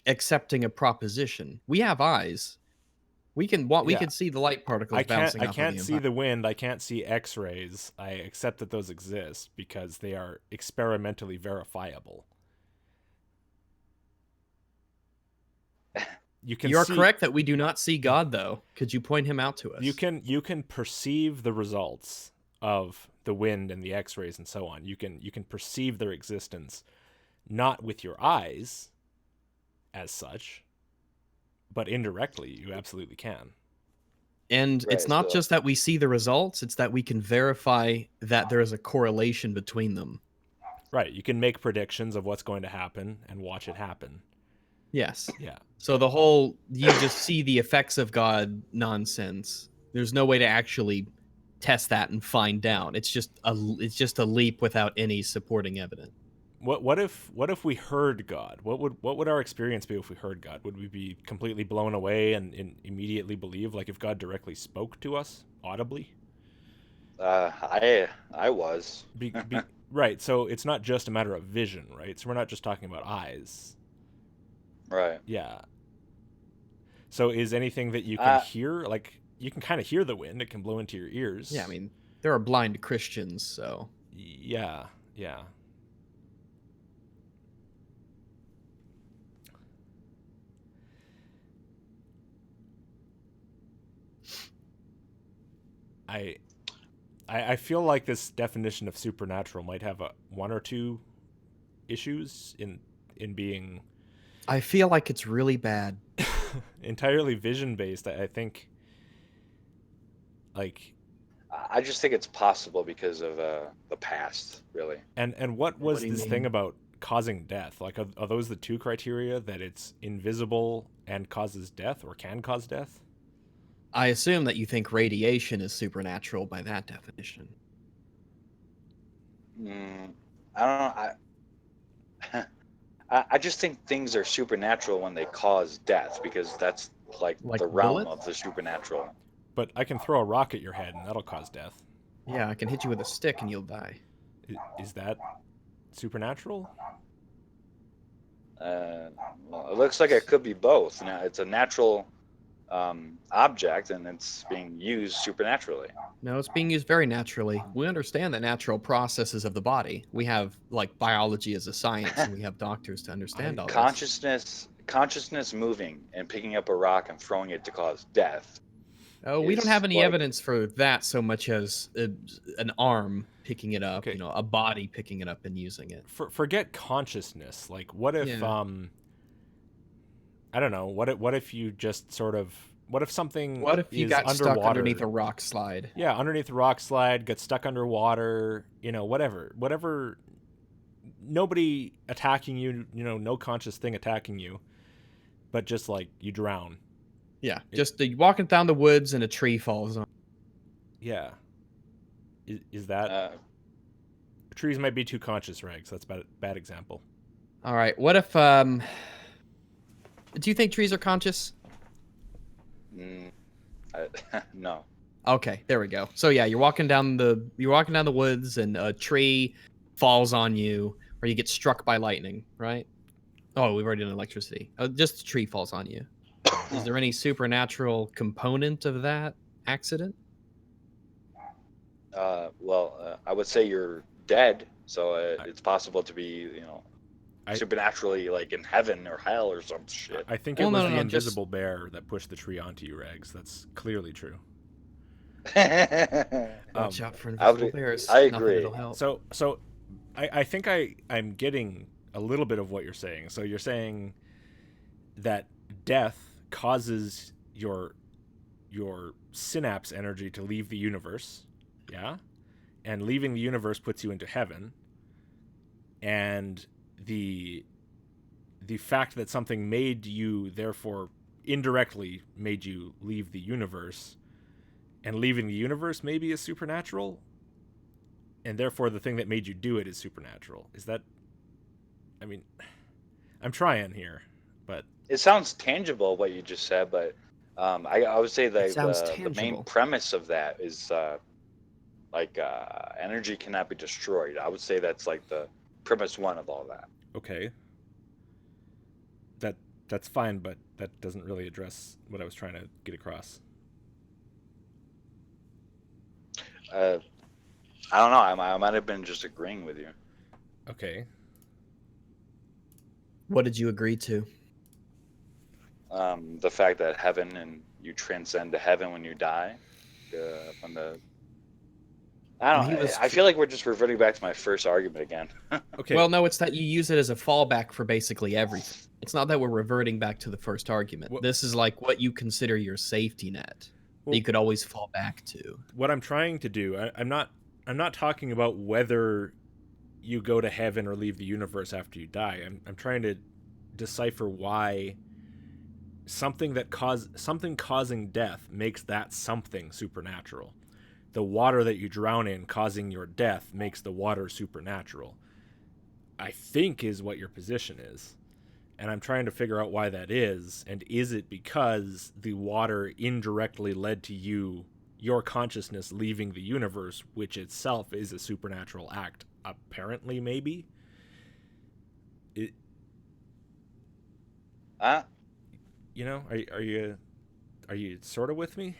accepting a proposition. We have eyes. We can see the light particles bouncing off of the I can't see the wind. I can't see X-rays. I accept that those exist because they are experimentally verifiable. You're correct that we do not see God, though. Could you point him out to us? You can perceive the results of the wind and the X-rays and so on. You can perceive their existence, not with your eyes, as such, but indirectly, you absolutely can. And it's not just that we see the results, it's that we can verify that there is a correlation between them. Right. You can make predictions of what's going to happen and watch it happen. Yes. Yeah. So the whole you just see the effects of God nonsense. There's no way to actually test that and find out. It's just a leap without any supporting evidence. What if we heard God? What would our experience be if we heard God? Would we be completely blown away and immediately believe, like if God directly spoke to us audibly? I was. Right. So it's not just a matter of vision, right? So we're not just talking about eyes. Right. Yeah. So is anything that you can hear, like you can kind of hear the wind, it can blow into your ears. Yeah, I mean, there are blind Christians, so. Yeah. Yeah. I feel like this definition of supernatural might have one or two issues in being. I feel like it's really bad. Entirely vision based. I think. Like. I just think it's possible because of the past, really. And what was this thing about causing death? Like, are those the two criteria, that it's invisible and causes death or can cause death? I assume that you think radiation is supernatural by that definition. I don't know. I just think things are supernatural when they cause death, because that's like the realm of the supernatural. But I can throw a rock at your head and that'll cause death. Yeah, I can hit you with a stick and you'll die. Is that supernatural? Well, it looks like it could be both. Now, it's a natural object and it's being used supernaturally. No, it's being used very naturally. We understand the natural processes of the body. We have like biology as a science, and we have doctors to understand all this. Consciousness moving and picking up a rock and throwing it to cause death. Oh, we don't have any evidence for that so much as an arm picking it up, a body picking it up and using it. Forget consciousness. Like, what if I don't know. What if you just sort of... What if something What if you got underwater? Stuck underneath a rock slide? Yeah, underneath a rock slide, got stuck underwater, whatever. Nobody attacking you, no conscious thing attacking you, but just like you drown. Yeah, just walking down the woods and a tree falls on. Yeah. Is that... trees might be too conscious, Rags. That's a bad example. All right, what if... Do you think trees are conscious? No. Okay, there we go. So yeah, you're walking down the woods and a tree falls on you, or you get struck by lightning, right? Oh, we've already done electricity. Just a tree falls on you. Is there any supernatural component of that accident? Well, I would say you're dead, so it's possible to be, supernaturally like in heaven or hell or some shit. I think it was the invisible bear that pushed the tree onto you, Rags. That's clearly true. Watch out for invisible bears. I agree. So I think I'm getting a little bit of what you're saying. So you're saying that death causes your synapse energy to leave the universe, yeah, and leaving the universe puts you into heaven, and the fact that something made you, therefore indirectly made you leave the universe, and leaving the universe maybe is supernatural, and therefore the thing that made you do it is supernatural. Is that, I mean, I'm trying here, but it sounds tangible what you just said, but I would say that the main premise of that is energy cannot be destroyed. I would say that's like the premise one of all that. Okay. That's fine, but that doesn't really address what I was trying to get across. I don't know. I might have been just agreeing with you. Okay. What did you agree to? The fact that heaven, and you transcend to heaven when you die. I feel like we're just reverting back to my first argument again. Okay. Well, no, it's that you use it as a fallback for basically everything. It's not that we're reverting back to the first argument. This is like what you consider your safety net that you could always fall back to. What I'm trying to do, I'm not talking about whether you go to heaven or leave the universe after you die. I'm trying to decipher why something causing death makes that something supernatural. The water that you drown in causing your death makes the water supernatural, I think, is what your position is. And I'm trying to figure out why that is. And is it because the water indirectly led to your consciousness leaving the universe, which itself is a supernatural act? Apparently, maybe? You know, are you sort of with me?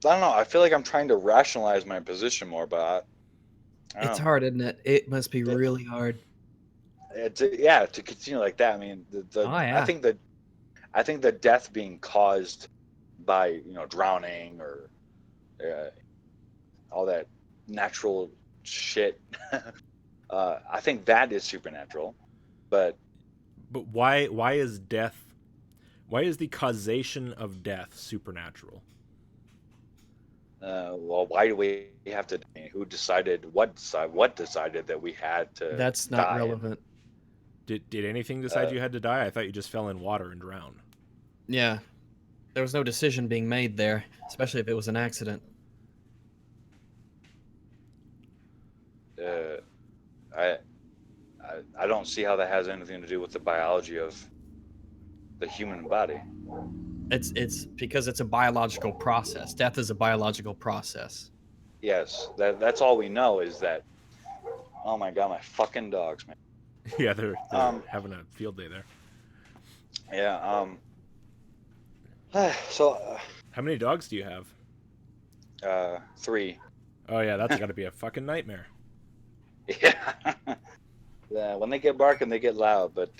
I don't know. I feel like I'm trying to rationalize my position more, but it's hard, isn't it? It must be really hard. To continue like that. I mean, I think the death being caused by drowning or all that natural shit. I think that is supernatural, but why is death? Why is the causation of death supernatural? Well, why do we have to? Who decided? What decided that we had to? That's not relevant. Did anything decide you had to die? I thought you just fell in water and drowned. Yeah, there was no decision being made there, especially if it was an accident. I don't see how that has anything to do with the biology of the human body. It's because it's a biological process. Death is a biological process. Yes, that's all we know is that. Oh my god, my fucking dogs, man. Yeah, they're having a field day there. Yeah. How many dogs do you have? 3. Oh yeah, that's got to be a fucking nightmare. Yeah. Yeah, when they get barking, they get loud. But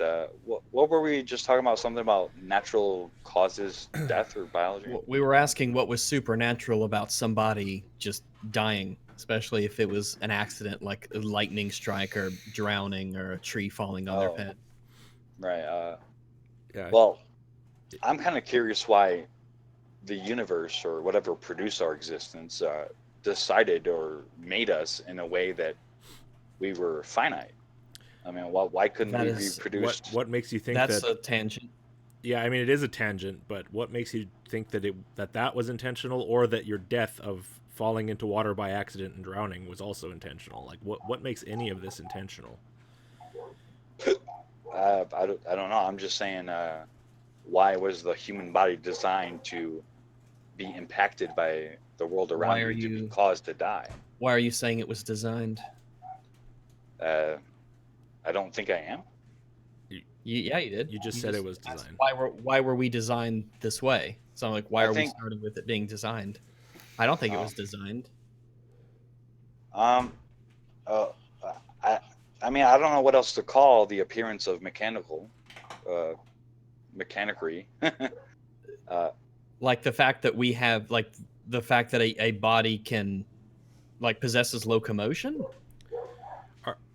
what were we just talking about? Something about natural causes death or biology? We were asking what was supernatural about somebody just dying, especially if it was an accident like a lightning strike or drowning or a tree falling on their head. Right. Yeah. Well, I'm kind of curious why the universe or whatever produced our existence decided or made us in a way that we were finite. I mean, why couldn't we be produced? What makes you think that's a tangent? Yeah, I mean, it is a tangent, but what makes you think that that was intentional, or that your death of falling into water by accident and drowning was also intentional? Like, what makes any of this intentional? I don't know. I'm just saying, why was the human body designed to be impacted by the world around you to be caused to die? Why are you saying it was designed? I don't think I am. Yeah, you did. You just said it was designed. Why were we designed this way? So like, why are we starting with it being designed? I don't think it was designed. I mean, I don't know what else to call the appearance of mechanicry. Like the fact that we have, like the fact that a body can, like, possesses locomotion.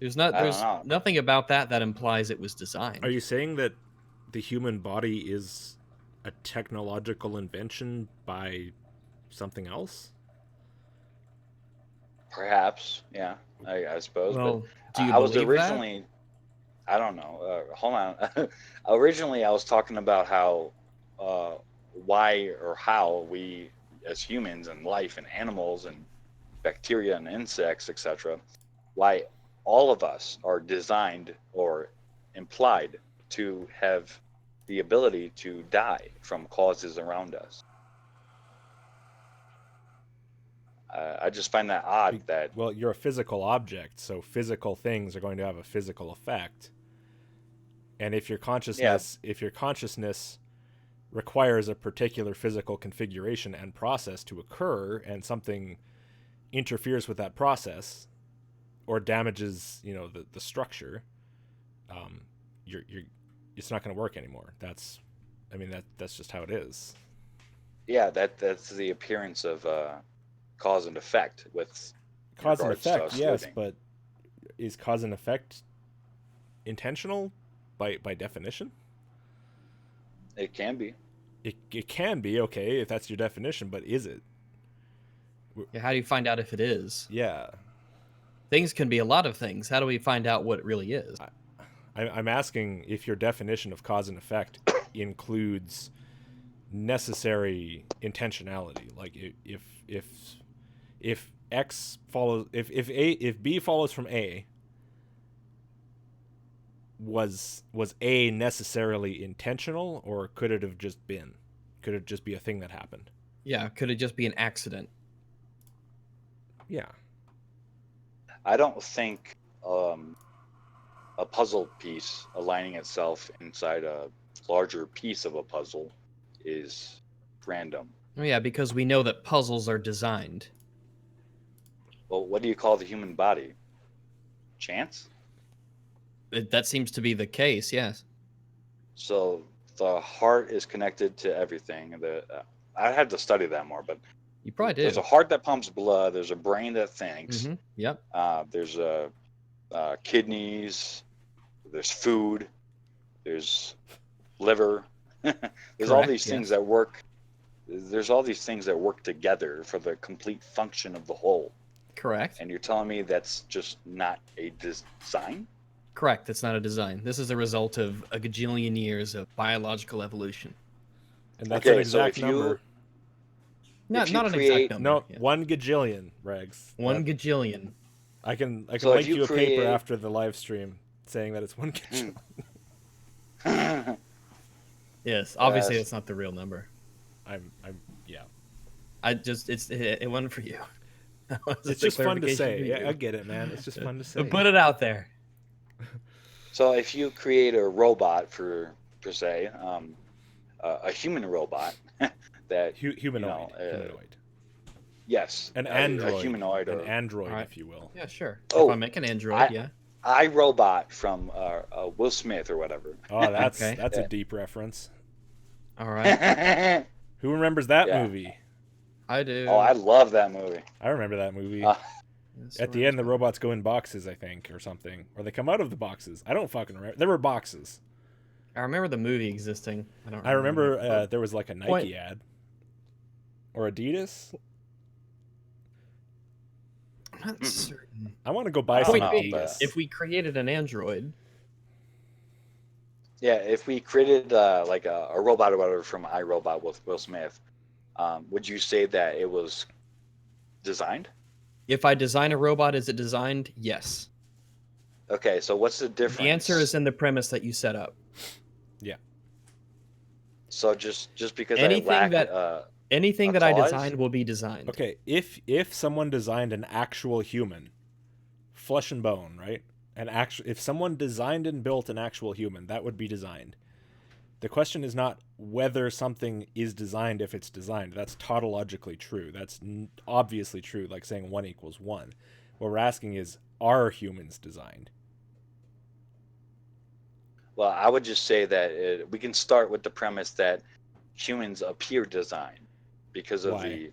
There's nothing about that implies it was designed. Are you saying that the human body is a technological invention by something else? Perhaps, yeah, I suppose. Well, But do you I was believe originally, I don't know. Hold on. Originally, I was talking about how, uh, why or how we as humans and life and animals and bacteria and insects, etc., why all of us are designed or implied to have the ability to die from causes around us. I just find that odd that, well, you're a physical object, so physical things are going to have a physical effect. And if your yeah, consciousness requires a particular physical configuration and process to occur, and something interferes with that process or damages, the structure, you're it's not going to work anymore. That's just how it is. yeah, that's the appearance of cause and effect with Cause and regards to effect, us yes, living. but is cause and effect intentional by definition? It can be. It can be, okay, if that's your definition, but is it? Yeah, how do you find out if it is? Yeah. Things can be a lot of things. How do we find out what it really is? I'm asking if your definition of cause and effect includes necessary intentionality. Like if X follows, if B follows from A, was A necessarily intentional, or could it have just been? Could it just be a thing that happened? Yeah, could it just be an accident? Yeah. I don't think a puzzle piece aligning itself inside a larger piece of a puzzle is random. Oh, yeah, because we know that puzzles are designed. Well, what do you call the human body? Chance? That seems to be the case, yes. So the heart is connected to everything. I had to study that more, but You probably do. there's a heart that pumps blood. There's a brain that thinks. Mm-hmm. Yep. There's kidneys. There's food. There's liver. There's all Correct, these things yes. that work. There's all these things that work together for the complete function of the whole. Correct. And you're telling me that's just not a design? Correct. That's not a design. This is a result of a gajillion years of biological evolution. And that's an exact number. Not an create, exact number. No, yeah. 1 gajillion, Regs. One gajillion. I can So link you a paper after the live stream saying that it's 1 gajillion. Yes, obviously it's not the real number. Yeah. It wasn't for you. It's just fun to say. Yeah, I get it, man. It's just fun to say. Put it out there. So if you create a robot per se, a human robot that humanoid. Yes, an android, a humanoid, an android, if you will. Yeah, sure. Oh, if I make an android, yeah. iRobot from Will Smith or whatever. Oh, that's Okay. that's a deep reference. All right. Who remembers that movie? I do. Oh, I love that movie. I remember that movie. At the end, the robots go in boxes, I think, or something, or they come out of the boxes. I don't fucking remember. There were boxes. I remember the movie existing. I remember there was like a Nike ad, or Adidas. I'm not certain. I want to go buy some Adidas. If we created an android. Yeah, if we created like a robot or whatever from iRobot with Will Smith, would you say that it was designed? If I design a robot, is it designed? Yes. Okay, so what's the difference? The answer is in the premise that you set up. Yeah. So just because anything that I designed will be designed. Okay, if someone designed an actual human, flesh and bone, right? If someone designed and built an actual human, that would be designed. The question is not whether something is designed if it's designed. That's tautologically true. That's obviously true, like saying 1 = 1. What we're asking is, are humans designed? Well, I would just say that we can start with the premise that humans appear designed because of the...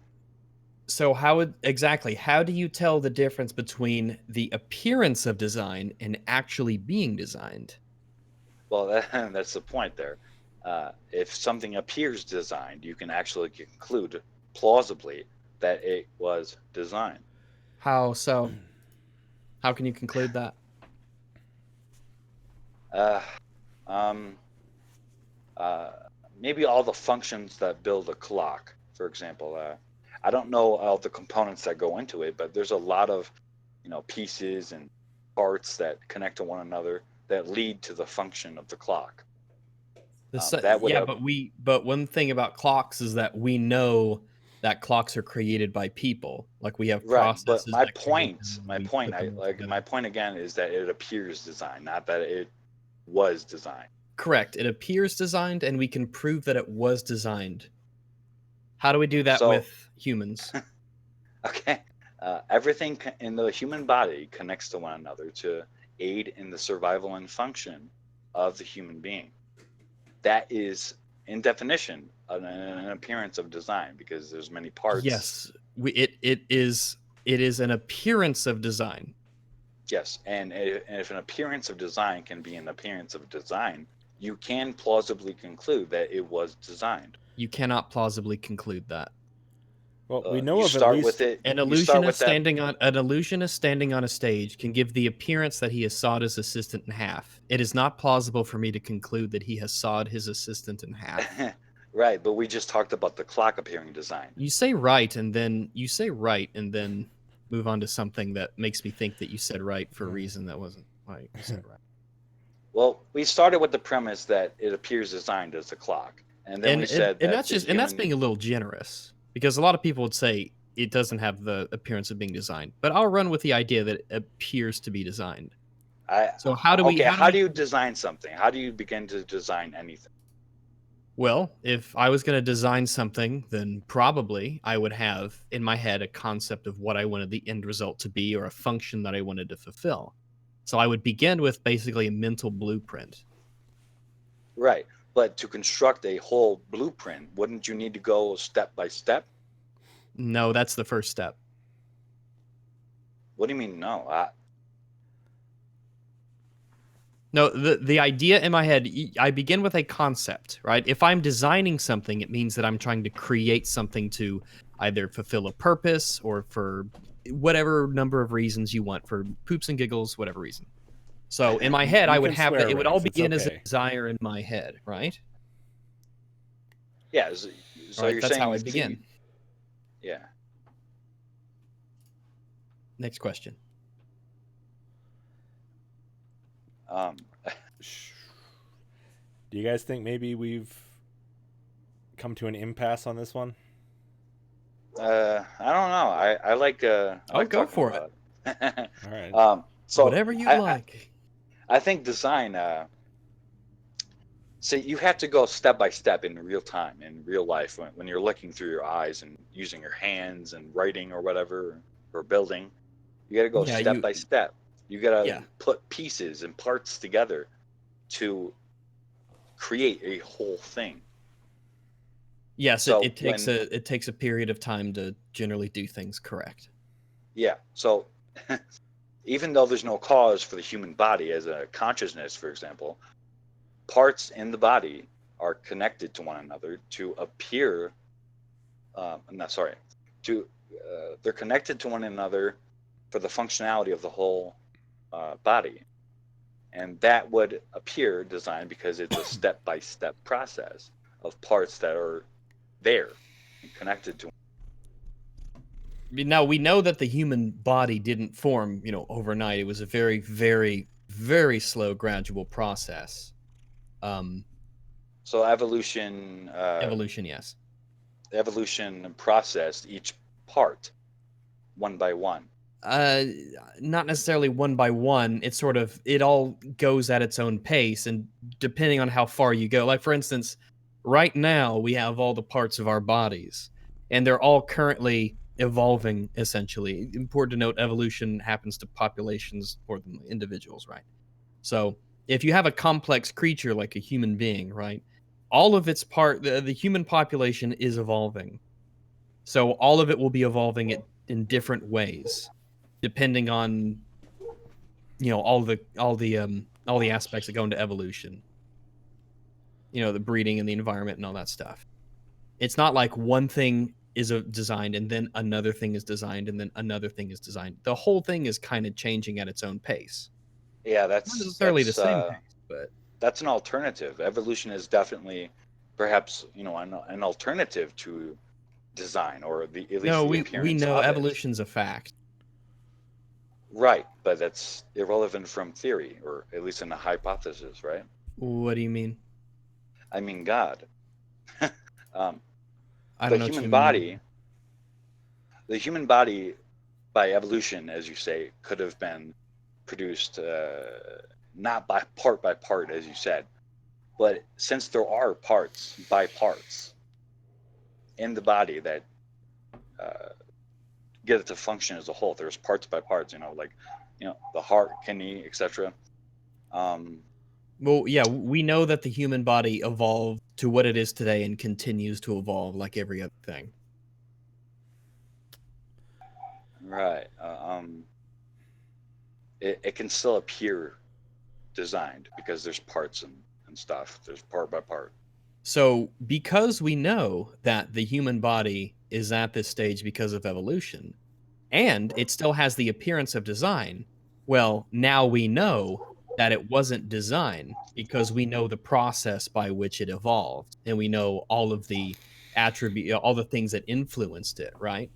So how do you tell the difference between the appearance of design and actually being designed? Well, that's the point there. If something appears designed, you can actually conclude plausibly that it was designed. How so? How can you conclude that? Maybe all the functions that build a clock, for example. I don't know all the components that go into it, but there's a lot of, pieces and parts that connect to one another that lead to the function of the clock. But one thing about clocks is that we know that clocks are created by people. Like we have processes. But my point again is that it appears designed, not that it was designed. Correct. It appears designed, and we can prove that it was designed. How do we do that with humans? Okay. Everything in the human body connects to one another to aid in the survival and function of the human being. That is, in definition, an appearance of design, because there's many parts. Yes, it is an appearance of design. Yes, and if an appearance of design can be an appearance of design, you can plausibly conclude that it was designed. You cannot plausibly conclude that. Well, we know of at least an illusionist standing on a stage can give the appearance that he has sawed his assistant in half. It is not plausible for me to conclude that he has sawed his assistant in half. Right, but we just talked about the clock appearing design. You say right, and then move on to something that makes me think that you said right for a reason that wasn't right. You said right. Well, we started with the premise that it appears designed as a clock, and then we said that's being a little generous, because a lot of people would say it doesn't have the appearance of being designed. But I'll run with the idea that it appears to be designed. So how do you design something? How do you begin to design anything? Well, if I was going to design something, then probably I would have in my head a concept of what I wanted the end result to be, or a function that I wanted to fulfill. So I would begin with basically a mental blueprint. Right. But to construct a whole blueprint, wouldn't you need to go step by step? No, that's the first step. What do you mean, no? No, the idea in my head, I begin with a concept, right? If I'm designing something, it means that I'm trying to create something to either fulfill a purpose or for whatever number of reasons you want, for poops and giggles, whatever reason. So in my head, I would have that. It would all begin as a desire in my head, right? Yeah. So right, you're that's saying how I begin. Yeah. Next question. Do you guys think maybe we've come to an impasse on this one? I don't know. I like. I'll go for it. All right. So whatever you like. I think design. So you have to go step by step in real time, in real life, when you're looking through your eyes and using your hands and writing or whatever, or building. You got to go step by step. You got to put pieces and parts together to create a whole thing. Yes, so it takes a period of time to generally do things correct. Yeah. So even though there's no cause for the human body as a consciousness, for example, parts in the body are connected to one another to appear. They're connected to one another for the functionality of the whole body, and that would appear designed because it's a step-by-step process of parts that are there and connected to. Now we know that the human body didn't form, overnight. It was a very, very, very slow, gradual process. So evolution. Evolution, yes. Evolution processed each part one by one. Not necessarily one by one. It all goes at its own pace, and depending on how far you go. Like, for instance, right now we have all the parts of our bodies, and they're all currently evolving, essentially. Important to note, evolution happens to populations more than individuals, right? So if you have a complex creature like a human being, right, all of its the human population is evolving. So all of it will be evolving in different ways, depending on all the aspects that go into evolution. The breeding and the environment and all that stuff. It's not like one thing is designed, and then another thing is designed, and then another thing is designed. The whole thing is kind of changing at its own pace. Yeah, Not necessarily the same pace, but that's an alternative. Evolution is definitely, perhaps, an alternative to design, or at least no, the we appearance know of it. evolution's a fact. Right, but that's irrelevant from theory, or at least in a hypothesis, right? What do you mean? I mean, God. I The don't know what human you body, mean. the human body, by evolution, as you say, could have been produced not by part, as you said, but since there are parts by parts in the body that get it to function as a whole, there's parts by parts, like the heart, kidney, etc. Well, yeah, we know that the human body evolved to what it is today and continues to evolve like every other thing. Right. It can still appear designed because there's parts and stuff. There's part by part. So, because we know that the human body is at this stage because of evolution, and it still has the appearance of design, well, now we know that it wasn't design because we know the process by which it evolved, and we know all of the all the things that influenced it, right?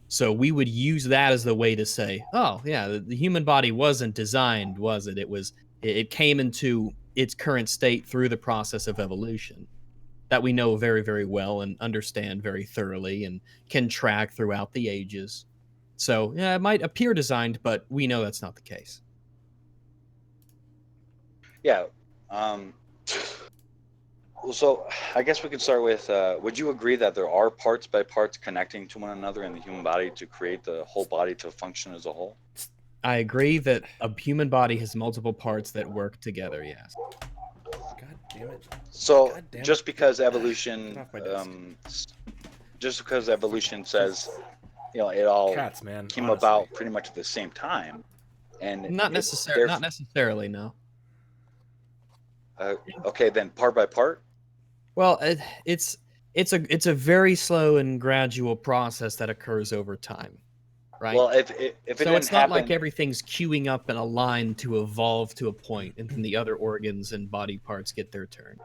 So we would use that as the way to say, oh yeah, the human body wasn't designed, was it? It came into its current state through the process of evolution that we know very, very well and understand very thoroughly and can track throughout the ages. So, yeah, it might appear designed, but we know that's not the case. Yeah. So I guess we could start with, would you agree that there are parts by parts connecting to one another in the human body to create the whole body to function as a whole? I agree that a human body has multiple parts that work together, yes. God damn it. So God damn just it. because Get evolution, off my desk. just because evolution says, it all Cats, man, came honestly. about pretty much at the same time, and Not necessarily, no. Okay, then part by part. Well, it's a very slow and gradual process that occurs over time, right? Well, if it so didn't it's not happen, like everything's queuing up in a line to evolve to a point, and then the other organs and body parts get their turn.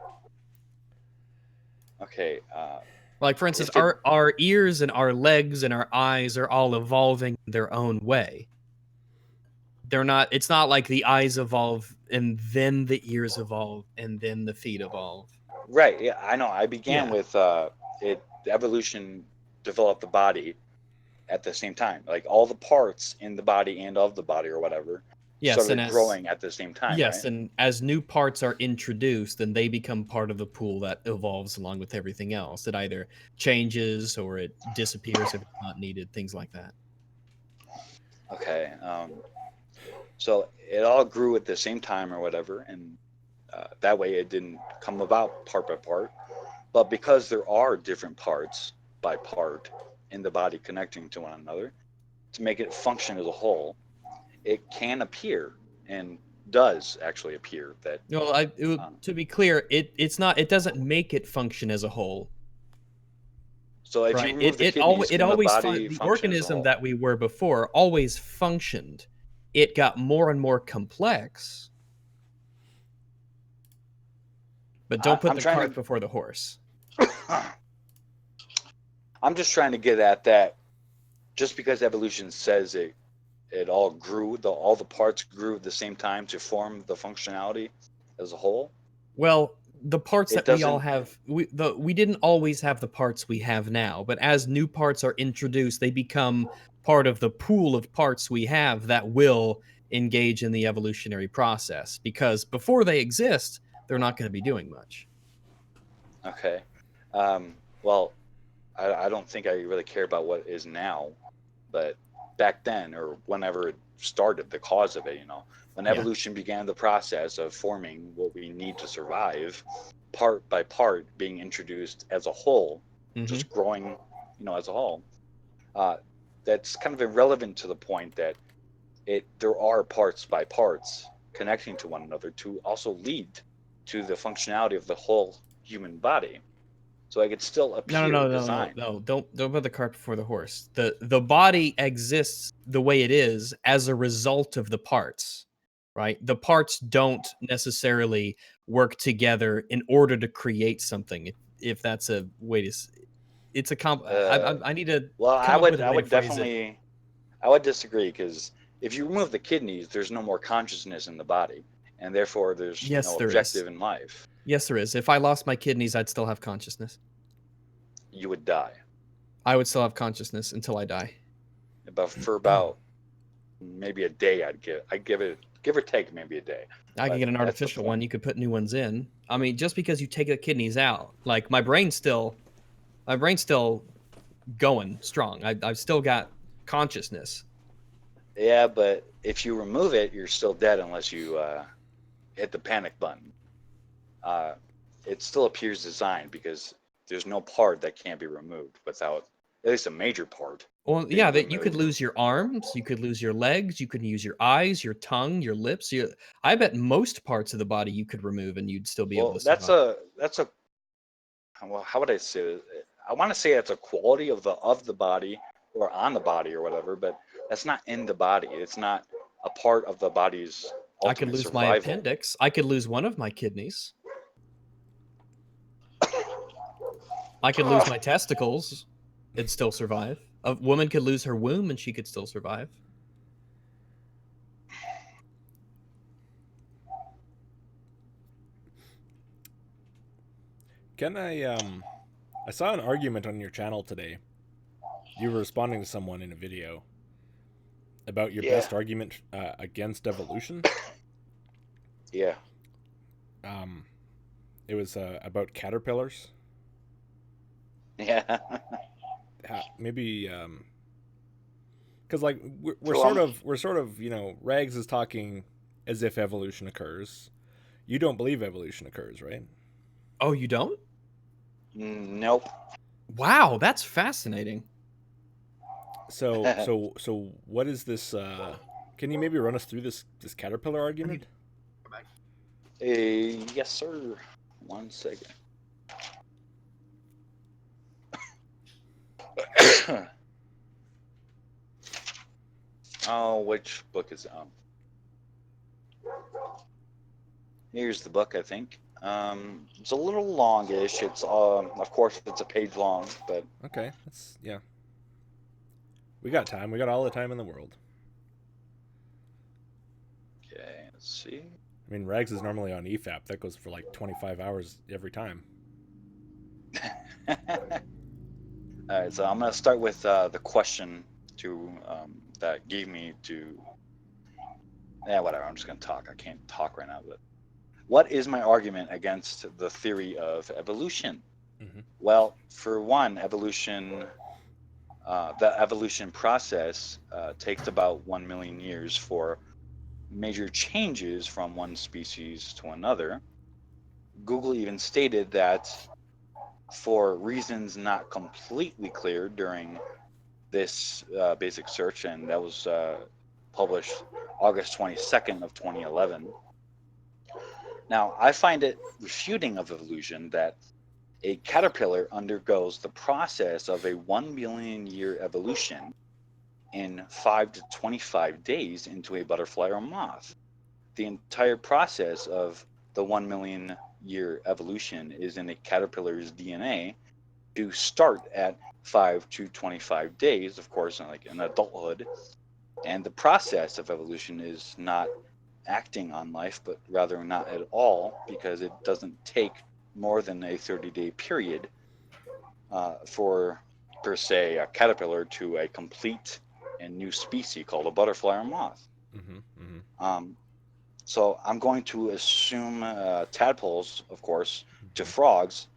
Okay. Like, for instance, our ears and our legs and our eyes are all evolving their own way. They're not. It's not like the eyes evolve and then the ears evolve and then the feet evolve. Right. Yeah, I know. I began with evolution developed the body at the same time. Like all the parts in the body and of the body or whatever started growing at the same time. Yes, right? And as new parts are introduced, then they become part of the pool that evolves along with everything else. It either changes or it disappears if it's not needed, things like that. Okay. So it all grew at the same time or whatever, and that way it didn't come about part by part. But because there are different parts by part in the body connecting to one another to make it function as a whole, it can appear and does actually appear that. To be clear, it doesn't make it function as a whole. So if you remove the kidneys, can the body the function organism as a whole? that we were before always functioned. It got more and more complex. But don't put the cart before the horse. I'm just trying to get at that. Just because evolution says it all grew, all the parts grew at the same time to form the functionality as a whole. Well, the parts that we all have, we didn't always have the parts we have now, but as new parts are introduced, they become part of the pool of parts we have that will engage in the evolutionary process. Because before they exist, they're not going to be doing much. Okay. Well, I don't think I really care about what is now, but back then, or whenever it started, the cause of it, when evolution began the process of forming what we need to survive, part by part being introduced as a whole, just growing, as a whole, that's kind of irrelevant to the point that there are parts by parts connecting to one another to also lead to the functionality of the whole human body. So it could still appear designed. No. Don't put the cart before the horse. The body exists the way it is as a result of the parts, right? The parts don't necessarily work together in order to create something. If that's a way to, it's a I need to come up with a way to phrase it. I would disagree, because if you remove the kidneys, there's no more consciousness in the body, and therefore there's no objective in life. Yes, there is. If I lost my kidneys, I'd still have consciousness. You would die. I would still have consciousness until I die. For about maybe a day, I'd give it, give or take, maybe a day. I could get an artificial one. You could put new ones in. I mean, just because you take the kidneys out, like my brain's still going strong. I've still got consciousness. Yeah, but if you remove it, you're still dead unless you hit the panic button. It still appears designed, because there's no part that can't be removed without at least a major part. Well, yeah, that you could lose your arms, you could lose your legs, you could use your eyes, your tongue, your lips. I bet most parts of the body you could remove and you'd still be able to survive. Well, how would I say it? I want to say it's a quality of the body, or on the body, or whatever, but that's not in the body. It's not a part of the body's ultimate I could lose survival. my appendix. I could lose one of my kidneys. I could lose my testicles and still survive. A woman could lose her womb and she could still survive. Can I saw an argument on your channel today. You were responding to someone in a video about your best argument against evolution. Yeah. It was about caterpillars. Yeah. Maybe because like we're sort of Rags is talking as if evolution occurs. You don't believe evolution occurs, right? Oh, you don't? Nope. Wow, that's fascinating. So what is this? Can you maybe run us through this caterpillar argument? Yes, sir. 1 second. Oh, which book is it? Here's the book, I think. It's a little longish. It's of course it's a page long, but okay, we got time. We got all the time in the world. Okay, let's see. I mean, Rags is normally on EFAP. That goes for like 25 hours every time. All right, so I'm gonna start with the question that gave me to. Yeah, whatever. I'm just gonna talk. I can't talk right now, but. What is my argument against the theory of evolution? Mm-hmm. Well, for one, the evolution process takes about 1 million years for major changes from one species to another. Google even stated that for reasons not completely clear during this basic search, and that was published August 22nd of 2011. Now, I find it refuting of evolution that a caterpillar undergoes the process of a 1 billion year evolution in 5 to 25 days into a butterfly or moth. The entire process of the 1 million year evolution is in a caterpillar's DNA to start at 5 to 25 days, of course, like in adulthood. And the process of evolution is not acting on life, but rather not at all, because it doesn't take more than a 30-day period for, per se, a caterpillar to a complete and new species called a butterfly or moth. Mm-hmm, mm-hmm. So I'm going to assume tadpoles, of course, to frogs,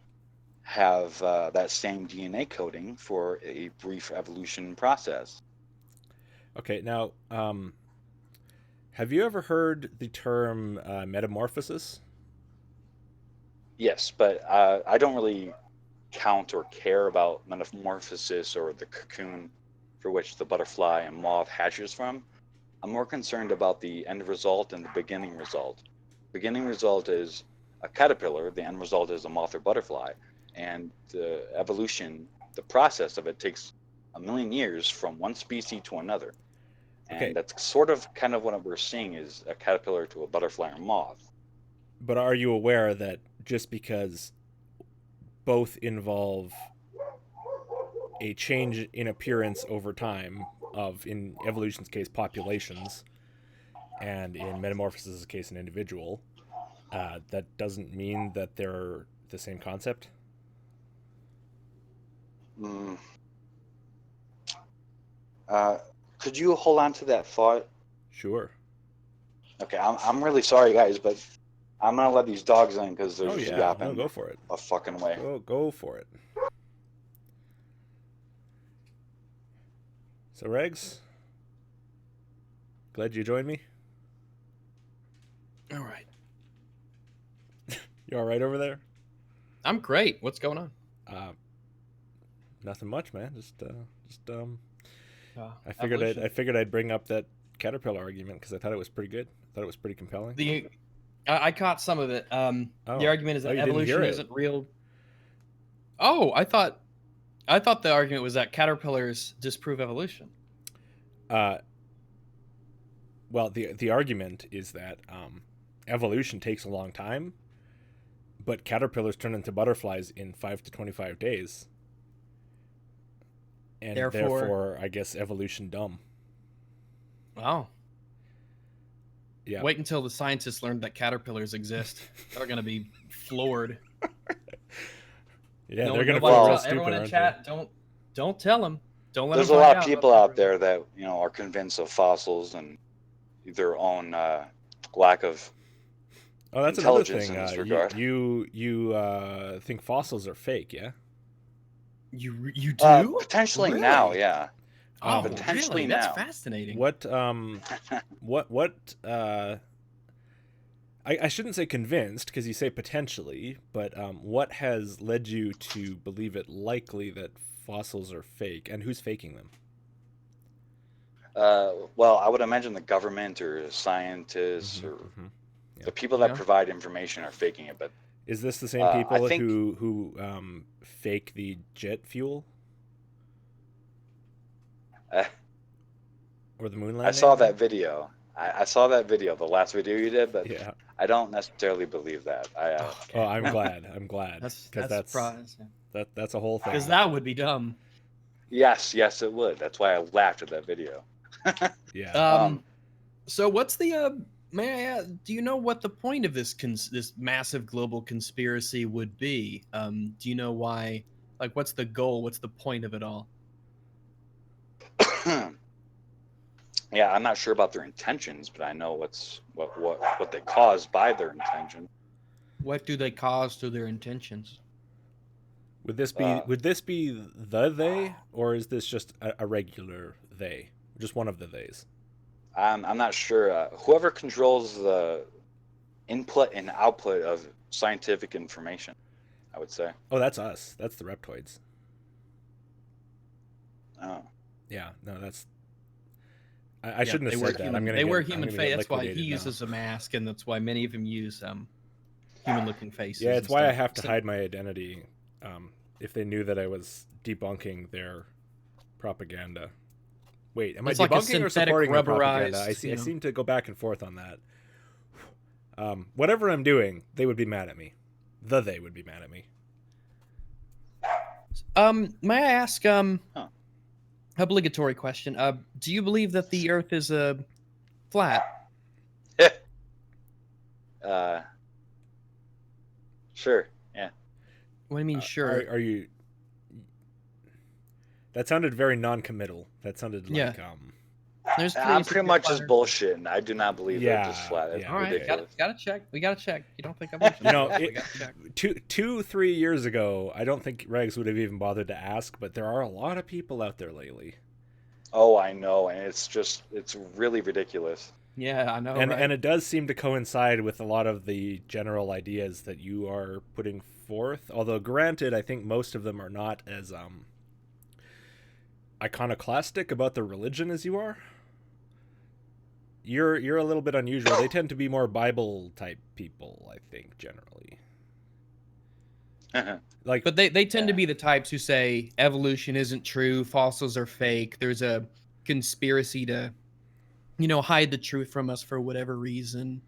have that same DNA coding for a brief evolution process. Okay, now, have you ever heard the term metamorphosis? Yes, but I don't really count or care about metamorphosis or the cocoon for which the butterfly and moth hatches from. I'm more concerned about the end result and the beginning result. Beginning result is a caterpillar, the end result is a moth or butterfly, and the evolution, the process of it takes 1,000,000 years from one species to another. And that's sort of kind of what we're seeing is a caterpillar to a butterfly or moth. But are you aware that just because both involve a change in appearance over time of, in evolution's case, populations, and in metamorphosis' case, an individual, that doesn't mean that they're the same concept? Could you hold on to that thought? Sure. Okay, I'm really sorry, guys, but I'm gonna let these dogs in because they're just yapping. No, go for it. A fucking way. Go for it. So, Regs, glad you joined me. All right. You all right over there? I'm great. What's going on? Nothing much, man. I figured I'd bring up that caterpillar argument because I thought it was pretty good. I thought it was pretty compelling. I caught some of it. The argument is that evolution isn't real. Oh, I thought the argument was that caterpillars disprove evolution. Well, the argument is that evolution takes a long time, but caterpillars turn into butterflies in 5 to 25 days. And therefore, I guess evolution dumb. Wow. Yeah. Wait until the scientists learn that caterpillars exist. They're going to be floored. Yeah, they're going to be real stupid. Everyone in chat, don't tell them. Don't let There's them a find lot of people out there that are convinced of fossils and their own lack of that's another intelligence thing. in this regard. You think fossils are fake? Yeah. You do? Potentially really? now, yeah. Oh, potentially really? now. That's fascinating. I shouldn't say convinced because you say potentially, but what has led you to believe it likely that fossils are fake, and who's faking them? Well, I would imagine the government or scientists or the people that provide information are faking it. But is this the same people who fake the jet fuel? Or the moon landing? I saw that video. I saw that video, the last video you did, but I don't necessarily believe that. I'm glad. I'm glad. That's surprise. That's a whole thing. Because that would be dumb. Yes, it would. That's why I laughed at that video. Yeah. So what's the may I ask, do you know what the point of this massive global conspiracy would be? Do you know why? Like, what's the goal? What's the point of it all? Yeah, I'm not sure about their intentions, but I know what they cause by their intention. What do they cause to their intentions? Would this be the they, or is this just a regular they, just one of the theys? I'm not sure. Whoever controls the input and output of scientific information, I would say. Oh, that's us. That's the reptoids. Oh. Yeah. No, that's. I shouldn't have said that. They wear human face. That's why he uses a mask, and that's why many of them use human-looking faces. Yeah, it's why I have to hide my identity. If they knew that I was debunking their propaganda. Wait, am I debunking or supporting their propaganda? I seem to go back and forth on that. Whatever I'm doing, they would be mad at me. They would be mad at me. May I ask obligatory question? Do you believe that the Earth is flat? Sure. Yeah. What do you mean, sure? Are you? That sounded very non-committal. That sounded like I'm pretty much just bullshitting. I do not believe they're just flat. It's ridiculous. Gotta check. We gotta check. You don't think I'm bullshitting? 2-3 years ago, I don't think Regs would have even bothered to ask, but there are a lot of people out there lately. Oh, I know, and it's really ridiculous. Yeah, I know. And it does seem to coincide with a lot of the general ideas that you are putting forth. Although, granted, I think most of them are not as iconoclastic about the religion as you are. You're a little bit unusual. They tend to be more Bible type people, I think, generally. Like, but they tend to be the types who say evolution isn't true, fossils are fake. There's a conspiracy to, hide the truth from us for whatever reason.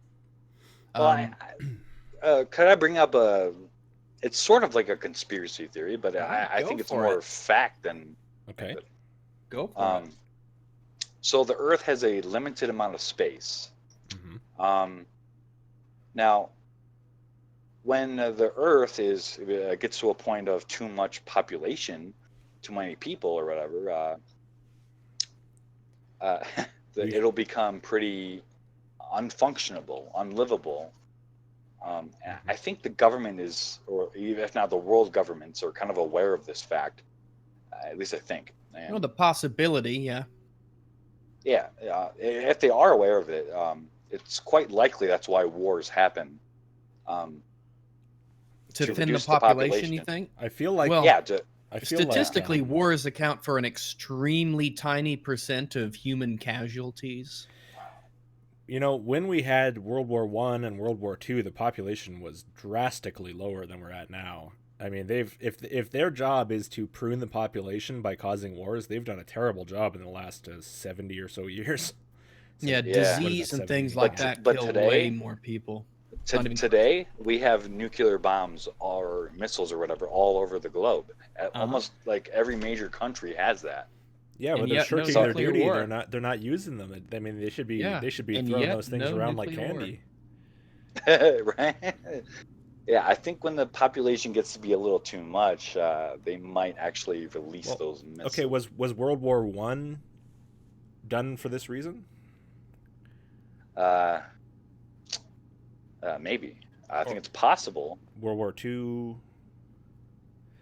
Well, could I bring up it's sort of like a conspiracy theory, but I think it's more fact than. Okay. Go for it. So the Earth has a limited amount of space. Mm-hmm. Now, when the Earth gets to a point of too much population, too many people or whatever, it'll become pretty unfunctionable, unlivable. I think the government is, or even if not the world governments, are kind of aware of this fact. At least I think. And, the possibility, yeah. Yeah, if they are aware of it, it's quite likely that's why wars happen. To thin the population, you think? I feel like statistically, wars account for an extremely tiny % of human casualties. When we had World War I and World War II, the population was drastically lower than we're at now. I mean, if their job is to prune the population by causing wars, they've done a terrible job in the last 70 or so years. So, disease and things like that kill way more people. Today, we have nuclear bombs or missiles or whatever all over the globe. Almost like every major country has that. Yeah, but they're shirking their duty. They're not using them. I mean, they should be throwing those things around like candy. Right? Yeah, I think when the population gets to be a little too much, they might actually release those missiles. Okay, was World War I done for this reason? Maybe. I think it's possible. World War II.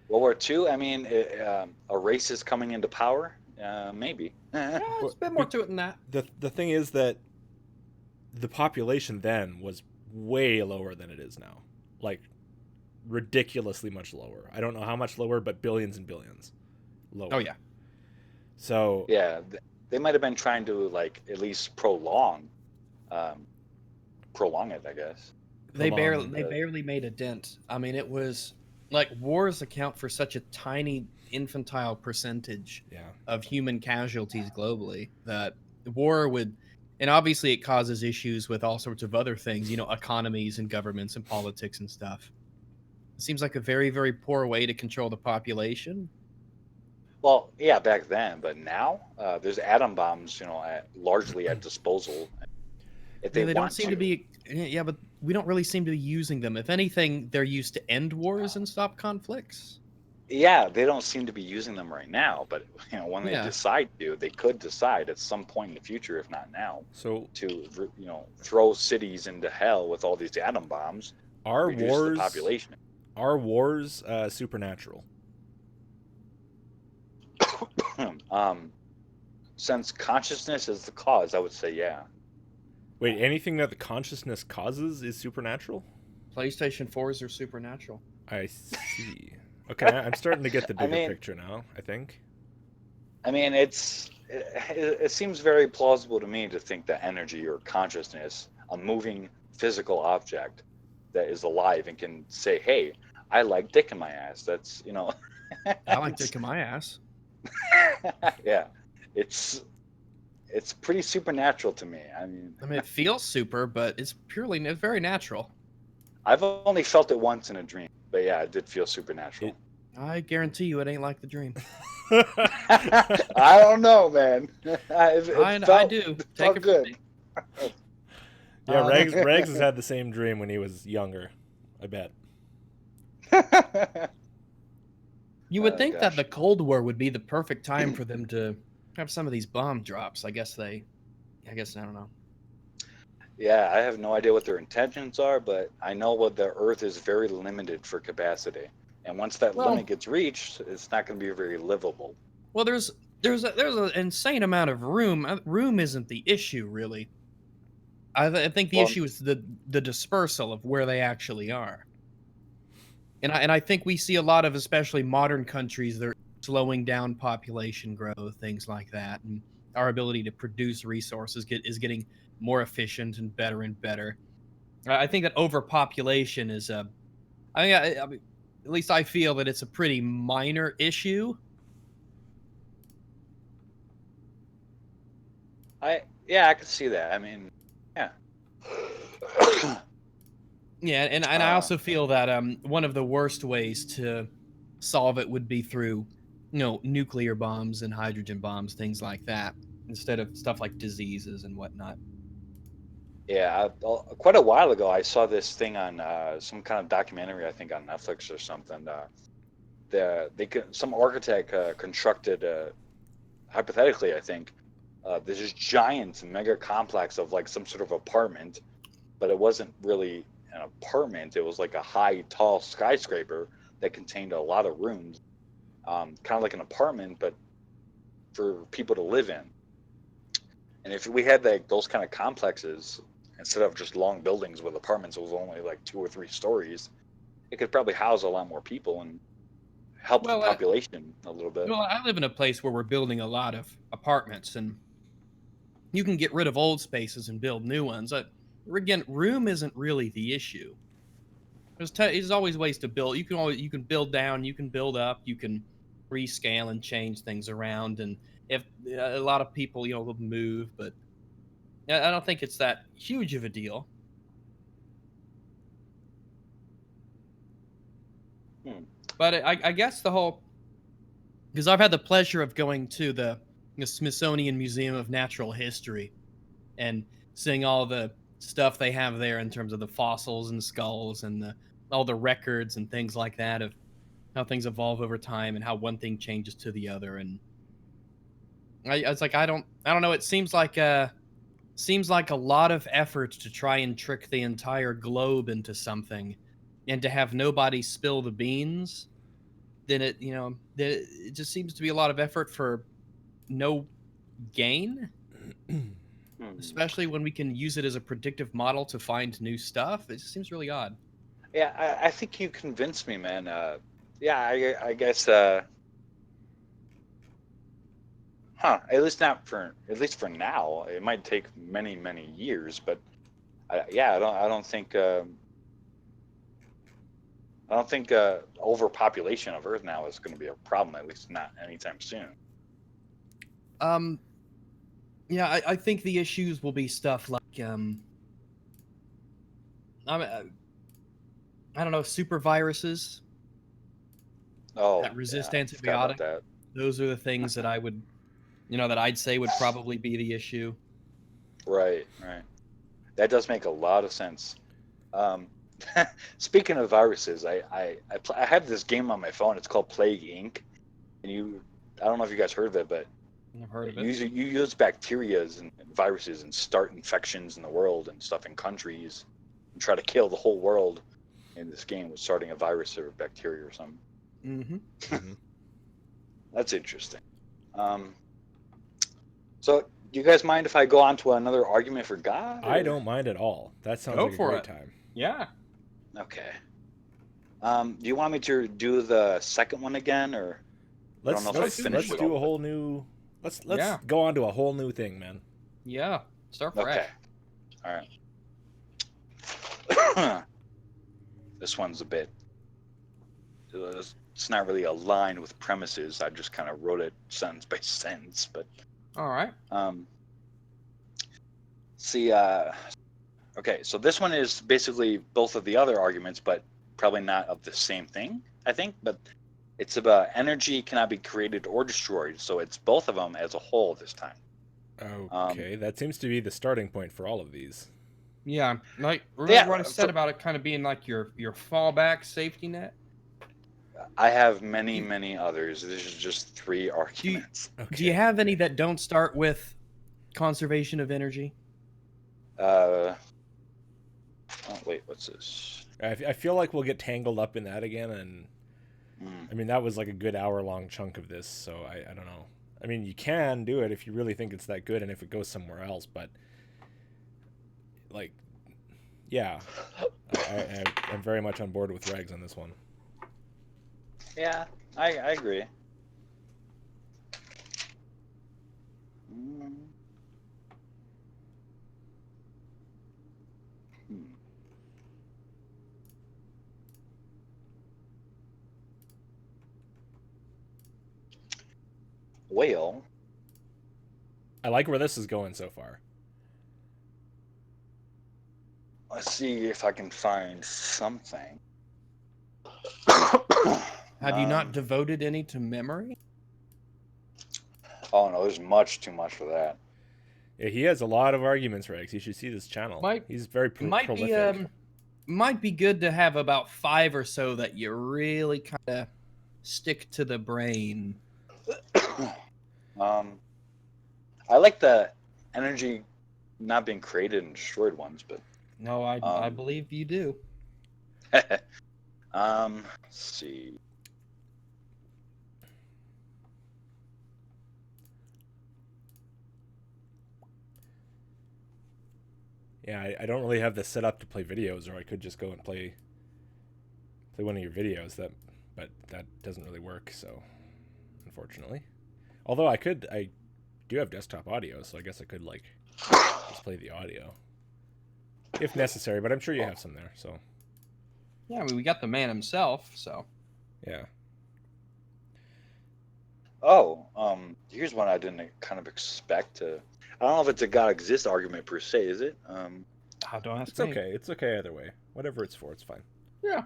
World War II. I mean, a race is coming into power. Maybe. Yeah, there's a bit more to it than that. The thing is that the population then was way lower than it is now. Like, ridiculously much lower. I don't know how much lower, but billions and billions lower. Oh, yeah. So... Yeah, they might have been trying to, like, at least prolong it, I guess. They barely made a dent. I mean, it was... Like, wars account for such a tiny, infantile percentage of human casualties globally that war would... And obviously it causes issues with all sorts of other things, economies and governments and politics and stuff. It seems like a very, very poor way to control the population. Well, yeah, back then, but now there's atom bombs, largely at disposal. If they don't seem to be. Yeah, but we don't really seem to be using them. If anything, they're used to end wars and stop conflicts. Yeah, they don't seem to be using them right now, but when they decide to, they could decide at some point in the future, if not now, to throw cities into hell with all these atom bombs. Reduce the population. Are wars supernatural? Since consciousness is the cause, I would say yeah. Wait, anything that the consciousness causes is supernatural? PlayStation 4s are supernatural. I see. Okay, I'm starting to get the bigger picture now, I think. I mean, it seems very plausible to me to think that energy or consciousness, a moving physical object that is alive and can say, hey, I like dick in my ass. That's, I like dick in my ass. Yeah. It's pretty supernatural to me. I mean, it feels super, but it's very natural. I've only felt it once in a dream, but yeah, it did feel supernatural. I guarantee you it ain't like the dream. I don't know, man. I do. Take it good. From me. Yeah, Regs has had the same dream when he was younger, I bet. You would think that the Cold War would be the perfect time for them to have some of these bomb drops. I guess I don't know. Yeah, I have no idea what their intentions are, but I know what the Earth is very limited for capacity. And once that limit gets reached, it's not going to be very livable. Well, there's an insane amount of room. Room isn't the issue, really. I think the issue is the dispersal of where they actually are. And I think we see a lot of, especially modern countries, they're slowing down population growth, things like that, and our ability to produce resources is getting more efficient and better and better. I think that overpopulation is I mean, at least I feel that it's a pretty minor issue. I can see that. I mean, yeah. Yeah, and I also feel that one of the worst ways to solve it would be through, nuclear bombs and hydrogen bombs, things like that, instead of stuff like diseases and whatnot. Yeah, quite a while ago, I saw this thing on some kind of documentary, I think on Netflix or something. Some architect constructed, hypothetically, I think, this giant mega complex of like some sort of apartment, but it wasn't really an apartment. It was like a high, tall skyscraper that contained a lot of rooms, kind of like an apartment, but for people to live in. And if we had like those kind of complexes, instead of just long buildings with apartments, it was only like 2 or 3 stories, it could probably house a lot more people and help the population a little bit. Well, I live in a place where we're building a lot of apartments, and you can get rid of old spaces and build new ones. Again, room isn't really the issue. There's always ways to build. You can build down, you can build up, you can rescale and change things around. And if a lot of people, will move, but I don't think it's that huge of a deal. But I guess because I've had the pleasure of going to the Smithsonian Museum of Natural History and seeing all the stuff they have there in terms of the fossils and skulls and all the records and things like that of how things evolve over time and how one thing changes to the other. And it's like I don't know. It seems like a lot of effort to try and trick the entire globe into something, and to have nobody spill the beans. Then it just seems to be a lot of effort for no gain. Especially when we can use it as a predictive model to find new stuff. It just seems really odd. Yeah, I think you convinced me, man. Yeah, I guess. At least for now. It might take many years, but I don't think. I don't think overpopulation of Earth now is going to be a problem. At least not anytime soon. Yeah, I think the issues will be stuff like I don't know, super viruses that resist antibiotics. Those are the things that I would, that I'd say would probably be the issue. Right. That does make a lot of sense. Speaking of viruses, I have this game on my phone. It's called Plague Inc. And I don't know if you guys heard of it, but I've heard of it. You use bacteria and viruses and start infections in the world and stuff in countries and try to kill the whole world in this game with starting a virus or a bacteria or something. Mm-hmm. That's interesting. So, do you guys mind if I go on to another argument for God? I don't mind at all. That sounds like a great time. Yeah. Okay. Do you want me to do the second one again, or let's do a whole new. Let's go on to a whole new thing, man. Yeah. Start fresh. Okay. All right. This one's a bit. It's not really aligned with premises. I just kind of wrote it sentence by sentence, but. All right. See. Okay, so this one is basically both of the other arguments, but probably not of the same thing, I think. But it's about energy cannot be created or destroyed, so it's both of them as a whole this time. Okay, that seems to be the starting point for all of these. Yeah, like remember what I said about it kind of being like your fallback safety net? I have many others. This is just 3 arguments. Do you have any that don't start with conservation of energy? Oh wait, what's this? I feel like we'll get tangled up in that again, and I mean that was like a good hour-long chunk of this, so I don't know. I mean, you can do it if you really think it's that good, and if it goes somewhere else, but like, yeah, I'm very much on board with Regs on this one. Yeah, I agree. whale. I like where this is going so far. Let's see if I can find something. Have you not devoted any to memory? Oh no, there's much too much for that. Yeah, he has a lot of arguments, Rex. You should see this channel. He's very prolific. Might be good to have about 5 or so that you really kind of stick to the brain. I like the energy not being created and destroyed ones, but no, I believe you do. Let's see. Yeah, I don't really have this set up to play videos, or I could just go and play one of your videos. But that doesn't really work. So, unfortunately, although I do have desktop audio, so I guess I could like just play the audio if necessary. But I'm sure you have some there. So, yeah, I mean, we got the man himself. So, yeah. Oh, here's one I didn't kind of expect to. I don't know if it's a God exists argument per se, is it? Don't ask me. It's okay. It's okay either way. Whatever it's for, it's fine. Yeah.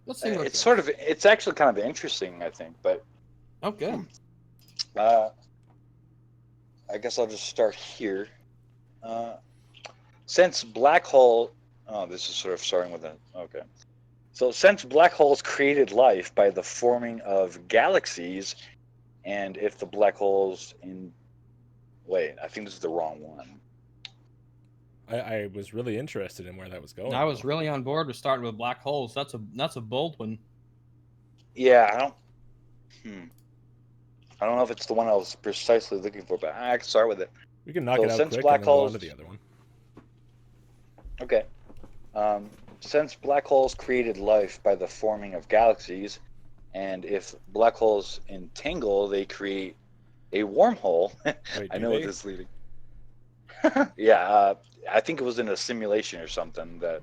Let's see. It's actually kind of interesting, I think. But oh, good. I guess I'll just start here. Since black hole, this is sort of starting with okay. So since black holes created life by the forming of galaxies, and if the black holes in wait, I think this is the wrong one. I was really interested in where that was going. I was really on board with starting with black holes. That's a bold one. Yeah, I don't know if it's the one I was precisely looking for, but I can start with it. We can knock it out quick and then go on to the other one. Okay. Since black holes created life by the forming of galaxies, and if black holes entangle, they create a wormhole. Wait, I know what this is leading. Yeah, I think it was in a simulation or something that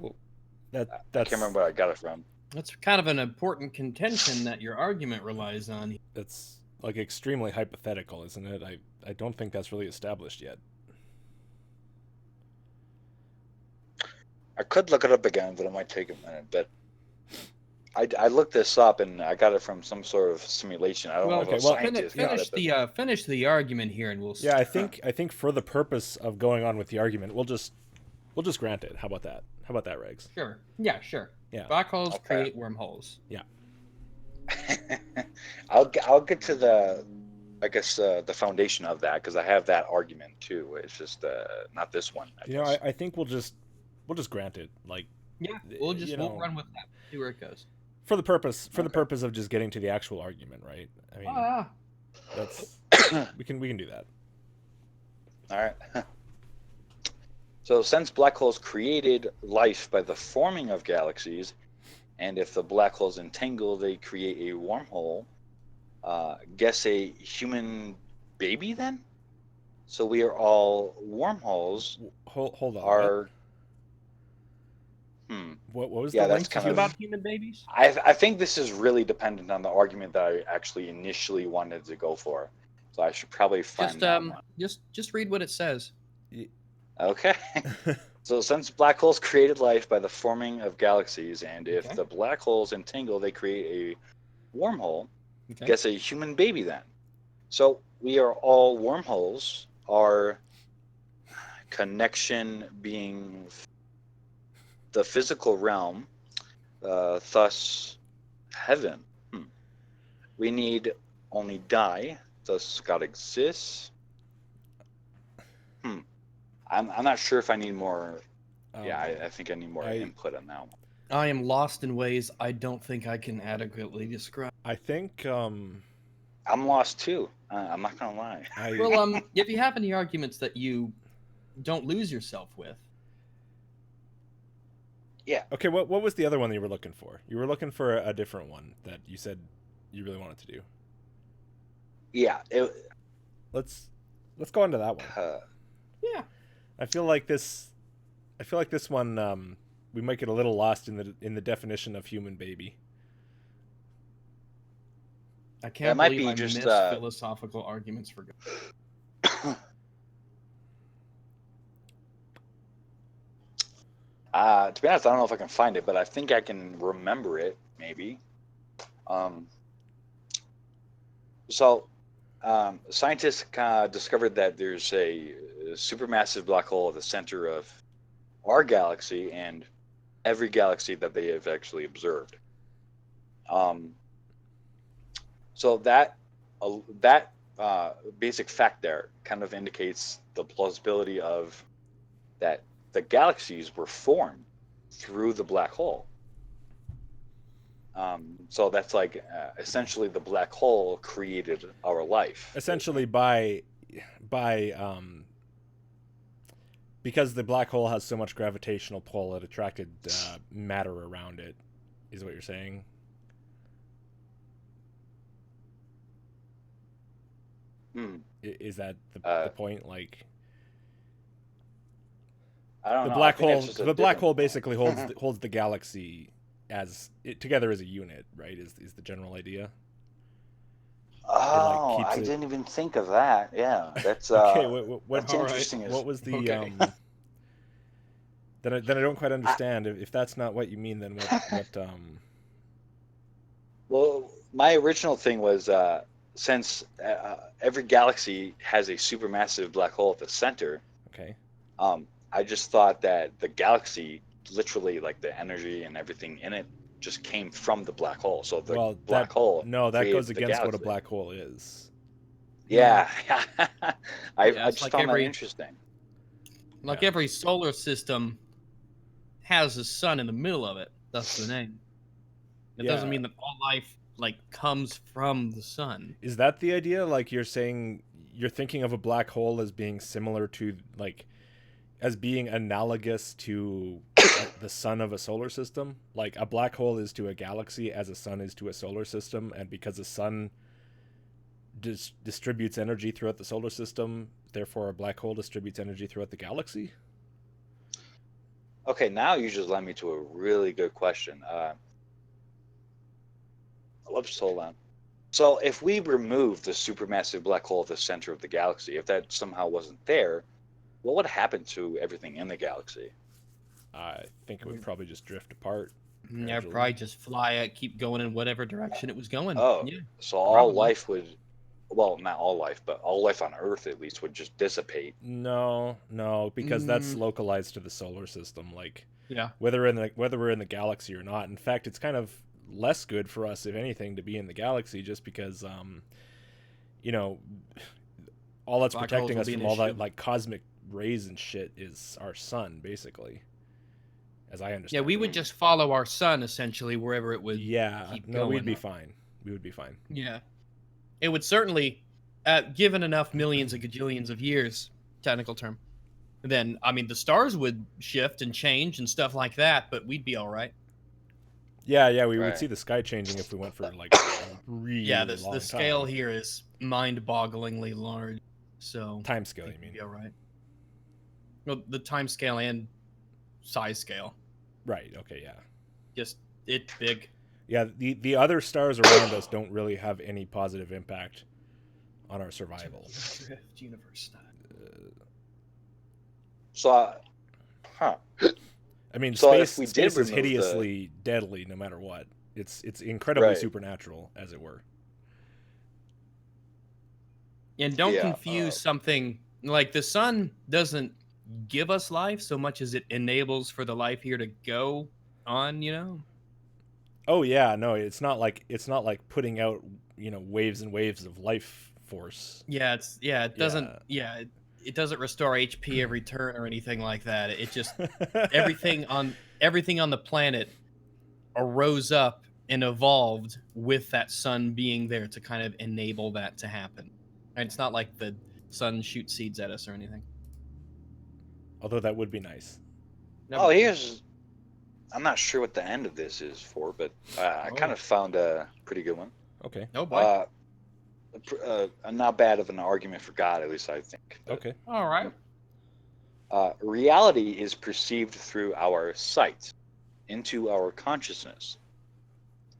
I can't remember where I got it from. That's kind of an important contention that your argument relies on. That's like extremely hypothetical, isn't it? I don't think that's really established yet. I could look it up again, but it might take a minute. But I looked this up and I got it from some sort of simulation. I don't know if a scientist got it. Finish the argument here, and we'll. Yeah, I think for the purpose of going on with the argument, we'll just grant it. How about that? How about that, Regs? Sure. Yeah, sure. Yeah. Black holes create wormholes. Yeah. I'll get to the the foundation of that because I have that argument too. It's just not this one. I think we'll just grant it. Like we'll run with that. See where it goes. For the purpose of just getting to the actual argument, right? I mean, that's we can do that. All right. So since black holes created life by the forming of galaxies, and if the black holes entangle, they create a wormhole. Guess a human baby then? So we are all wormholes. Hold on. Are What was the link to about human babies? I think this is really dependent on the argument that I actually initially wanted to go for. So I should probably find that one. Just read what it says. Okay. So since black holes created life by the forming of galaxies, and if the black holes entangle, they create a wormhole. Okay. Guess a human baby then. So we are all wormholes. Our connection being the physical realm, thus heaven. We need only die, thus God exists. I'm not sure if I need more. I think I need more input on that one. I am lost in ways I don't think I can adequately describe. I think I'm lost too. I'm not gonna lie. Well, if you have any arguments that you don't lose yourself with. Yeah. Okay. What was the other one that you were looking for? You were looking for a different one that you said you really wanted to do. Yeah. Let's go on to that one. Yeah. I feel like this one we might get a little lost in the definition of human baby. I can't might believe be I just, missed philosophical arguments for God. To be honest, I don't know if I can find it, but I think I can remember it, maybe. Scientists discovered that there's a supermassive black hole at the center of our galaxy and every galaxy that they have actually observed. So that basic fact there kind of indicates the plausibility of that the galaxies were formed through the black hole. So that's like essentially the black hole created our life. Essentially because the black hole has so much gravitational pull, it attracted matter around it, is what you're saying? Is that the point? Like, I don't know. The black hole basically holds the galaxy together as a unit, right? Is the general idea? Oh, I didn't even think of that. Yeah, that's okay. That's interesting. What was the Then I don't quite understand. If that's not what you mean, then what Well, my original thing was since every galaxy has a supermassive black hole at the center. Okay. I just thought that the galaxy, literally, like the energy and everything in it, just came from the black hole. So the black hole. No, that goes against what a black hole is. Yeah, I just found that interesting. Like every solar system has a sun in the middle of it. That's the name. It doesn't mean that all life comes from the sun. Is that the idea? Like you're saying, you're thinking of a black hole as being similar to as being analogous to the sun of a solar system? Like a black hole is to a galaxy as a sun is to a solar system, and because the sun distributes energy throughout the solar system, therefore a black hole distributes energy throughout the galaxy? Okay, now you just led me to a really good question. Let's just hold on. So if we remove the supermassive black hole at the center of the galaxy, if that somehow wasn't there, what would happen to everything in the galaxy? I think it would probably just drift apart. Yeah, probably just fly, keep going in whatever direction it was going. Oh, yeah, so all life would, well, not all life, but all life on Earth at least would just dissipate. No, because that's localized to the solar system. Yeah, whether we're in the galaxy or not. In fact, it's kind of less good for us, if anything, to be in the galaxy, just because all that's protecting us from all that cosmic rays and shit is our sun, basically, as I understand. Yeah, we would just follow our sun essentially wherever it would. Keep going. We'd be fine. We would be fine. Yeah, it would certainly, given enough millions and gajillions of years, technical term, then I mean the stars would shift and change and stuff like that, but we'd be all right. Yeah, we would see the sky changing if we went for a really long time. The scale here is mind-bogglingly large. So time scale, you mean? Yeah, right. Well, the time scale and size scale. Right. Okay. Yeah. Just it's big. Yeah. The other stars around us don't really have any positive impact on our survival. Drift universe. I mean, space is hideously deadly no matter what. It's incredibly supernatural, as it were. And don't confuse something like the sun doesn't give us life so much as it enables for the life here to go on, Oh yeah, no, it's not like putting out, waves and waves of life force. Yeah, it doesn't it doesn't restore HP every turn or anything like that. It just everything on the planet arose up and evolved with that sun being there to kind of enable that to happen. And it's not like the sun shoots seeds at us or anything. Although that would be nice. No, I'm not sure what the end of this is for, but I kind of found a pretty good one. Okay. Oh boy. Not bad of an argument for God, at least I think. Okay. All right. Reality is perceived through our sight, into our consciousness.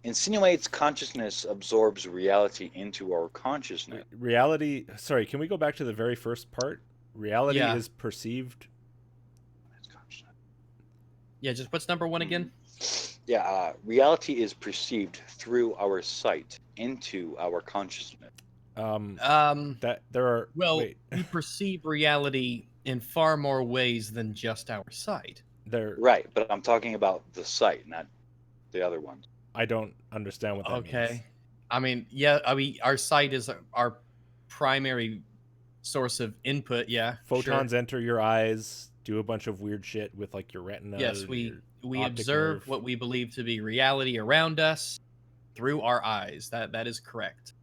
insinuates consciousness absorbs reality into our consciousness. Reality. Sorry, can we go back to the very first part? Reality is perceived. Yeah, just what's number one again? Yeah, reality is perceived through our sight into our consciousness. That there are. Well, wait. we perceive reality in far more ways than just our sight. Right, but I'm talking about the sight, not the other ones. I don't understand what that means. Okay. I mean, our sight is our primary source of input. Yeah, photons enter your eyes, do a bunch of weird shit with like your retina. Yes, we observe nerve. what we believe to be reality around us through our eyes. That is correct.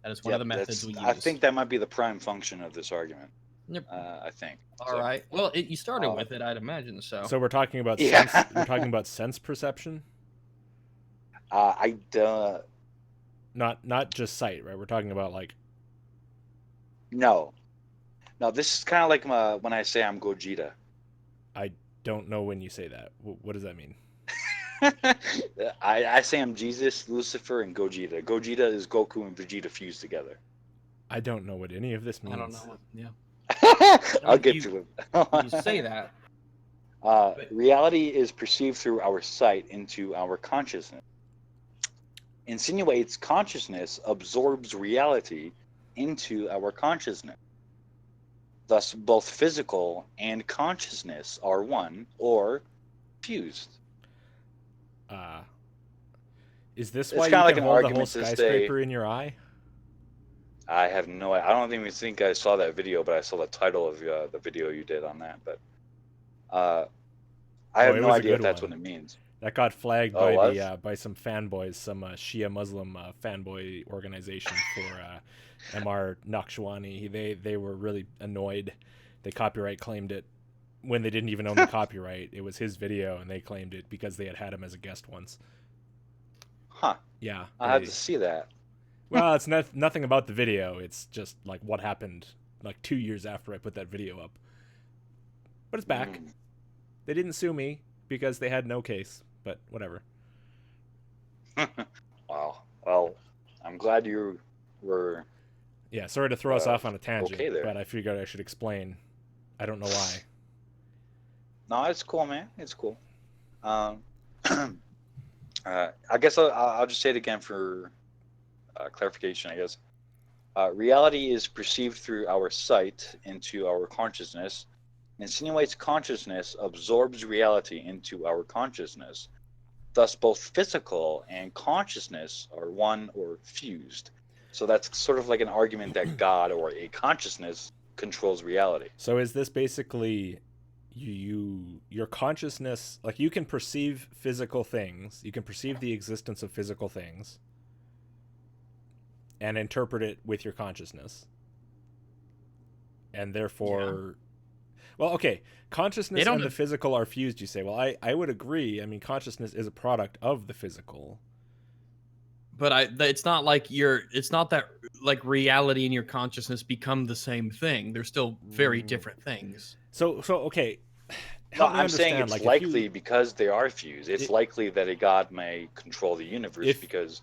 That is one of the methods we use. I think that might be the prime function of this argument. Yep. I think. All right. Well, you started with it, I'd imagine so. So we're talking about sense. We're talking about sense perception. Not just sight, right? We're talking about like. No, this is kind of like when I say I'm Gogeta. I don't know when you say that. What does that mean? I say I'm Jesus, Lucifer, and Gogeta. Gogeta is Goku and Vegeta fused together. I don't know what any of this means. I don't know. Yeah. I'll get to it. You say that. Reality is perceived through our sight into our consciousness. Insinuates consciousness absorbs reality into our consciousness. Thus, both physical and consciousness are one or fused. Is this why you can like hold the whole skyscraper in your eye? I have no idea. I don't even think I saw that video, but I saw the title of the video you did on that. But I have no idea if that's what it means. That got flagged by some fanboys, some Shia Muslim fanboy organization for Mr. Naqshwani. They were really annoyed. They copyright claimed it when they didn't even own the copyright. It was his video, and they claimed it because they had him as a guest once. Huh. Yeah. I had to see that. Well, it's nothing about the video. It's just like what happened like 2 years after I put that video up. But it's back. They didn't sue me because they had no case, but whatever. Wow. Well, I'm glad you were... Yeah, sorry to throw us off on a tangent, okay there. But I figured I should explain. I don't know why. No, it's cool, man. It's cool. I guess I'll just say it again for clarification, I guess. Reality is perceived through our sight into our consciousness. Insinuates consciousness absorbs reality into our consciousness. Thus, both physical and consciousness are one or fused. So that's sort of like an argument that God or a consciousness controls reality. So is this basically your consciousness, like you can perceive physical things, you can perceive the existence of physical things and interpret it with your consciousness. And therefore, well, okay, consciousness and the physical are fused, you say. Well, I would agree. I mean, consciousness is a product of the physical. But it's not like it's not that like reality and your consciousness become the same thing. They're still very different things. So okay. I'm saying it's like likely because they are fused. It's likely that a god may control the universe because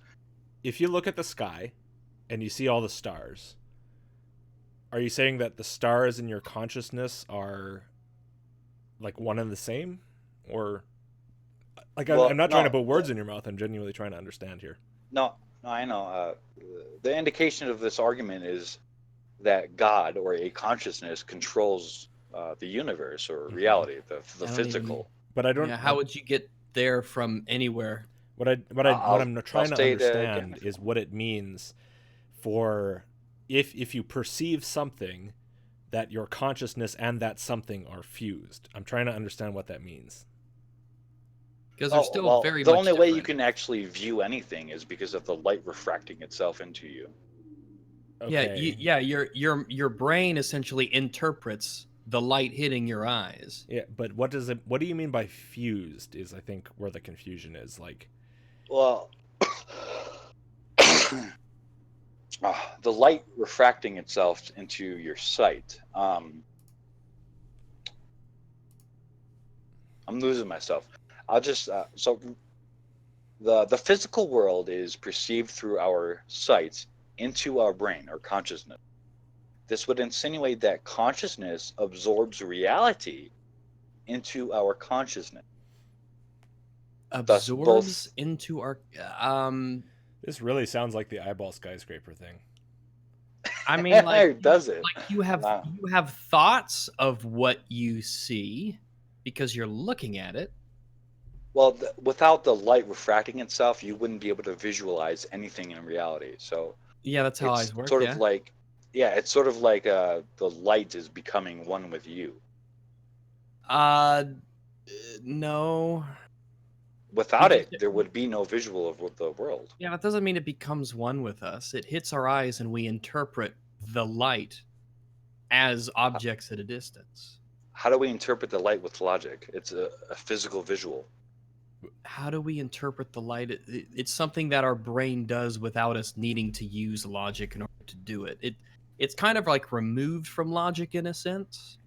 if you look at the sky and you see all the stars, are you saying that the stars in your consciousness are like one and the same? Or like I'm not trying to put words in your mouth. I'm genuinely trying to understand here. No, I know. The indication of this argument is that God or a consciousness controls the universe or reality, the physical. But I don't. Yeah, how would you get there from anywhere? What I'm trying to understand is what it means for if you perceive something that your consciousness and that something are fused. I'm trying to understand what that means. Because they're still very the much only different. way you can actually view anything is because of the light refracting itself into you. Okay. Yeah, your brain essentially interprets the light hitting your eyes. Yeah, but what do you mean by fused is I think where the confusion is, like. Well, the light refracting itself into your sight. I'm losing myself. I'll just The physical world is perceived through our sight into our brain or consciousness. This would insinuate that consciousness absorbs reality into our consciousness. Thus, Absorbs into our This really sounds like the eyeball skyscraper thing. I mean, like, does it? Like you have thoughts of what you see because you're looking at it. Well, without the light refracting itself, you wouldn't be able to visualize anything in reality. So yeah, that's how eyes work. Sort of like, it's sort of like the light is becoming one with you. No. Without it, there would be no visual of the world. Yeah, that doesn't mean it becomes one with us. It hits our eyes and we interpret the light as objects at a distance. How do we interpret the light with logic? It's a physical visual. How do we interpret the light? It's something that our brain does without us needing to use logic in order to do it. It's kind of like removed from logic in a sense.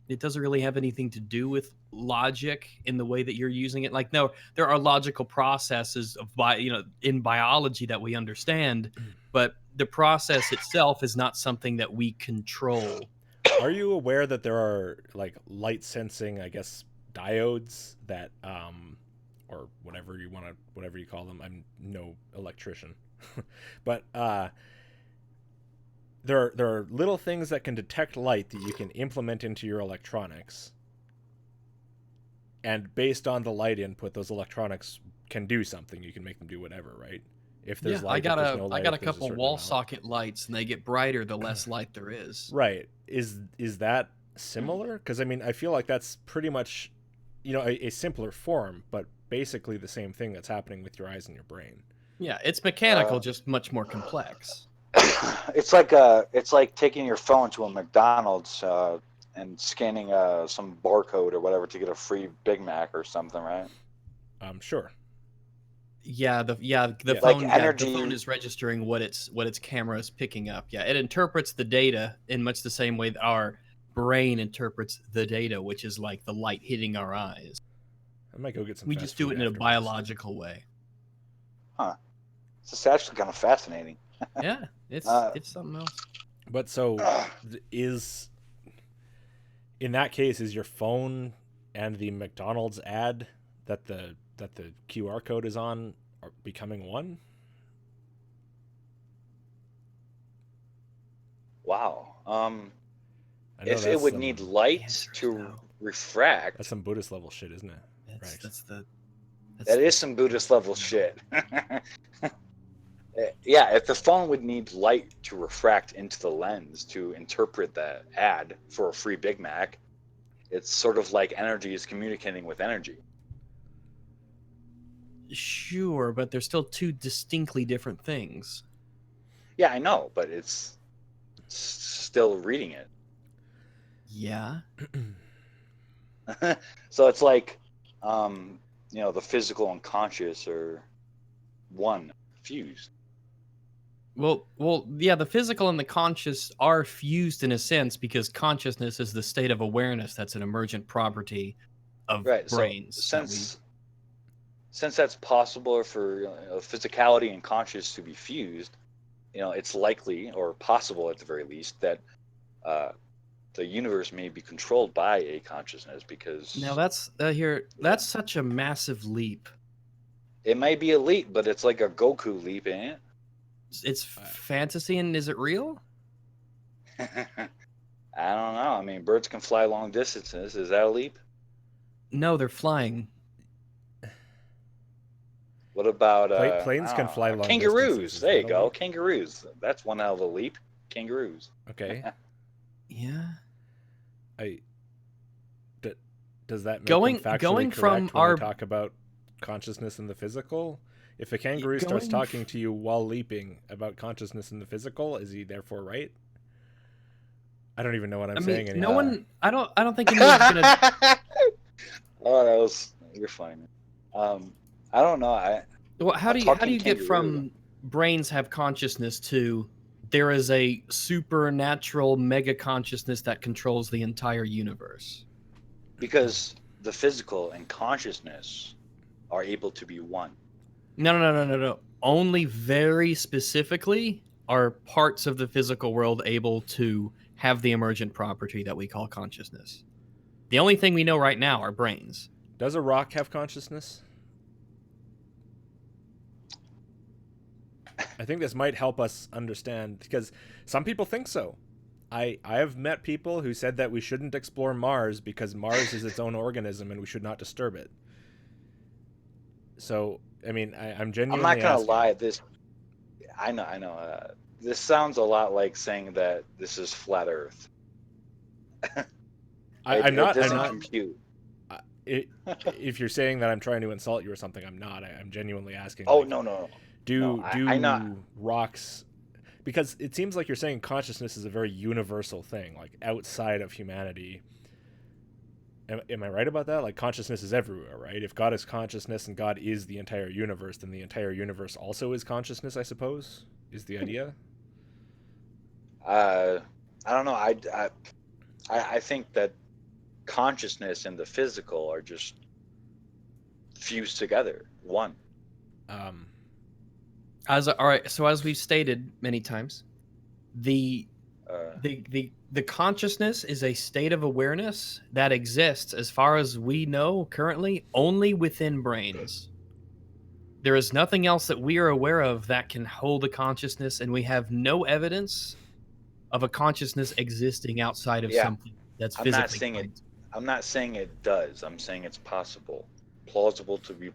It doesn't really have anything to do with logic in the way that you're using it. Like, no, there are logical processes in biology that we understand, but the process itself is not something that we control. Are you aware that there are like light sensing, I guess, diodes that or whatever you call them? I'm no electrician. But there are little things that can detect light that you can implement into your electronics. And based on the light input, those electronics can do something. You can make them do whatever, right? If there's light, I there's no light, I got a couple wall socket lights, and they get brighter the less light there is. Right. Is that similar? Because I mean, I feel like that's pretty much, a simpler form, but basically the same thing that's happening with your eyes and your brain. Yeah, it's mechanical, just much more complex. It's like taking your phone to a McDonald's and scanning some barcode or whatever to get a free Big Mac or something, right? Sure. Yeah, the phone, the phone is registering what its camera is picking up. Yeah, it interprets the data in much the same way that our brain interprets the data, which is like the light hitting our eyes. I might go get some. We just do it in a biological way. Huh. It's actually kind of fascinating. Yeah, it's something else. But so in that case, is your phone and the McDonald's ad that the QR code is on are becoming one? Wow. If it would need light to refract. That's some Buddhist level shit, isn't it? That is some Buddhist level shit. Yeah, if the phone would need light to refract into the lens to interpret the ad for a free Big Mac, it's sort of like energy is communicating with energy. Sure, but they're still two distinctly different things. Yeah, I know, but it's still reading it. Yeah. So it's like, the physical and conscious are one, fused. Well, yeah, the physical and the conscious are fused in a sense because consciousness is the state of awareness that's an emergent property of brains. So since that's possible for physicality and conscious to be fused, it's likely or possible at the very least that the universe may be controlled by a consciousness because... Now that's such a massive leap. It might be a leap, but it's like a Goku leap, ain't it? It's fantasy, and is it real? I don't know. I mean, birds can fly long distances. Is that a leap? No, they're flying. What about planes can fly long kangaroos? Distances. There you go, kangaroos. That's one hell of a leap. Kangaroos. Okay. Yeah. Does that make going factually from correct when we talk about consciousness in the physical? If a kangaroo starts talking to you while leaping about consciousness in the physical, is he therefore right? I don't even know what I'm saying anymore. No one. I don't think anyone's gonna. Oh, you're fine. I don't know. How do you get from brains have consciousness to there is a supernatural mega consciousness that controls the entire universe? Because the physical and consciousness are able to be one. No. Only very specifically are parts of the physical world able to have the emergent property that we call consciousness. The only thing we know right now are brains. Does a rock have consciousness? I think this might help us understand, because some people think so. I have met people who said that we shouldn't explore Mars because Mars is its own organism and we should not disturb it. So, I mean, I'm genuinely I'm not gonna asking. lie. I know. This sounds a lot like saying that this is flat Earth. I'm It not. doesn't I'm not. compute. If you're saying that I'm trying to insult you or something, I'm not. I'm genuinely asking. Oh, like, no. Do I not. rocks? Because it seems like you're saying consciousness is a very universal thing, like outside of humanity. Am I right about that? Like, consciousness is everywhere, right? If God is consciousness and God is the entire universe, then the entire universe also is consciousness, I suppose, is the idea. I don't know. I think that consciousness and the physical are just fused together. One. All right, so as we've stated many times, the consciousness is a state of awareness that exists, as far as we know currently, only within brains. There is nothing else that we are aware of that can hold a consciousness, and we have no evidence of a consciousness existing outside of something that's physically. I'm not saying it does. I'm saying it's possible, plausible to be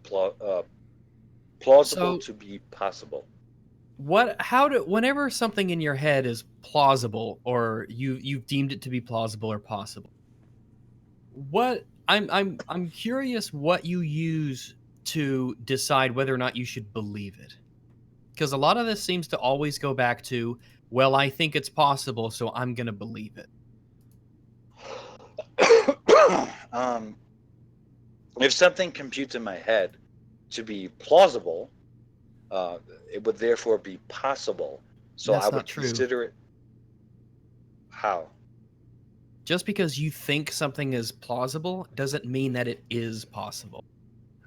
plausible to be possible. Whenever something in your head is plausible, or you've deemed it to be plausible or possible, I'm curious what you use to decide whether or not you should believe it. Because a lot of this seems to always go back to, well, I think it's possible, so I'm going to believe it. If something computes in my head to be plausible, it would therefore be possible. So I would consider it. How? Just because you think something is plausible doesn't mean that it is possible.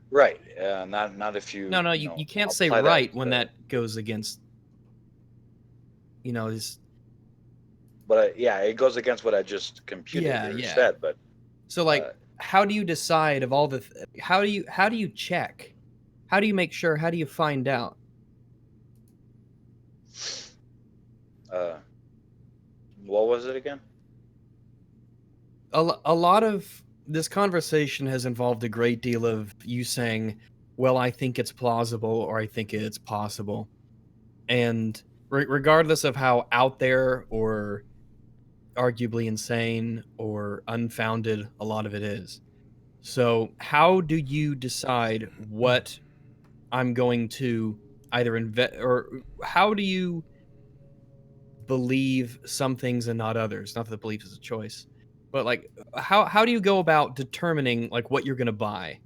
Right. Not if you. No, you can't say right when that goes against. Is. But it goes against what I just computed or said. But so, like, how do you decide of all the? How do you check? How do you make sure? How do you find out? What was it again? A lot of this conversation has involved a great deal of you saying, well, I think it's plausible, or I think it's possible. And regardless of how out there or arguably insane or unfounded a lot of it is. So how do you decide what I'm going to either invest, or how do you believe some things and not others? Not that belief is a choice, but like how do you go about determining like what you're going to buy?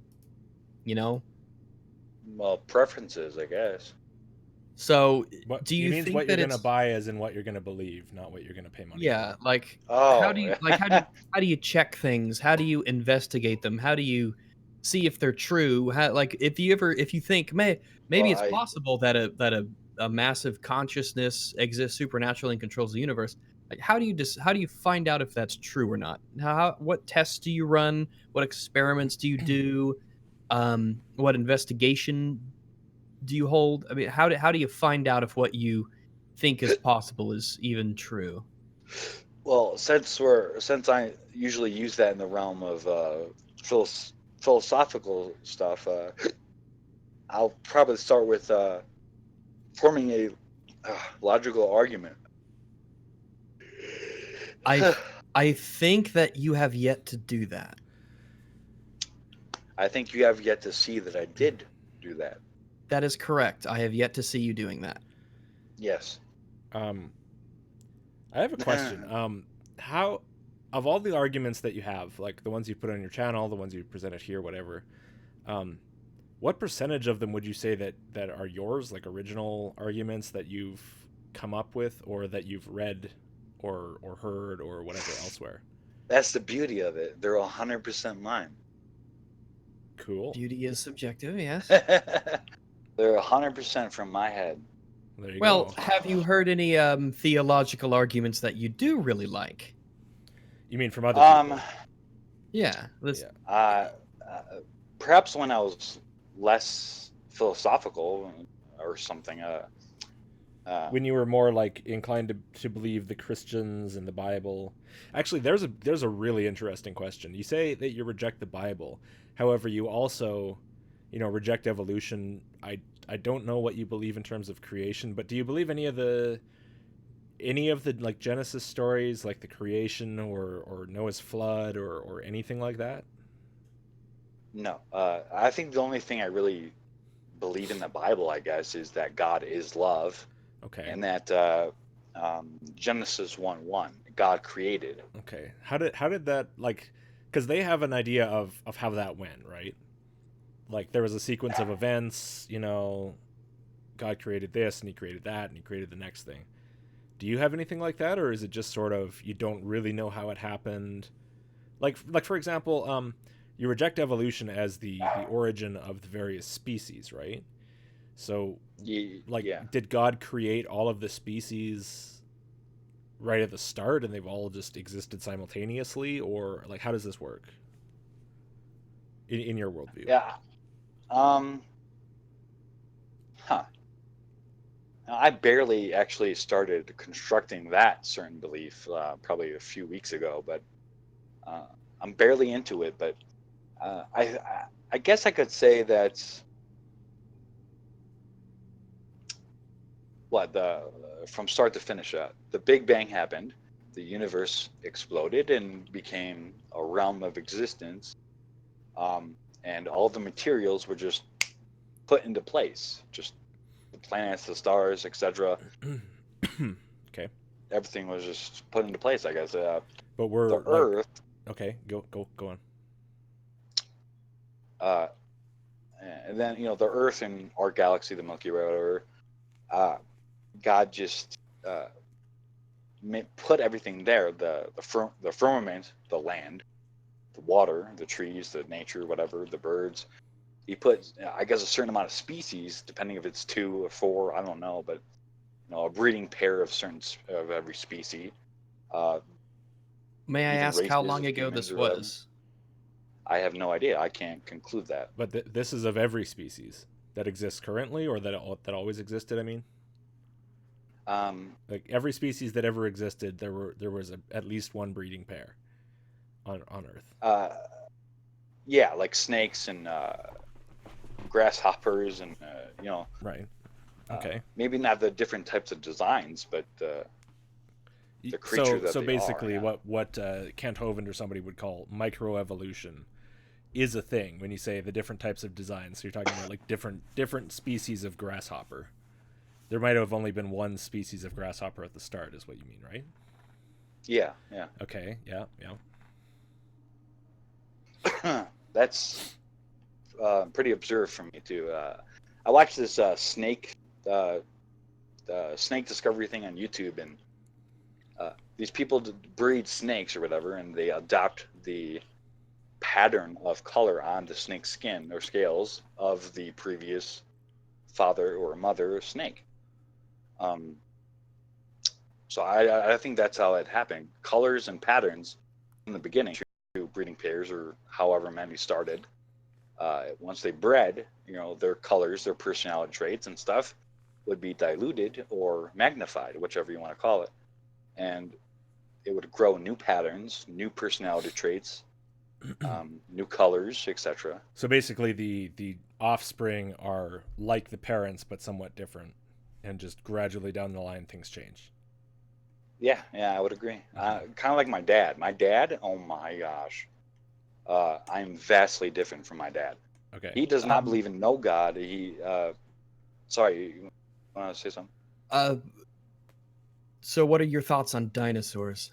Well, preferences, I guess. So do you means think what that you're going to buy as in what you're going to believe, not what you're going to pay money for? Like how do you check things? How do you investigate them? How do you see if they're true? If you think maybe it's possible that a massive consciousness exists supernaturally and controls the universe. Like, how do you find out if that's true or not? What tests do you run? What experiments do you do? What investigation do you hold? I mean, how do you find out if what you think is possible is even true? Well, since I usually use that in the realm of philosophical stuff, I'll probably start with forming a logical argument. I think that you have yet to do that. I think you have yet to see that I did do that. That is correct. I have yet to see you doing that. Yes. I have a question. How, of all the arguments that you have, like the ones you put on your channel, the ones you presented here, whatever, what percentage of them would you say that are yours, like original arguments that you've come up with, or that you've read or heard or whatever elsewhere? That's the beauty of it. They're 100% mine. Cool. Beauty is subjective, yes. They're 100% from my head. There you Well, go. have you heard any theological arguments that you do really like? You mean from other people? Yeah. Perhaps when I was less philosophical or something. When you were more like inclined to believe the Christians and the Bible. Actually, there's a really interesting question. You say that you reject the Bible, however, you also, reject evolution. I don't know what you believe in terms of creation, but do you believe any of the like Genesis stories, like the creation or Noah's flood or anything like that? No, I think the only thing I really believe in the Bible, I guess, is that God is love. Okay. And that Genesis 1:1, God created. Okay. How did that, like, because they have an idea of how that went, right? Like there was a sequence of events, God created this and he created that and he created the next thing. Do you have anything like that, or is it just sort of you don't really know how it happened? Like for example, you reject evolution as the origin of the various species, right? So, did God create all of the species right at the start, and they've all just existed simultaneously, or like how does this work in your worldview? Yeah. I barely actually started constructing that certain belief probably a few weeks ago, but I'm barely into it. But I guess I could say that from start to finish, the Big Bang happened, the universe exploded and became a realm of existence, and all the materials were just put into place, just the planets, the stars, etc. Okay. Everything was just put into place, I guess. But we're the Earth. Okay, go on. And then the Earth and our galaxy, the Milky Way, whatever. God just put everything there: the firmament, the land, the water, the trees, the nature, whatever, the birds. He put, I guess, a certain amount of species, depending if it's 2 or 4, I don't know, but a breeding pair of every species. May I ask how long ago this was? I have no idea. I can't conclude that. But this is of every species that exists currently, or that always existed. I mean, like every species that ever existed, there was at least one breeding pair on Earth. Yeah, like snakes and grasshoppers and Right. Okay. Maybe not the different types of designs, but the creature that so they basically, are, yeah. what Kent Hovind or somebody would call microevolution is a thing when you say the different types of designs. So you're talking about like different species of grasshopper. There might have only been one species of grasshopper at the start, is what you mean, right? Yeah. Okay. Yeah. That's pretty observed for me too. I watched this snake discovery thing on YouTube, and these people breed snakes or whatever, and they adopt the pattern of color on the snake's skin or scales of the previous father or mother snake. So I think that's how it happened. Colors and patterns in the beginning to breeding pairs or however many started. Once they bred, their colors, their personality traits and stuff would be diluted or magnified, whichever you want to call it. And it would grow new patterns, new personality traits, new colors, etc. So basically, the offspring are like the parents, but somewhat different, and just gradually down the line, things change. Yeah, I would agree. Kind of like my dad. My dad, oh my gosh, I'm vastly different from my dad. Okay. He does not believe in no God. Sorry, you want to say something? So what are your thoughts on dinosaurs?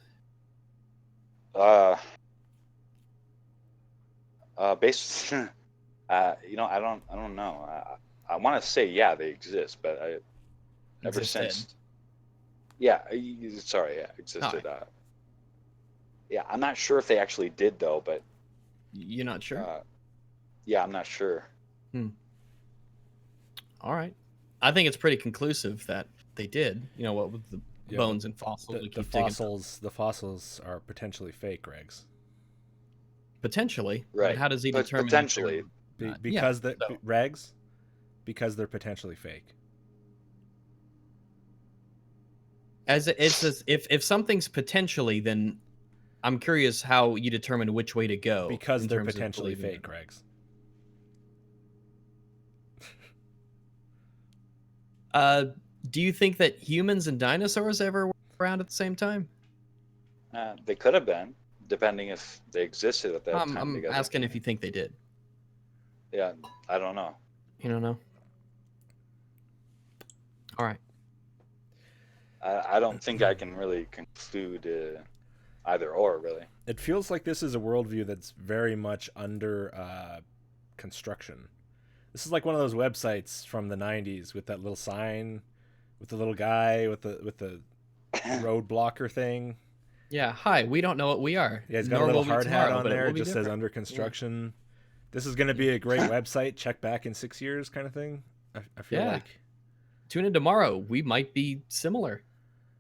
Based, I don't know. I want to say yeah, they exist, but ever since, yeah, sorry, yeah, existed. Right. Yeah, I'm not sure if they actually did though, but you're not sure. Yeah, I'm not sure. All right. I think it's pretty conclusive that they did. You know, what with the bones and fossils. The fossils are potentially fake, Regs. Potentially, right? But how does he determine? Potentially, because Regs, because they're potentially fake. If something's potentially, then I'm curious how you determine which way to go. Because they're potentially fake, Regs. Do you think that humans and dinosaurs ever were around at the same time? they could have been, depending if they existed at that time I'm together. asking if you think they did. Yeah, I don't know. You don't know? All right. I don't think I can really conclude either or, really. It feels like this is a worldview that's very much under construction. This is like one of those websites from the 90s with that little sign, with the little guy with the road blocker thing. Yeah, hi, we don't know what we are. Yeah, he's got a little hard hat on there. It just says under construction. Yeah. This is going to be a great website. Check back in 6 years kind of thing. I feel like. Tune in tomorrow. We might be similar.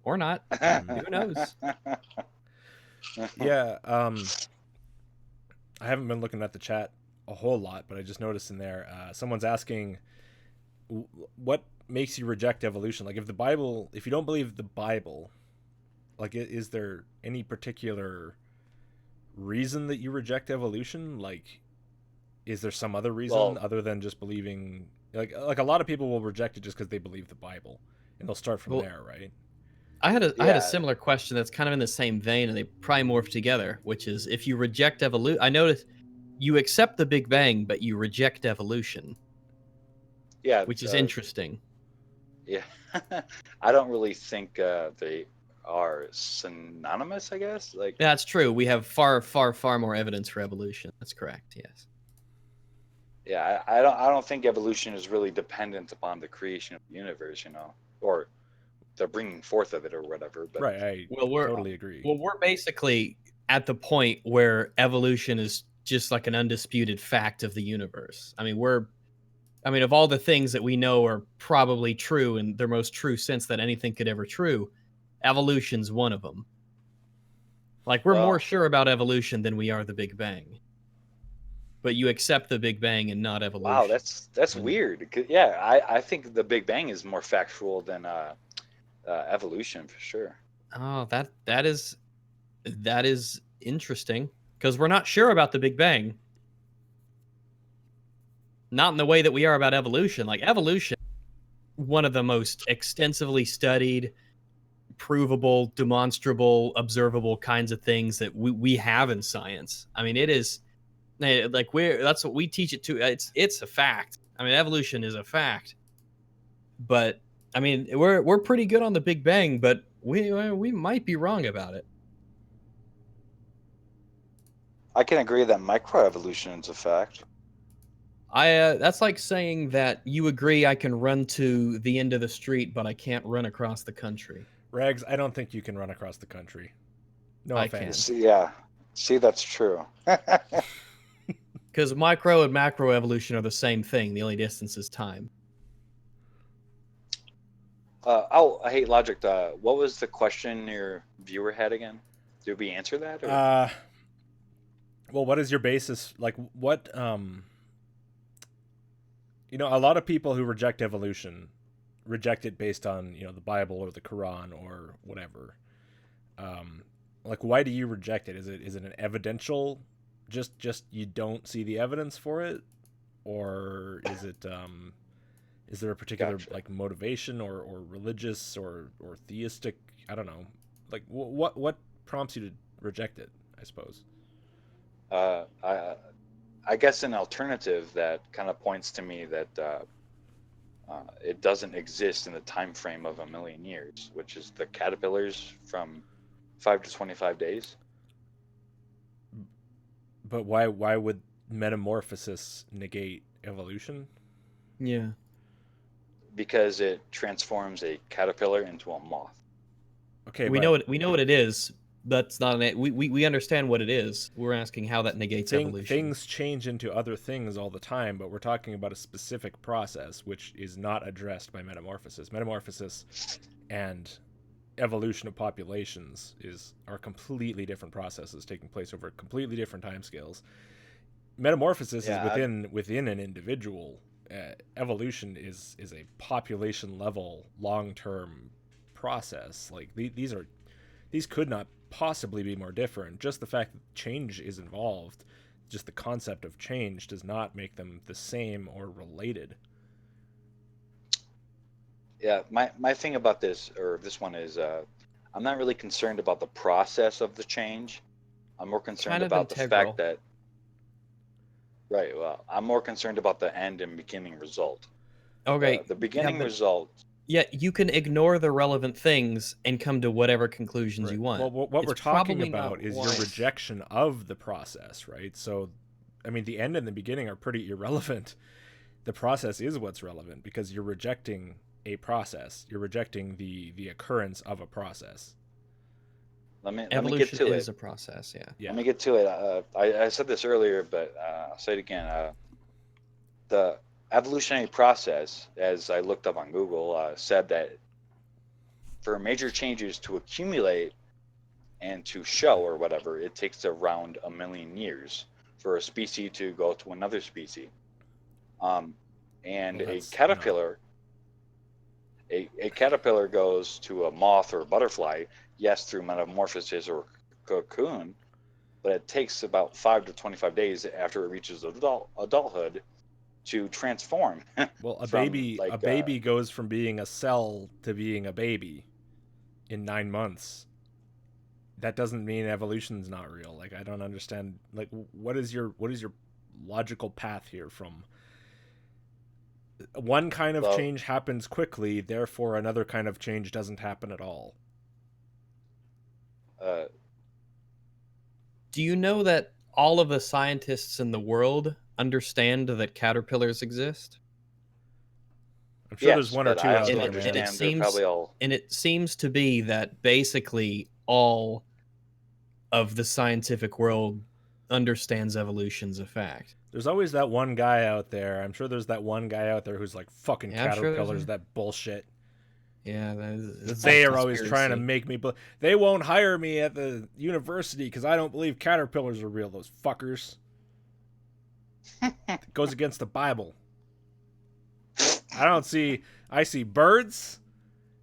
Or not. Who knows? Yeah. I haven't been looking at the chat a whole lot, but I just noticed in there, someone's asking, what makes you reject evolution? Like, if you don't believe the Bible, like, is there any particular reason that you reject evolution? Like, is there some other reason other than just believing? Like a lot of people will reject it just because they believe the Bible, and they'll start from there, right? I had a similar question that's kind of in the same vein, and they probably morph together, which is, if you reject evolution, I noticed you accept the Big Bang, but you reject evolution. Yeah. Which is interesting. Yeah. I don't really think they are synonymous, I guess. Like, that's true. We have far, far, far more evidence for evolution. That's correct. Yes. Yeah, I don't think evolution is really dependent upon the creation of the universe, or the bringing forth of it or whatever. But right, I totally agree. Well, we're basically at the point where evolution is just like an undisputed fact of the universe. I mean, of all the things that we know are probably true in their most true sense that anything could ever true, evolution's one of them. Like, we're more sure about evolution than we are the Big Bang. But you accept the Big Bang and not evolution. Wow, that's weird. Yeah, I think the Big Bang is more factual than evolution for sure. Oh, that is interesting, because we're not sure about the Big Bang. Not in the way that we are about evolution. Like, evolution, one of the most extensively studied, provable, demonstrable, observable kinds of things that we have in science. I mean, it is like that's what we teach it to. It's a fact. I mean, evolution is a fact. But I mean, we're pretty good on the Big Bang, but we might be wrong about it. I can agree that microevolution is a fact. That's like saying that you agree I can run to the end of the street, but I can't run across the country. Regs, I don't think you can run across the country. No offense. See, that's true. Because micro and macro evolution are the same thing. The only distance is time. Hey, Logic, what was the question your viewer had again? Did we answer that? Or? Well, what is your basis? Like, what, a lot of people who reject evolution reject it based on, the Bible or the Quran or whatever. Like, why do you reject it? Is it an evidential, just you don't see the evidence for it? Or is it, is there a particular like motivation or religious or theistic? I don't know. Like, what prompts you to reject it, I suppose? I guess an alternative that kind of points to me that it doesn't exist in the time frame of 1,000,000 years, which is the caterpillars from 5 to 25 days. But why would metamorphosis negate evolution? Yeah. Because it transforms a caterpillar into a moth. Okay, we know what it is. that's not an. We understand what it is. We're asking how that negates evolution. Things change into other things all the time, but we're talking about a specific process which is not addressed by metamorphosis. Metamorphosis and evolution of populations are completely different processes taking place over completely different timescales. Metamorphosis is within an individual. Evolution is a population level long-term process. Like these could not possibly be more different. Just the fact that change is involved, just the concept of change, does not make them the same or related. Yeah, my thing about this one is I'm not really concerned about the process of the change. I'm more concerned about the fact that I'm more concerned about the end and beginning result. Okay. The beginning result. Yeah, you can ignore the relevant things and come to whatever conclusions you want. Well, what we're talking about is your rejection of the process, right? So, I mean, the end and the beginning are pretty irrelevant. The process is what's relevant because you're rejecting a process. You're rejecting the occurrence of a process. Let me get to it. Evolution is a process, yeah. Let me get to it. I said this earlier, but I'll say it again. The evolutionary process, as I looked up on Google, said that for major changes to accumulate and to show or whatever, it takes around 1 million years for a species to go to another species. And a caterpillar, a caterpillar goes to a moth or a butterfly, yes, through metamorphosis or cocoon, but it takes about 5 to 25 days after it reaches adulthood to transform. Well, a baby goes from being a cell to being a baby in 9 months. That doesn't mean evolution's not real. Like, I don't understand. Like, what is your logical path here from one kind of change happens quickly, therefore another kind of change doesn't happen at all? Do you know that all of the scientists in the world understand that caterpillars exist? I'm sure there's one or two out there. And it seems to be that basically all of the scientific world understands evolution's a fact. There's always that one guy out there. I'm sure there's that one guy out there who's like, fucking caterpillars, that bullshit. Yeah, they are always trying to make me believe. They won't hire me at the university because I don't believe caterpillars are real, those fuckers. It goes against the Bible. I see birds.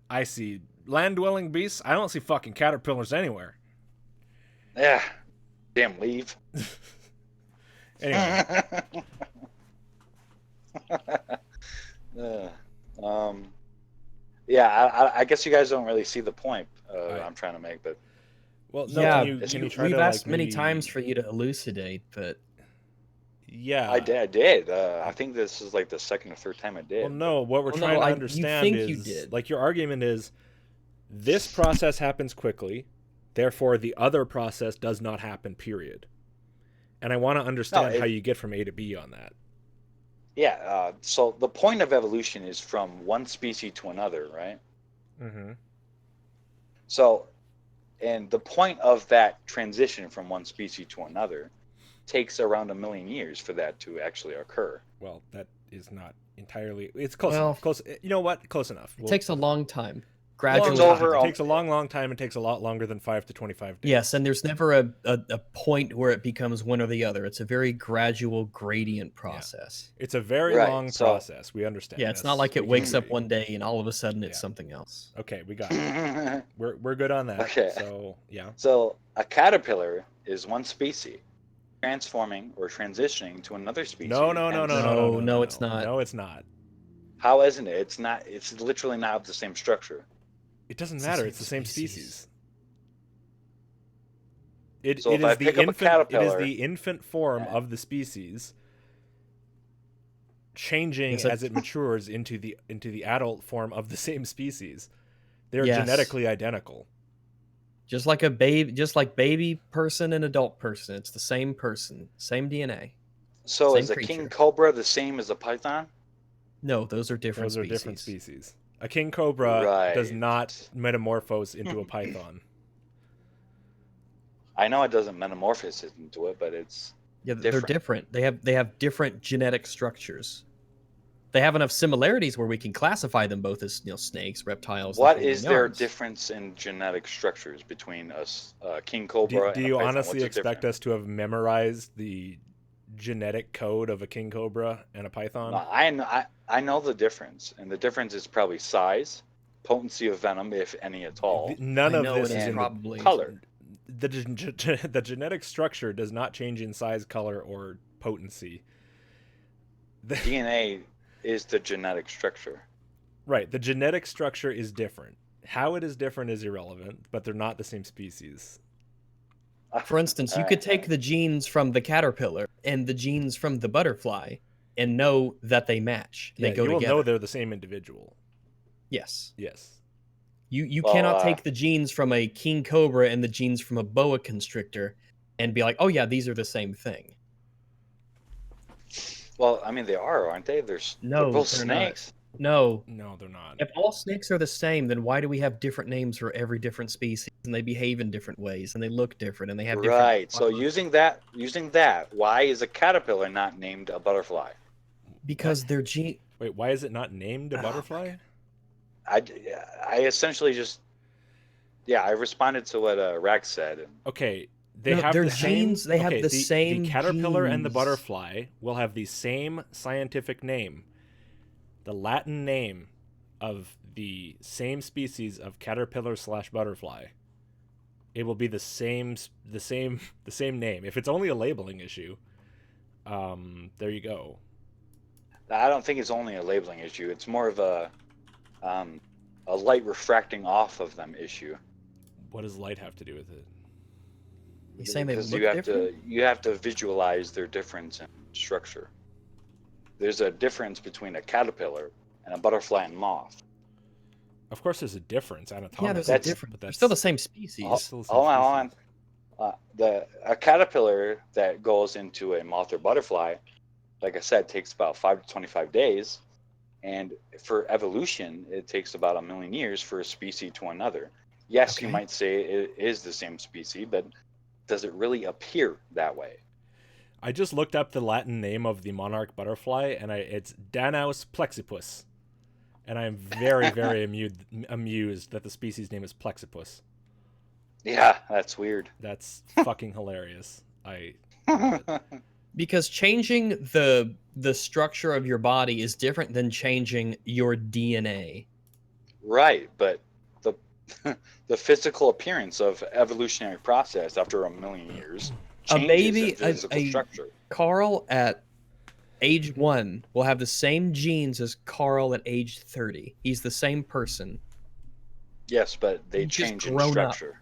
I see land-dwelling beasts. I don't see fucking caterpillars anywhere. Yeah. Damn, leave. Anyway. Yeah, I guess you guys don't really see the point I'm trying to make, but well, no, yeah, can you try we've to, asked like, many times for you to elucidate, but yeah, I did. I think this is like the second or third time I did. Well, no, what we're trying to understand is, like, your argument is this process happens quickly, therefore the other process does not happen, period. And I want to understand how you get from A to B on that. Yeah, so the point of evolution is from one species to another, right? Mm-hmm. So, and the point of that transition from one species to another takes around 1 million years for that to actually occur. Well, that is not entirely... It's close enough. Close. You know what? Close enough. It takes a long time. Gradually. It takes a long time. It takes a lot longer than 5 to 25 days. Yes, and there's never a point where it becomes one or the other. It's a very gradual gradient process. Yeah. It's a very long process. We understand. Yeah, it's not like it wakes up one day and all of a sudden it's something else. Okay, we got it. We're good on that. Okay. So, yeah. So, a caterpillar is one species transforming or transitioning to another species. No, it's not. No, it's not. How isn't it? It's not. It's literally not of the same structure. It doesn't matter. It's the same species. It is the infant form of the species changing as it matures into the adult form of the same species. They're genetically identical. Just like baby person and adult person. It's the same person, same DNA. So is a king cobra the same as a python? No, those are different species. Different species. A king cobra does not metamorphose into a python. I know it doesn't metamorphose into it, but it's they're different. They have different genetic structures. They have enough similarities where we can classify them both as snakes, reptiles. What is their difference in genetic structures between a king cobra and a python? Do you honestly expect us to have memorized the genetic code of a king cobra and a python? No, I know the difference, and the difference is probably size, potency of venom, if any at all. None of this is in probably color. The genetic structure does not change in size, color, or potency. DNA is the genetic structure. Right. The genetic structure is different. How it is different is irrelevant, but they're not the same species. For instance, you could take the genes from the caterpillar and the genes from the butterfly and know that they match. They go together. You will know they're the same individual. Yes. Yes. You cannot take the genes from a king cobra and the genes from a boa constrictor and be like, oh yeah, these are the same thing. Well, I mean, they are, aren't they? They're both snakes. No, they're not. If all snakes are the same, then why do we have different names for every different species, and they behave in different ways, and they look different, and they have different... Right. So using that, why is a caterpillar not named a butterfly? Because their gene... Wait, why is it not named a butterfly? I essentially just... Yeah, I responded to what Rex said. Okay, they have their the genes. Same, they have the same. The caterpillar genes. and the butterfly will have the same scientific name. The Latin name of the same species of caterpillar/butterfly. It will be the same name. If it's only a labeling issue, there you go. I don't think it's only a labeling issue. It's more of a light refracting off of them issue. What does light have to do with it? You're saying they look different? You have to visualize their difference in structure. There's a difference between a caterpillar and a butterfly and moth. Of course, there's a difference anatomically. Yeah, there's a difference. But they're still the same species. Hold on. A caterpillar that goes into a moth or butterfly, like I said, takes about 5 to 25 days. And for evolution, it takes about 1 million years for a species to another. Yes, okay. You might say it is the same species, but does it really appear that way? I just looked up the Latin name of the monarch butterfly, and it's Danaus plexipus. And I'm very, very amused that the species name is plexipus. Yeah, that's weird. That's fucking hilarious. Because changing the structure of your body is different than changing your DNA. Right, but the physical appearance of evolutionary process after 1 million years changes the physical structure. Carl at age 1 will have the same genes as Carl at age 30. He's the same person. Yes, but they change in structure. Up.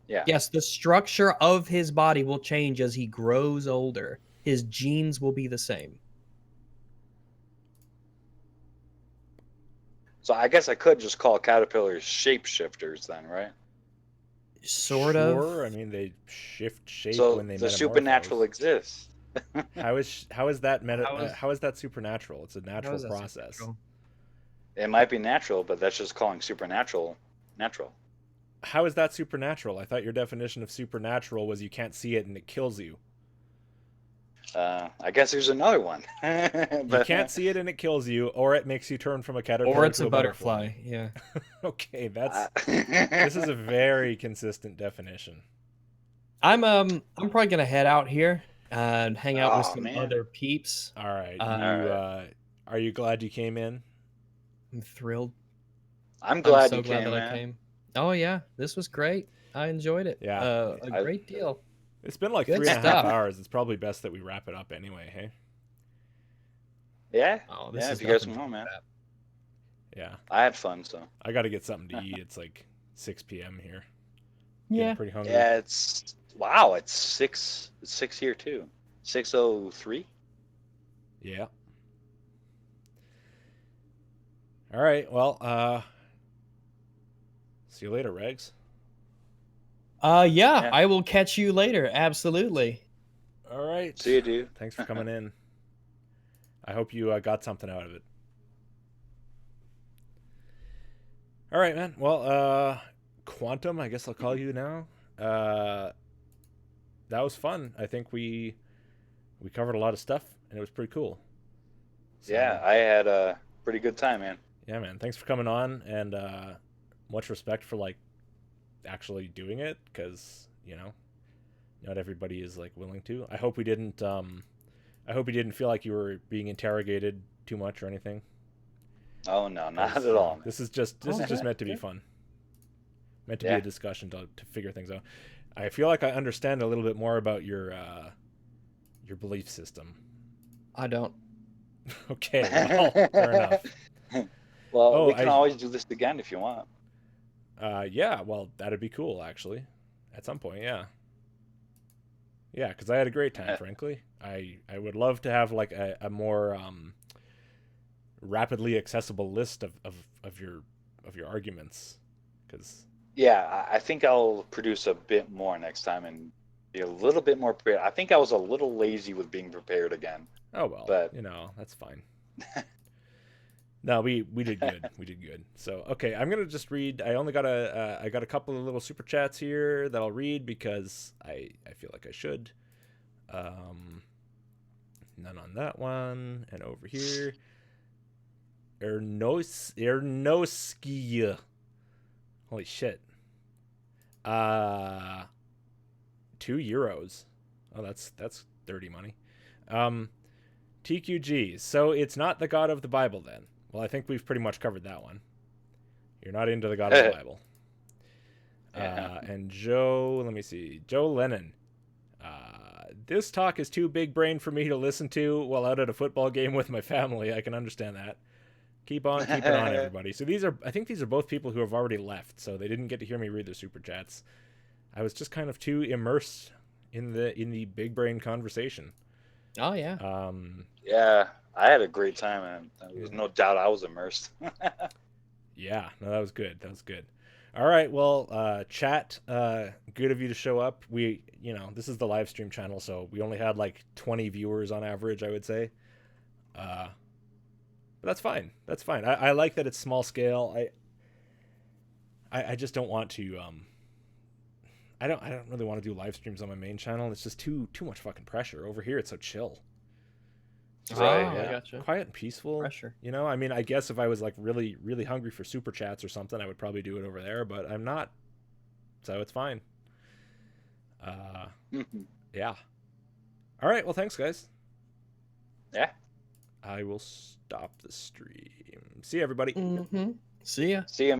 Yeah. Yes, the structure of his body will change as he grows older. His genes will be the same. So I guess I could just call caterpillars shapeshifters then, right? Sort of. Sure. I mean, they shift shape when they metamorphose. So the supernatural exists. How is that supernatural? It's a natural process. It might be natural, but that's just calling supernatural natural. How is that supernatural? I thought your definition of supernatural was you can't see it and it kills you. I guess there's another one. You can't see it and it kills you, or it makes you turn from a caterpillar or it's to a butterfly. Yeah. Okay, this is a very consistent definition. I'm probably gonna head out here and hang out with some other peeps. All right. Are you glad you came in? I'm thrilled. I'm glad so you glad came, that I came. Oh yeah, this was great. I enjoyed it. Yeah, a great deal. It's been like 3.5 hours. It's probably best that we wrap it up anyway, hey? Yeah. Oh, yeah, if you guys want, man. Yeah. I had fun, so. I got to get something to eat. It's like 6 p.m. here. Yeah. Pretty hungry. Yeah, it's 6 here too. 6:03. Yeah. All right. Well, see you later, Regs. Yeah, I will catch you later. Absolutely. All right. See you, dude. Thanks for coming in. I hope you got something out of it. All right, man. Well, Quantum, I guess I'll call you now. that was fun. I think we covered a lot of stuff, and it was pretty cool. So, yeah, I had a pretty good time, man. Yeah, man. Thanks for coming on, and much respect for like actually doing it, because not everybody is like willing to. I hope we didn't. I hope you didn't feel like you were being interrogated too much or anything. Oh no, not at all. This is just meant to be fun. Meant to be a discussion to figure things out. I feel like I understand a little bit more about your belief system. I don't. Okay, well, fair enough. Well, we can always do this again if you want. Yeah, well, that'd be cool, actually. At some point, yeah. Yeah, because I had a great time, frankly. I would love to have, like, a more rapidly accessible list of your arguments. Cause... Yeah, I think I'll produce a bit more next time and be a little bit more prepared. I think I was a little lazy with being prepared again. Oh, well, but that's fine. No, we did good. We did good. So, okay, I'm going to just read. I only got I got a couple of little super chats here that I'll read because I feel like I should. None on that one. And over here, Ernoskia. Holy shit. €2. Oh, that's dirty money. TQG. So it's not the God of the Bible then. Well, I think we've pretty much covered that one. You're not into the God of the Bible. And Joe, let me see. Joe Lennon. This talk is too big brain for me to listen to while out at a football game with my family. I can understand that. Keep on keeping on, everybody. So I think these are both people who have already left, so they didn't get to hear me read their super chats. I was just kind of too immersed in the big brain conversation. Oh yeah. Yeah, I had a great time, and there was no doubt I was immersed. Yeah, no, that was good. That was good. All right, well, chat, good of you to show up. We, this is the live stream channel, so we only had like 20 viewers on average, I would say. But that's fine. That's fine. I like that it's small scale. I just don't want to. I don't really want to do live streams on my main channel. It's just too much fucking pressure. Over here, it's so chill. Right. I gotcha. Quiet and peaceful. Pressure. I mean, I guess if I was like really, really hungry for super chats or something, I would probably do it over there, but I'm not. So it's fine. Yeah. All right. Well, thanks, guys. Yeah. I will stop the stream. See you, everybody. Mm-hmm. See ya. See ya.